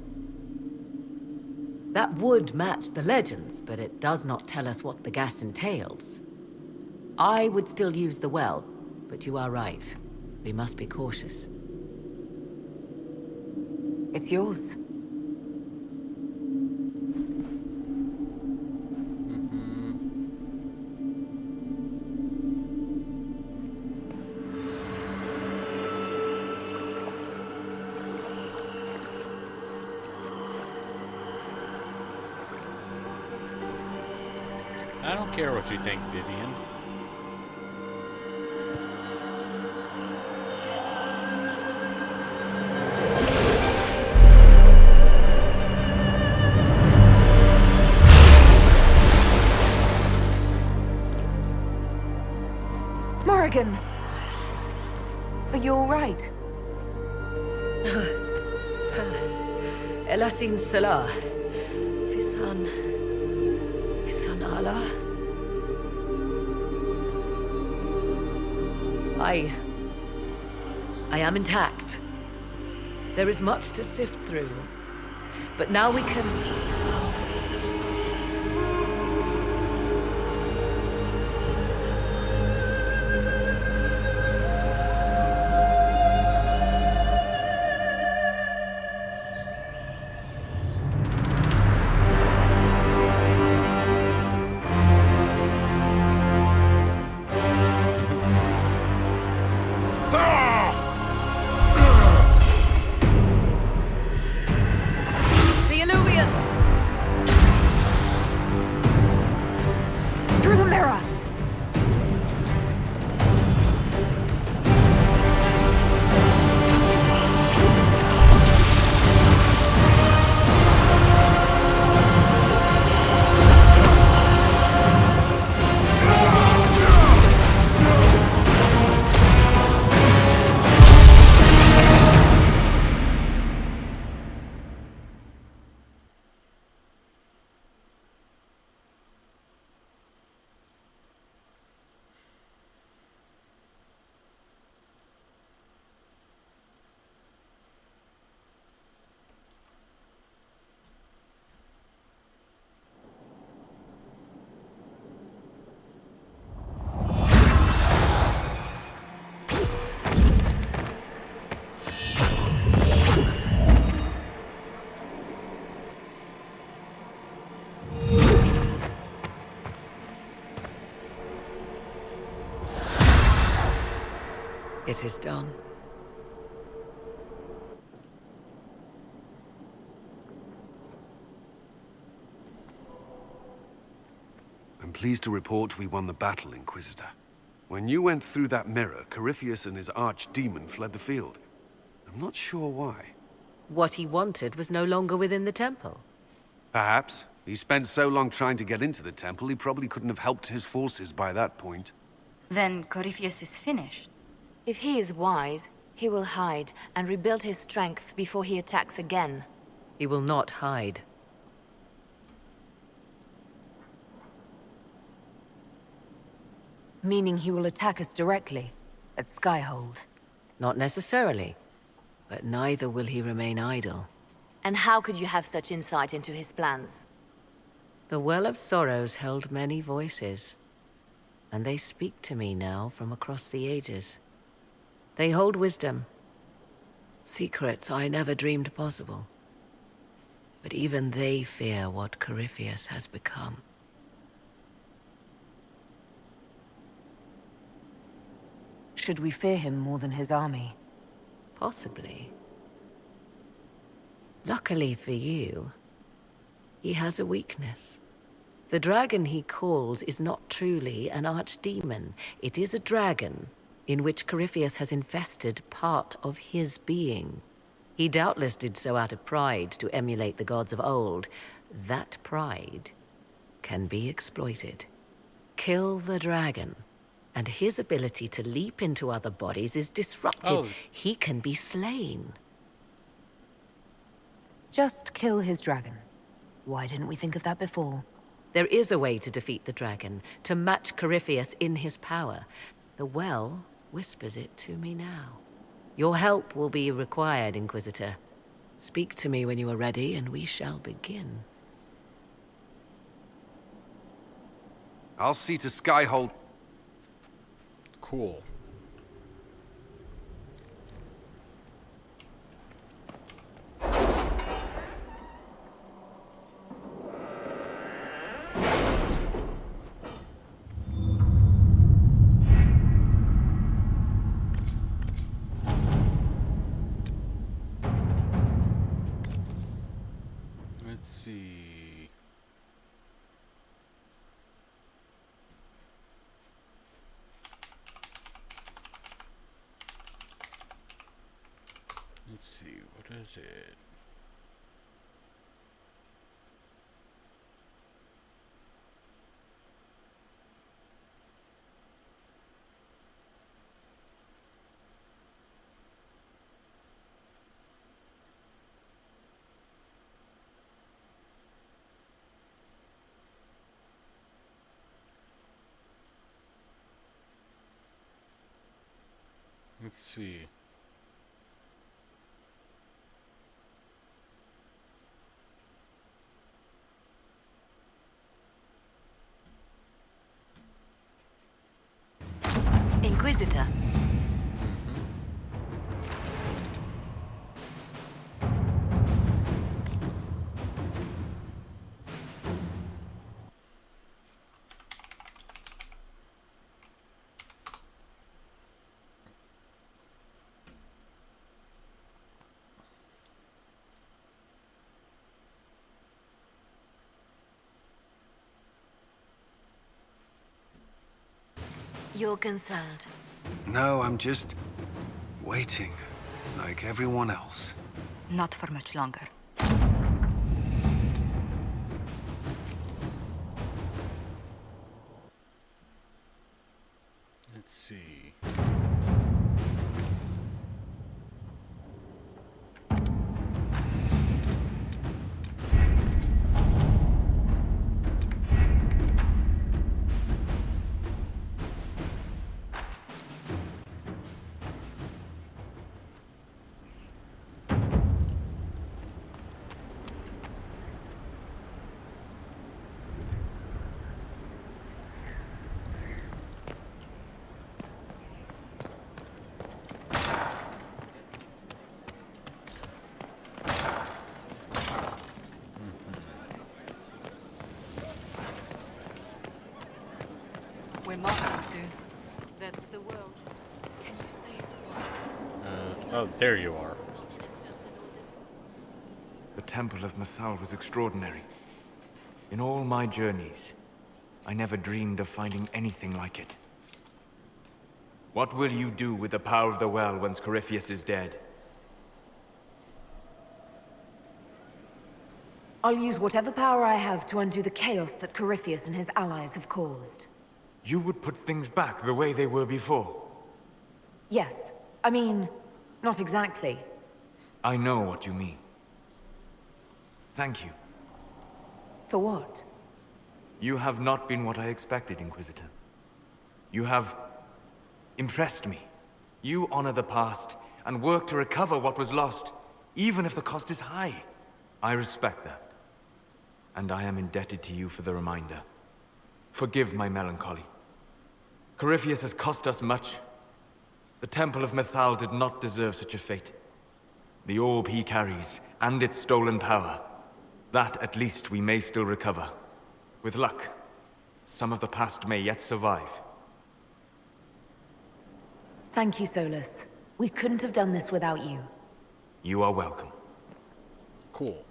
[SPEAKER 19] That would match the legends, but it does not tell us what the gas entails. I would still use the well, but you are right. We must be cautious.
[SPEAKER 8] It's yours.
[SPEAKER 1] I don't care what you think, Vivian.
[SPEAKER 8] Morrigan! Are you all right?
[SPEAKER 19] Elasin Salah. Visan Allah. I am intact. There is much to sift through. But now we can... It is done.
[SPEAKER 21] I'm pleased to report we won the battle, Inquisitor. When you went through that mirror, Corypheus and his archdemon fled the field. I'm not sure why.
[SPEAKER 19] What he wanted was no longer within the temple.
[SPEAKER 21] Perhaps. He spent so long trying to get into the temple, he probably couldn't have helped his forces by that point.
[SPEAKER 14] Then Corypheus is finished.
[SPEAKER 11] If he is wise, he will hide and rebuild his strength before he attacks again.
[SPEAKER 19] He will not hide.
[SPEAKER 8] Meaning he will attack us directly, at Skyhold.
[SPEAKER 19] Not necessarily, but neither will he remain idle.
[SPEAKER 11] And how could you have such insight into his plans?
[SPEAKER 19] The Well of Sorrows held many voices, and they speak to me now from across the ages. They hold wisdom, secrets I never dreamed possible. But even they fear what Corypheus has become.
[SPEAKER 8] Should we fear him more than his army?
[SPEAKER 19] Possibly. Luckily for you, he has a weakness. The dragon he calls is not truly an archdemon. It is a dragon in which Corypheus has infested part of his being. He doubtless did so out of pride to emulate the gods of old. That pride can be exploited. Kill the dragon, and his ability to leap into other bodies is disrupted.
[SPEAKER 1] Oh.
[SPEAKER 19] He can be slain.
[SPEAKER 8] Just kill his dragon. Why didn't we think of that before?
[SPEAKER 19] There is a way to defeat the dragon, to match Corypheus in his power. The well whispers it to me now. Your help will be required, Inquisitor. Speak to me when you are ready, and we shall begin.
[SPEAKER 7] I'll see to Skyhold.
[SPEAKER 1] Cool. Let's see. Let's see, what is it? Let's see.
[SPEAKER 11] Inquisitor. You're concerned.
[SPEAKER 21] No, I'm just waiting, like everyone else.
[SPEAKER 14] Not for much longer.
[SPEAKER 1] Let's see.
[SPEAKER 5] We're marching soon. That's the world. Can you say it?
[SPEAKER 1] Oh, there you are.
[SPEAKER 3] The Temple of Mythal was extraordinary. In all my journeys, I never dreamed of finding anything like it. What will you do with the power of the well once Corypheus is dead?
[SPEAKER 8] I'll use whatever power I have to undo the chaos that Corypheus and his allies have caused.
[SPEAKER 3] You would put things back the way they were before.
[SPEAKER 8] Yes. I mean, not exactly.
[SPEAKER 3] I know what you mean. Thank you.
[SPEAKER 8] For what?
[SPEAKER 3] You have not been what I expected, Inquisitor. You have impressed me. You honor the past and work to recover what was lost, even if the cost is high. I respect that. And I am indebted to you for the reminder. Forgive my melancholy. Corypheus has cost us much. The Temple of Mythal did not deserve such a fate. The orb he carries, and its stolen power, that at least we may still recover. With luck, some of the past may yet survive.
[SPEAKER 8] Thank you, Solus. We couldn't have done this without you.
[SPEAKER 3] You are welcome.
[SPEAKER 1] Cool.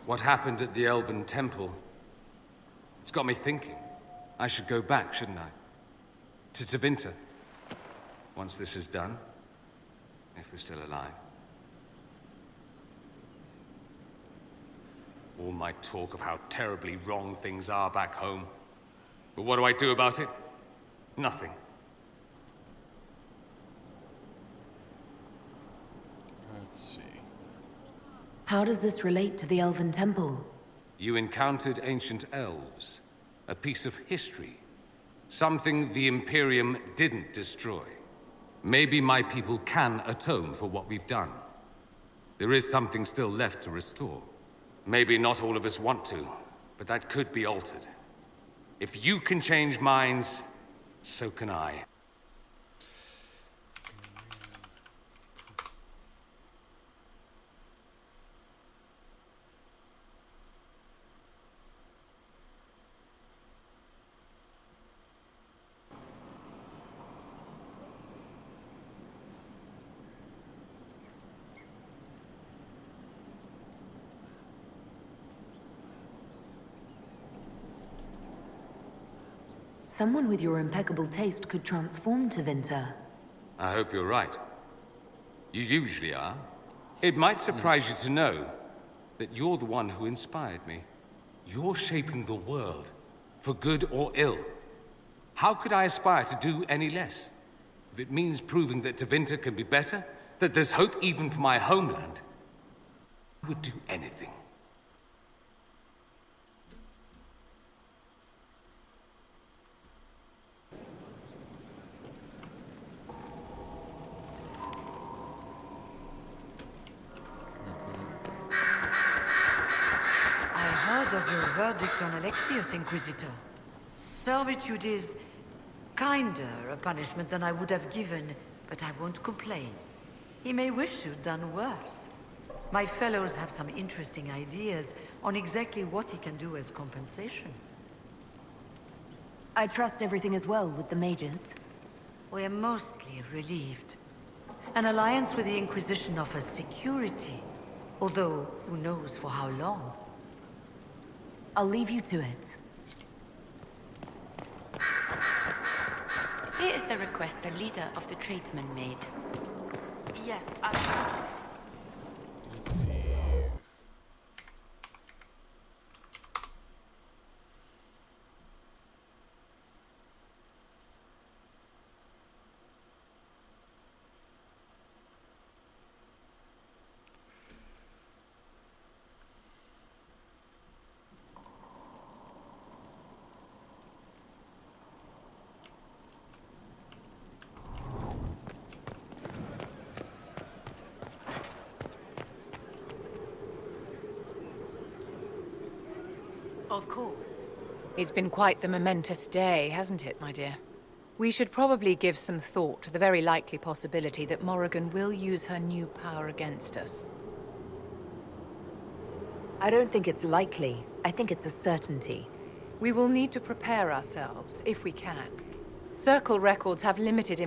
[SPEAKER 7] What happened at the Elven Temple? It's got me thinking. I should go back, shouldn't I? To Tevinter. Once this is done. If we're still alive. All my talk of how terribly wrong things are back home. But what do I do about it? Nothing.
[SPEAKER 1] Let's see.
[SPEAKER 8] How does this relate to the Elven Temple?
[SPEAKER 7] You encountered ancient elves. A piece of history. Something the Imperium didn't destroy. Maybe my people can atone for what we've done. There is something still left to restore. Maybe not all of us want to, but that could be altered. If you can change minds, so can I.
[SPEAKER 8] Someone with your impeccable taste could transform Tevinter.
[SPEAKER 7] I hope you're right. You usually are. It might surprise you to know that you're the one who inspired me. You're shaping the world, for good or ill. How could I aspire to do any less? If it means proving that Tevinter can be better, that there's hope even for my homeland, I would do anything.
[SPEAKER 6] Of your verdict on Alexius, Inquisitor. Servitude is kinder a punishment than I would have given, but I won't complain. He may wish you'd done worse. My fellows have some interesting ideas on exactly what he can do as compensation.
[SPEAKER 8] I trust everything is well with the mages.
[SPEAKER 6] We're mostly relieved. An alliance with the Inquisition offers security, although who knows for how long.
[SPEAKER 8] I'll leave you to it.
[SPEAKER 14] Here is the request the leader of the tradesmen made.
[SPEAKER 20] Yes, I'll sort it.
[SPEAKER 1] Let's see.
[SPEAKER 14] Of course.
[SPEAKER 5] It's been quite the momentous day, hasn't it, my dear? We should probably give some thought to the very likely possibility that Morrigan will use her new power against us.
[SPEAKER 8] I don't think it's likely. I think it's a certainty.
[SPEAKER 5] We will need to prepare ourselves, if we can. Circle records have limited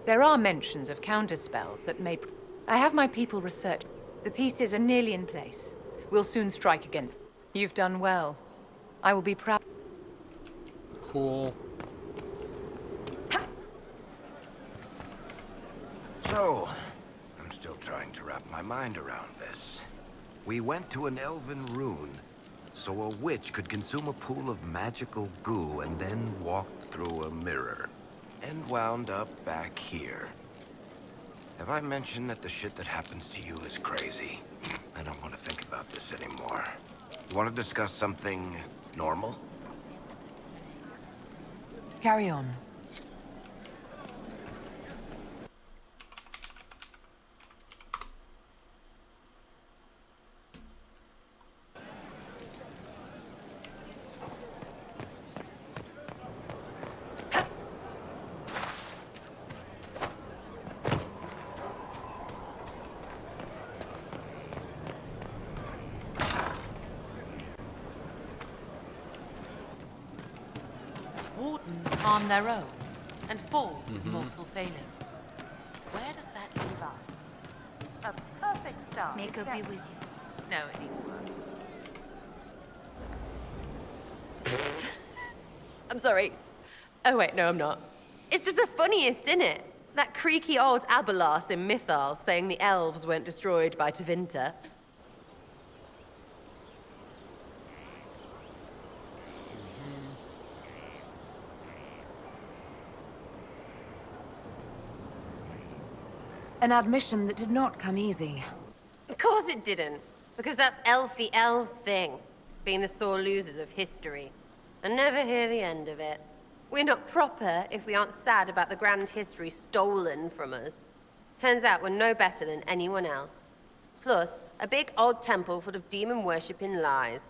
[SPEAKER 5] There are mentions of counterspells that may... I have my people research. The pieces are nearly in place. We'll soon strike against... You've done well. I will be proud.
[SPEAKER 1] Cool.
[SPEAKER 18] So, I'm still trying to wrap my mind around this. We went to an elven rune, so a witch could consume a pool of magical goo and then walk through a mirror. And wound up back here. Have I mentioned that the shit that happens to you is crazy? I don't want to think about this anymore. You want to discuss something normal?
[SPEAKER 8] Carry on.
[SPEAKER 10] Wardens harm their own and fall with mortal failings. Where does that leave us?
[SPEAKER 14] A perfect start. May God be with you.
[SPEAKER 10] No, anymore.
[SPEAKER 15] I'm sorry. Oh wait, no I'm not. It's just the funniest, isn't it? That creaky old Abelas in Mythal saying the elves weren't destroyed by Tevinter.
[SPEAKER 8] An admission that did not come easy.
[SPEAKER 15] Of course it didn't, because that's elfy elves thing, being the sore losers of history. I never hear the end of it. We're not proper if we aren't sad about the grand history stolen from us. Turns out we're no better than anyone else. Plus, a big old temple full of demon-worshipping lies.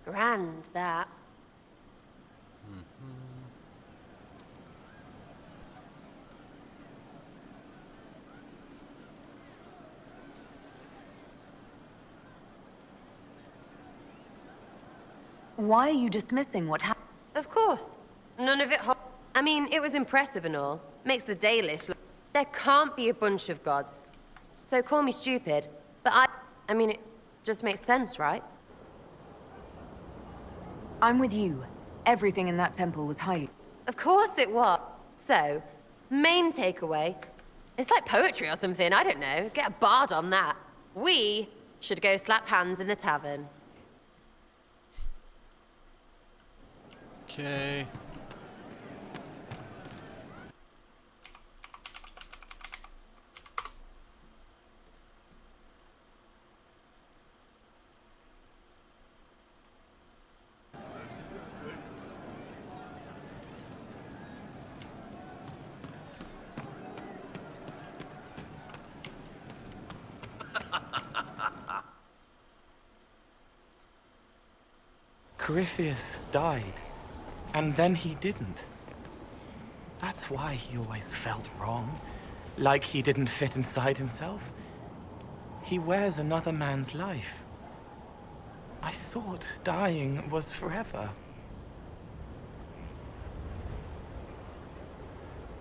[SPEAKER 15] Grand, that.
[SPEAKER 8] Why are you dismissing what happened?
[SPEAKER 15] Of course. None of it I mean, it was impressive and all. Makes the Dalish look... There can't be a bunch of gods. So call me stupid, but I mean, it just makes sense, right?
[SPEAKER 8] I'm with you. Everything in that temple was highly...
[SPEAKER 15] Of course it was. So, main takeaway. It's like poetry or something, I don't know. Get a bard on that. We should go slap hands in the tavern.
[SPEAKER 1] Okay.
[SPEAKER 17] Corypheus died. And then he didn't. That's why he always felt wrong. Like he didn't fit inside himself. He wears another man's life. I thought dying was forever.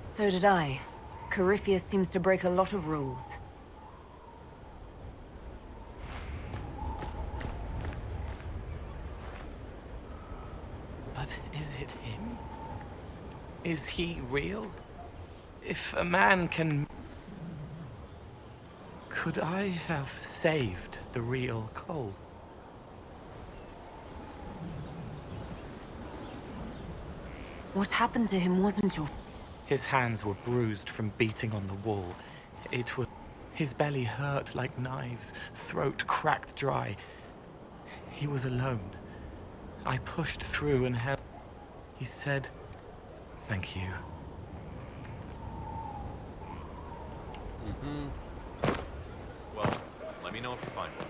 [SPEAKER 8] So did I. Corypheus seems to break a lot of rules.
[SPEAKER 17] But is it him? Is he real? If a man can... Could I have saved the real Cole?
[SPEAKER 8] What happened to him wasn't your...
[SPEAKER 17] His hands were bruised from beating on the wall. It was... His belly hurt like knives, throat cracked dry. He was alone. I pushed through and helped. He said, "Thank you."
[SPEAKER 24] Well, let me know if you find one.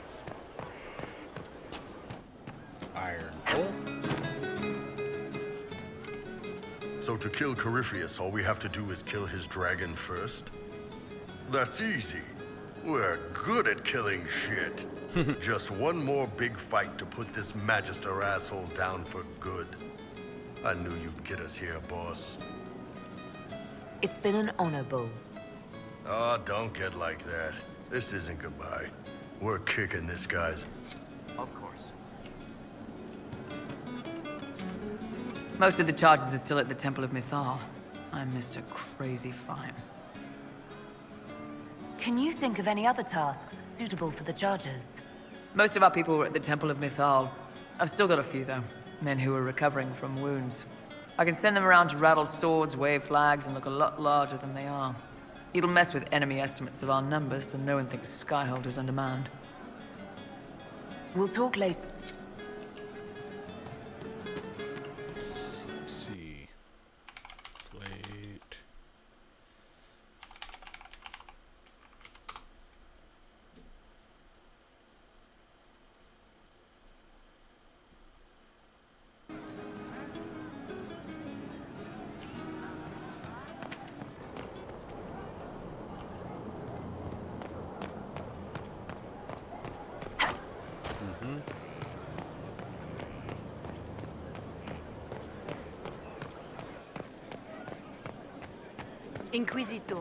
[SPEAKER 1] Iron Bull.
[SPEAKER 25] So to kill Corypheus, all we have to do is kill his dragon first? That's easy. We're good at killing shit. Just one more big fight to put this Magister asshole down for good. I knew you'd get us here, boss.
[SPEAKER 8] It's been an honor, Bull.
[SPEAKER 25] Oh, don't get like that. This isn't goodbye. We're kicking this guy's...
[SPEAKER 12] Of course.
[SPEAKER 26] Most of the charges are still at the Temple of Mythal. I'm Mr. Crazy Fine.
[SPEAKER 8] Can you think of any other tasks suitable for the charges?
[SPEAKER 26] Most of our people were at the Temple of Mythal. I've still got a few, though. Men who are recovering from wounds. I can send them around to rattle swords, wave flags, and look a lot larger than they are. It'll mess with enemy estimates of our numbers, so no one thinks Skyhold is undermanned.
[SPEAKER 8] We'll talk later.
[SPEAKER 1] Let's see. Plate.
[SPEAKER 14] Inquisitor.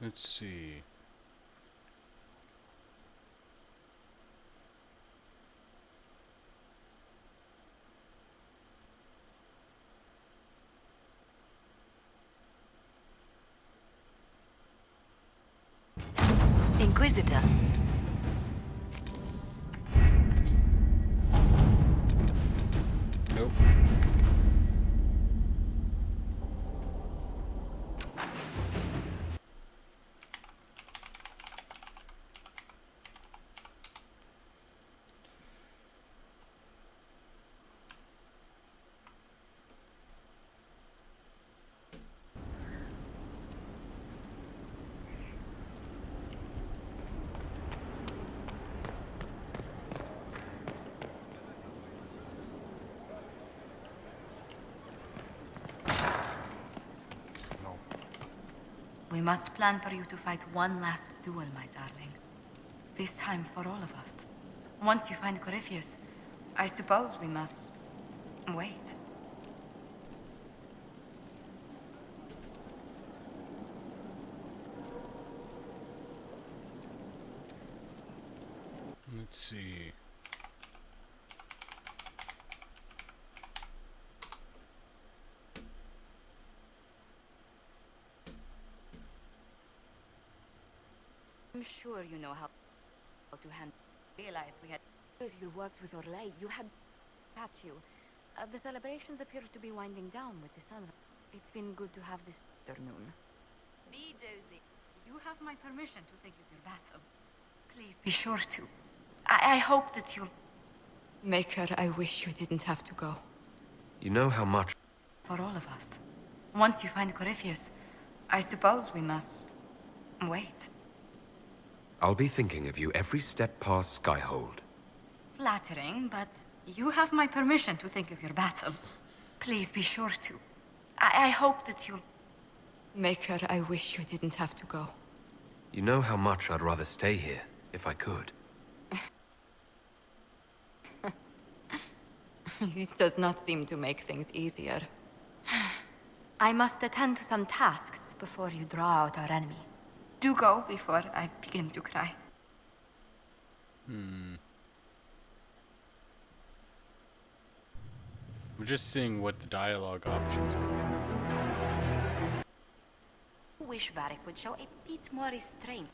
[SPEAKER 1] Let's see.
[SPEAKER 11] Inquisitor.
[SPEAKER 1] Nope.
[SPEAKER 14] We must plan for you to fight one last duel, my darling. This time for all of us. Once you find Corypheus, I suppose we must... wait.
[SPEAKER 1] Let's see.
[SPEAKER 14] I'm sure you know how to handle. Realize we had... As you worked with Orlais, you had... catch you. The celebrations appear to be winding down with the sun. It's been good to have this afternoon. Be Josie. You have my permission to think of your battle. Please be sure to. I hope that you'll... Maker, I wish you didn't have to go.
[SPEAKER 18] You know how much...
[SPEAKER 14] For all of us. Once you find Corypheus, I suppose we must... wait.
[SPEAKER 18] I'll be thinking of you every step past Skyhold.
[SPEAKER 14] Flattering, but you have my permission to think of your battle. Please be sure to. I hope that you'll... Maker, I wish you didn't have to go.
[SPEAKER 18] You know how much I'd rather stay here, if I could.
[SPEAKER 14] This does not seem to make things easier. I must attend to some tasks before you draw out our enemy. Do go before I begin to cry.
[SPEAKER 1] I'm just seeing what the dialogue options are.
[SPEAKER 14] Wish Varric would show a bit more restraint.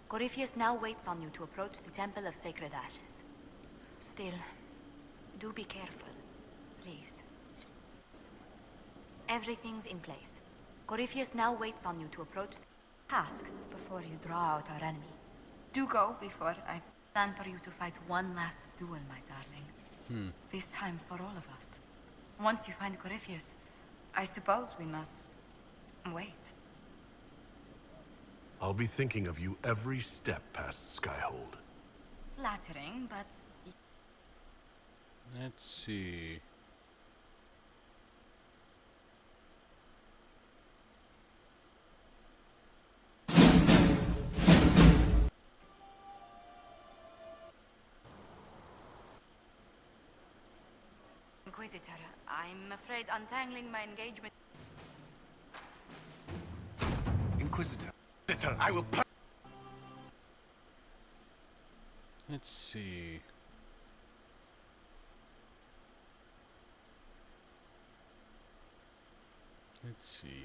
[SPEAKER 14] Corypheus now waits on you to approach the Temple of Sacred Ashes. Still, do be careful, please. Everything's in place. Corypheus now waits on you to approach the tasks before you draw out our enemy. Do go before I plan for you to fight one last duel, my darling. This time for all of us. Once you find Corypheus, I suppose we must... wait.
[SPEAKER 2] I'll be thinking of you every step past Skyhold.
[SPEAKER 14] Flattering, but...
[SPEAKER 1] Let's see.
[SPEAKER 14] Inquisitor. I'm afraid untangling my engagement...
[SPEAKER 21] Inquisitor. I will...
[SPEAKER 1] Let's see. Let's see.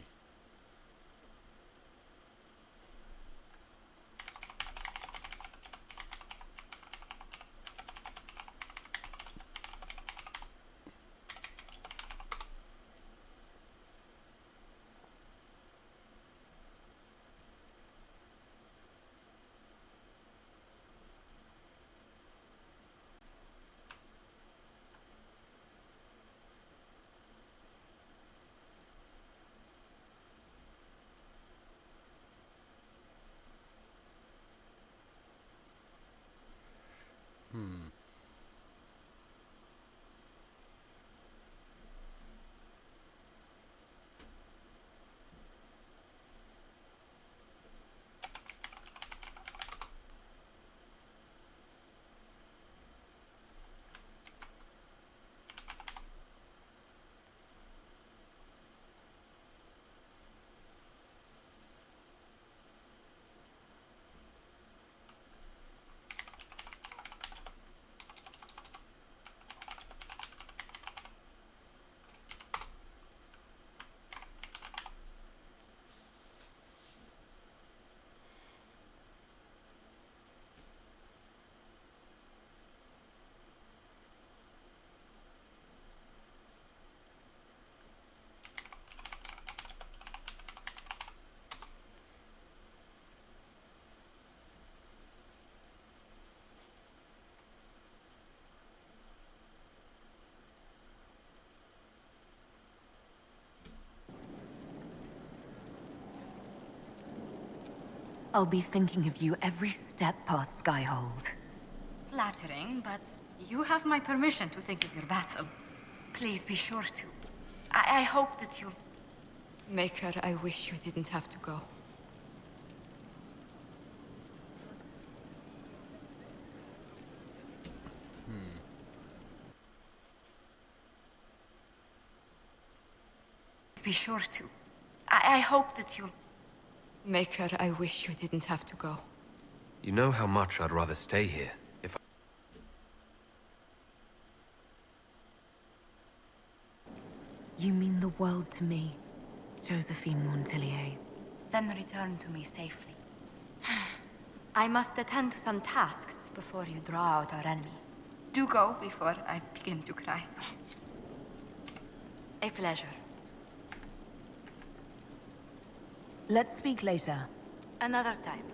[SPEAKER 8] I'll be thinking of you every step past Skyhold.
[SPEAKER 14] Flattering, but you have my permission to think of your battle. Please be sure to. I hope that you'll...
[SPEAKER 4] Maker, I wish you didn't have to go.
[SPEAKER 14] Be sure to. I hope that you'll...
[SPEAKER 4] Maker, I wish you didn't have to go.
[SPEAKER 21] You know how much I'd rather stay here, if I...
[SPEAKER 8] You mean the world to me, Josephine Montelier.
[SPEAKER 14] Then return to me safely. I must attend to some tasks before you draw out our enemy. Do go before I begin to cry. A pleasure.
[SPEAKER 8] Let's speak later.
[SPEAKER 14] Another time.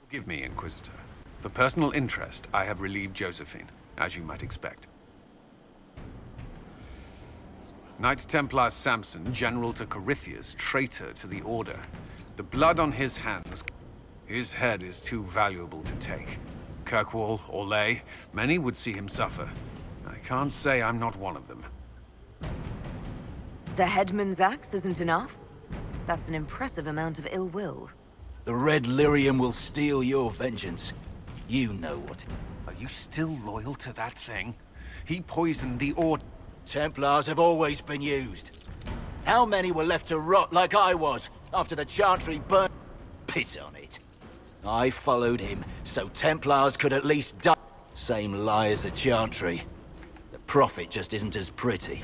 [SPEAKER 21] Forgive me, Inquisitor. For personal interest, I have relieved Josephine, as you might expect. Knight Templar Samson, General to Corypheus, traitor to the Order. The blood on his hands, his head is too valuable to take. Kirkwall, Orlais, many would see him suffer. I can't say I'm not one of them.
[SPEAKER 8] The headman's axe isn't enough? That's an impressive amount of ill will.
[SPEAKER 12] The Red Lyrium will steal your vengeance. You know what.
[SPEAKER 21] Are you still loyal to that thing? He poisoned the Order.
[SPEAKER 12] Templars have always been used. How many were left to rot like I was after the Chantry burned? Piss on it. I followed him so Templars could at least die. Same lie as the Chantry. The profit just isn't as pretty.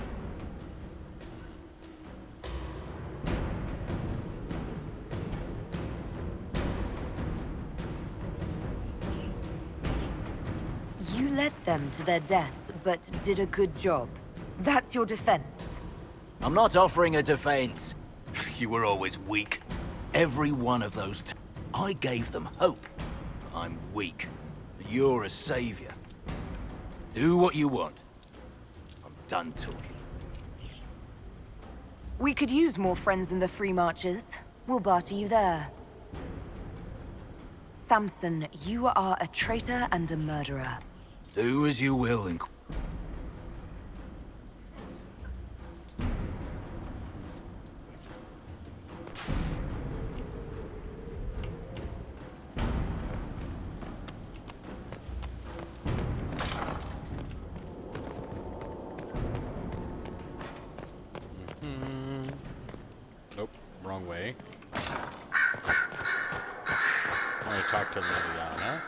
[SPEAKER 8] You led them to their deaths, but did a good job. That's your defense.
[SPEAKER 12] I'm not offering a defense.
[SPEAKER 21] You were always weak.
[SPEAKER 12] Every one of those I gave them hope. I'm weak. You're a savior. Do what you want. I'm done talking.
[SPEAKER 8] We could use more friends in the Free Marches. We'll barter you there. Samson, you are a traitor and a murderer.
[SPEAKER 12] Do as you will,
[SPEAKER 1] Nope, wrong way. I want to talk to Liliana.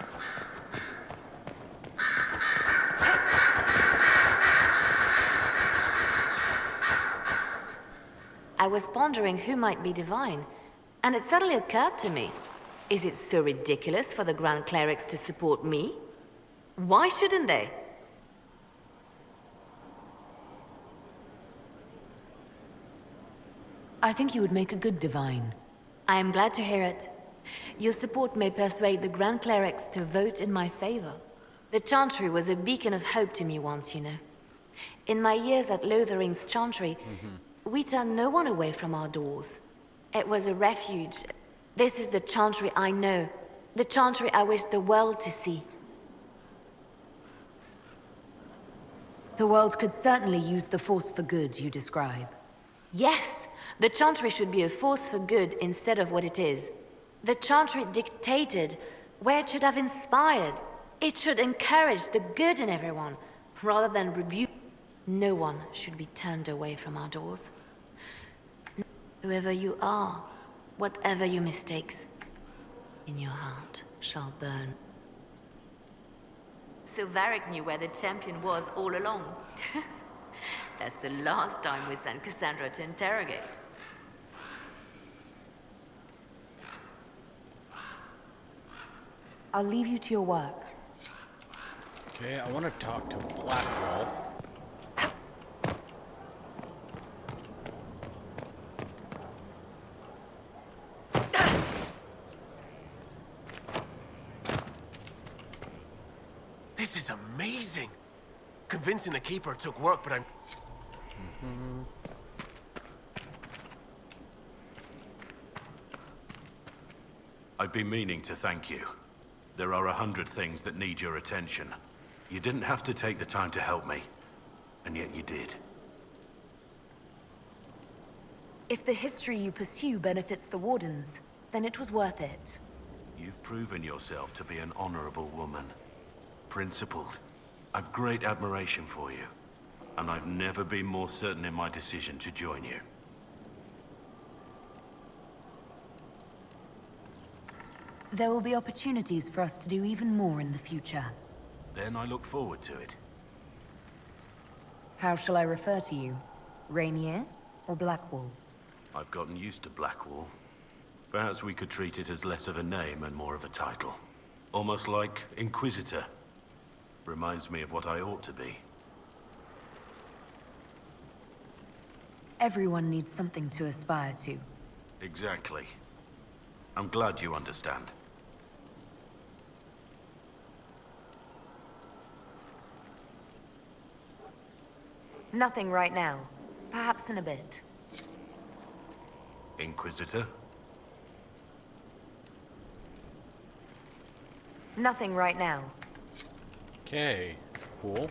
[SPEAKER 11] I was pondering who might be divine, and it suddenly occurred to me. Is it so ridiculous for the Grand Clerics to support me? Why shouldn't they?
[SPEAKER 8] I think you would make a good divine.
[SPEAKER 11] I am glad to hear it. Your support may persuade the Grand Clerics to vote in my favor. The Chantry was a beacon of hope to me once, you know. In my years at Lothering's Chantry, we turned no one away from our doors. It was a refuge. This is the Chantry I know. The Chantry I wish the world to see.
[SPEAKER 8] The world could certainly use the force for good you describe.
[SPEAKER 11] Yes, the Chantry should be a force for good instead of what it is. The Chantry dictated where it should have inspired. It should encourage the good in everyone, rather than rebuke. No one should be turned away from our doors. Whoever you are, whatever your mistakes, in your heart shall burn. So Varric knew where the champion was all along. That's the last time we sent Cassandra to interrogate.
[SPEAKER 8] I'll leave you to your work.
[SPEAKER 1] Okay, I want to talk to Blackwall.
[SPEAKER 9] This is amazing. Convincing the Keeper took work, but I'm...
[SPEAKER 2] I've been meaning to thank you. There are 100 things that need your attention. You didn't have to take the time to help me, and yet you did.
[SPEAKER 8] If the history you pursue benefits the Wardens, then it was worth it.
[SPEAKER 2] You've proven yourself to be an honorable woman. Principled. I've great admiration for you, and I've never been more certain in my decision to join you.
[SPEAKER 8] There will be opportunities for us to do even more in the future.
[SPEAKER 2] Then I look forward to it.
[SPEAKER 8] How shall I refer to you? Rainier or Blackwall?
[SPEAKER 2] I've gotten used to Blackwall. Perhaps we could treat it as less of a name and more of a title. Almost like Inquisitor. Reminds me of what I ought to be.
[SPEAKER 8] Everyone needs something to aspire to.
[SPEAKER 2] Exactly. I'm glad you understand.
[SPEAKER 8] Nothing right now. Perhaps in a bit.
[SPEAKER 2] Inquisitor?
[SPEAKER 8] Nothing right now.
[SPEAKER 1] Okay, cool.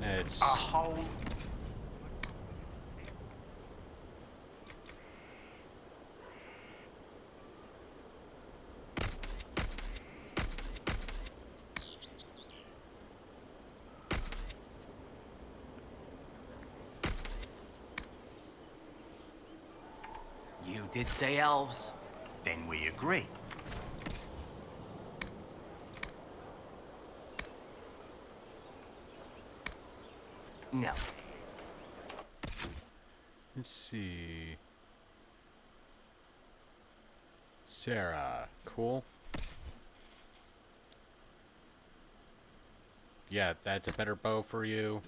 [SPEAKER 1] It's...
[SPEAKER 9] A whole...
[SPEAKER 12] You did say elves. Then we agree. No.
[SPEAKER 1] Let's see. Sarah, cool. Yeah, that's a better bow for you.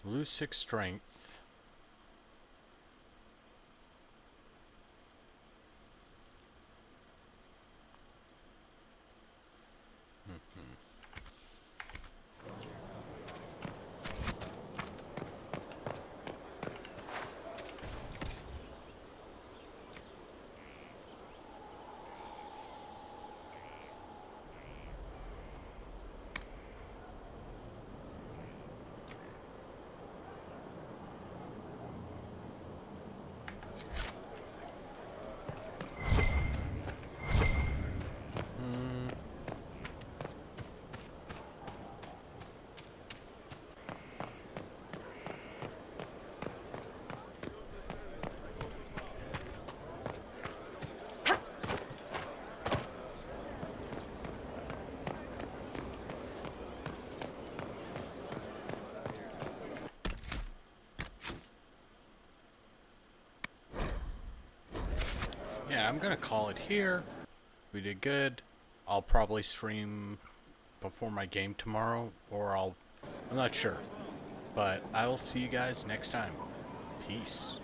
[SPEAKER 1] Lose 6 strength. yeah, I'm gonna call it here. We did good. I'll probably stream before my game tomorrow, or I'm not sure. But I will see you guys next time. Peace.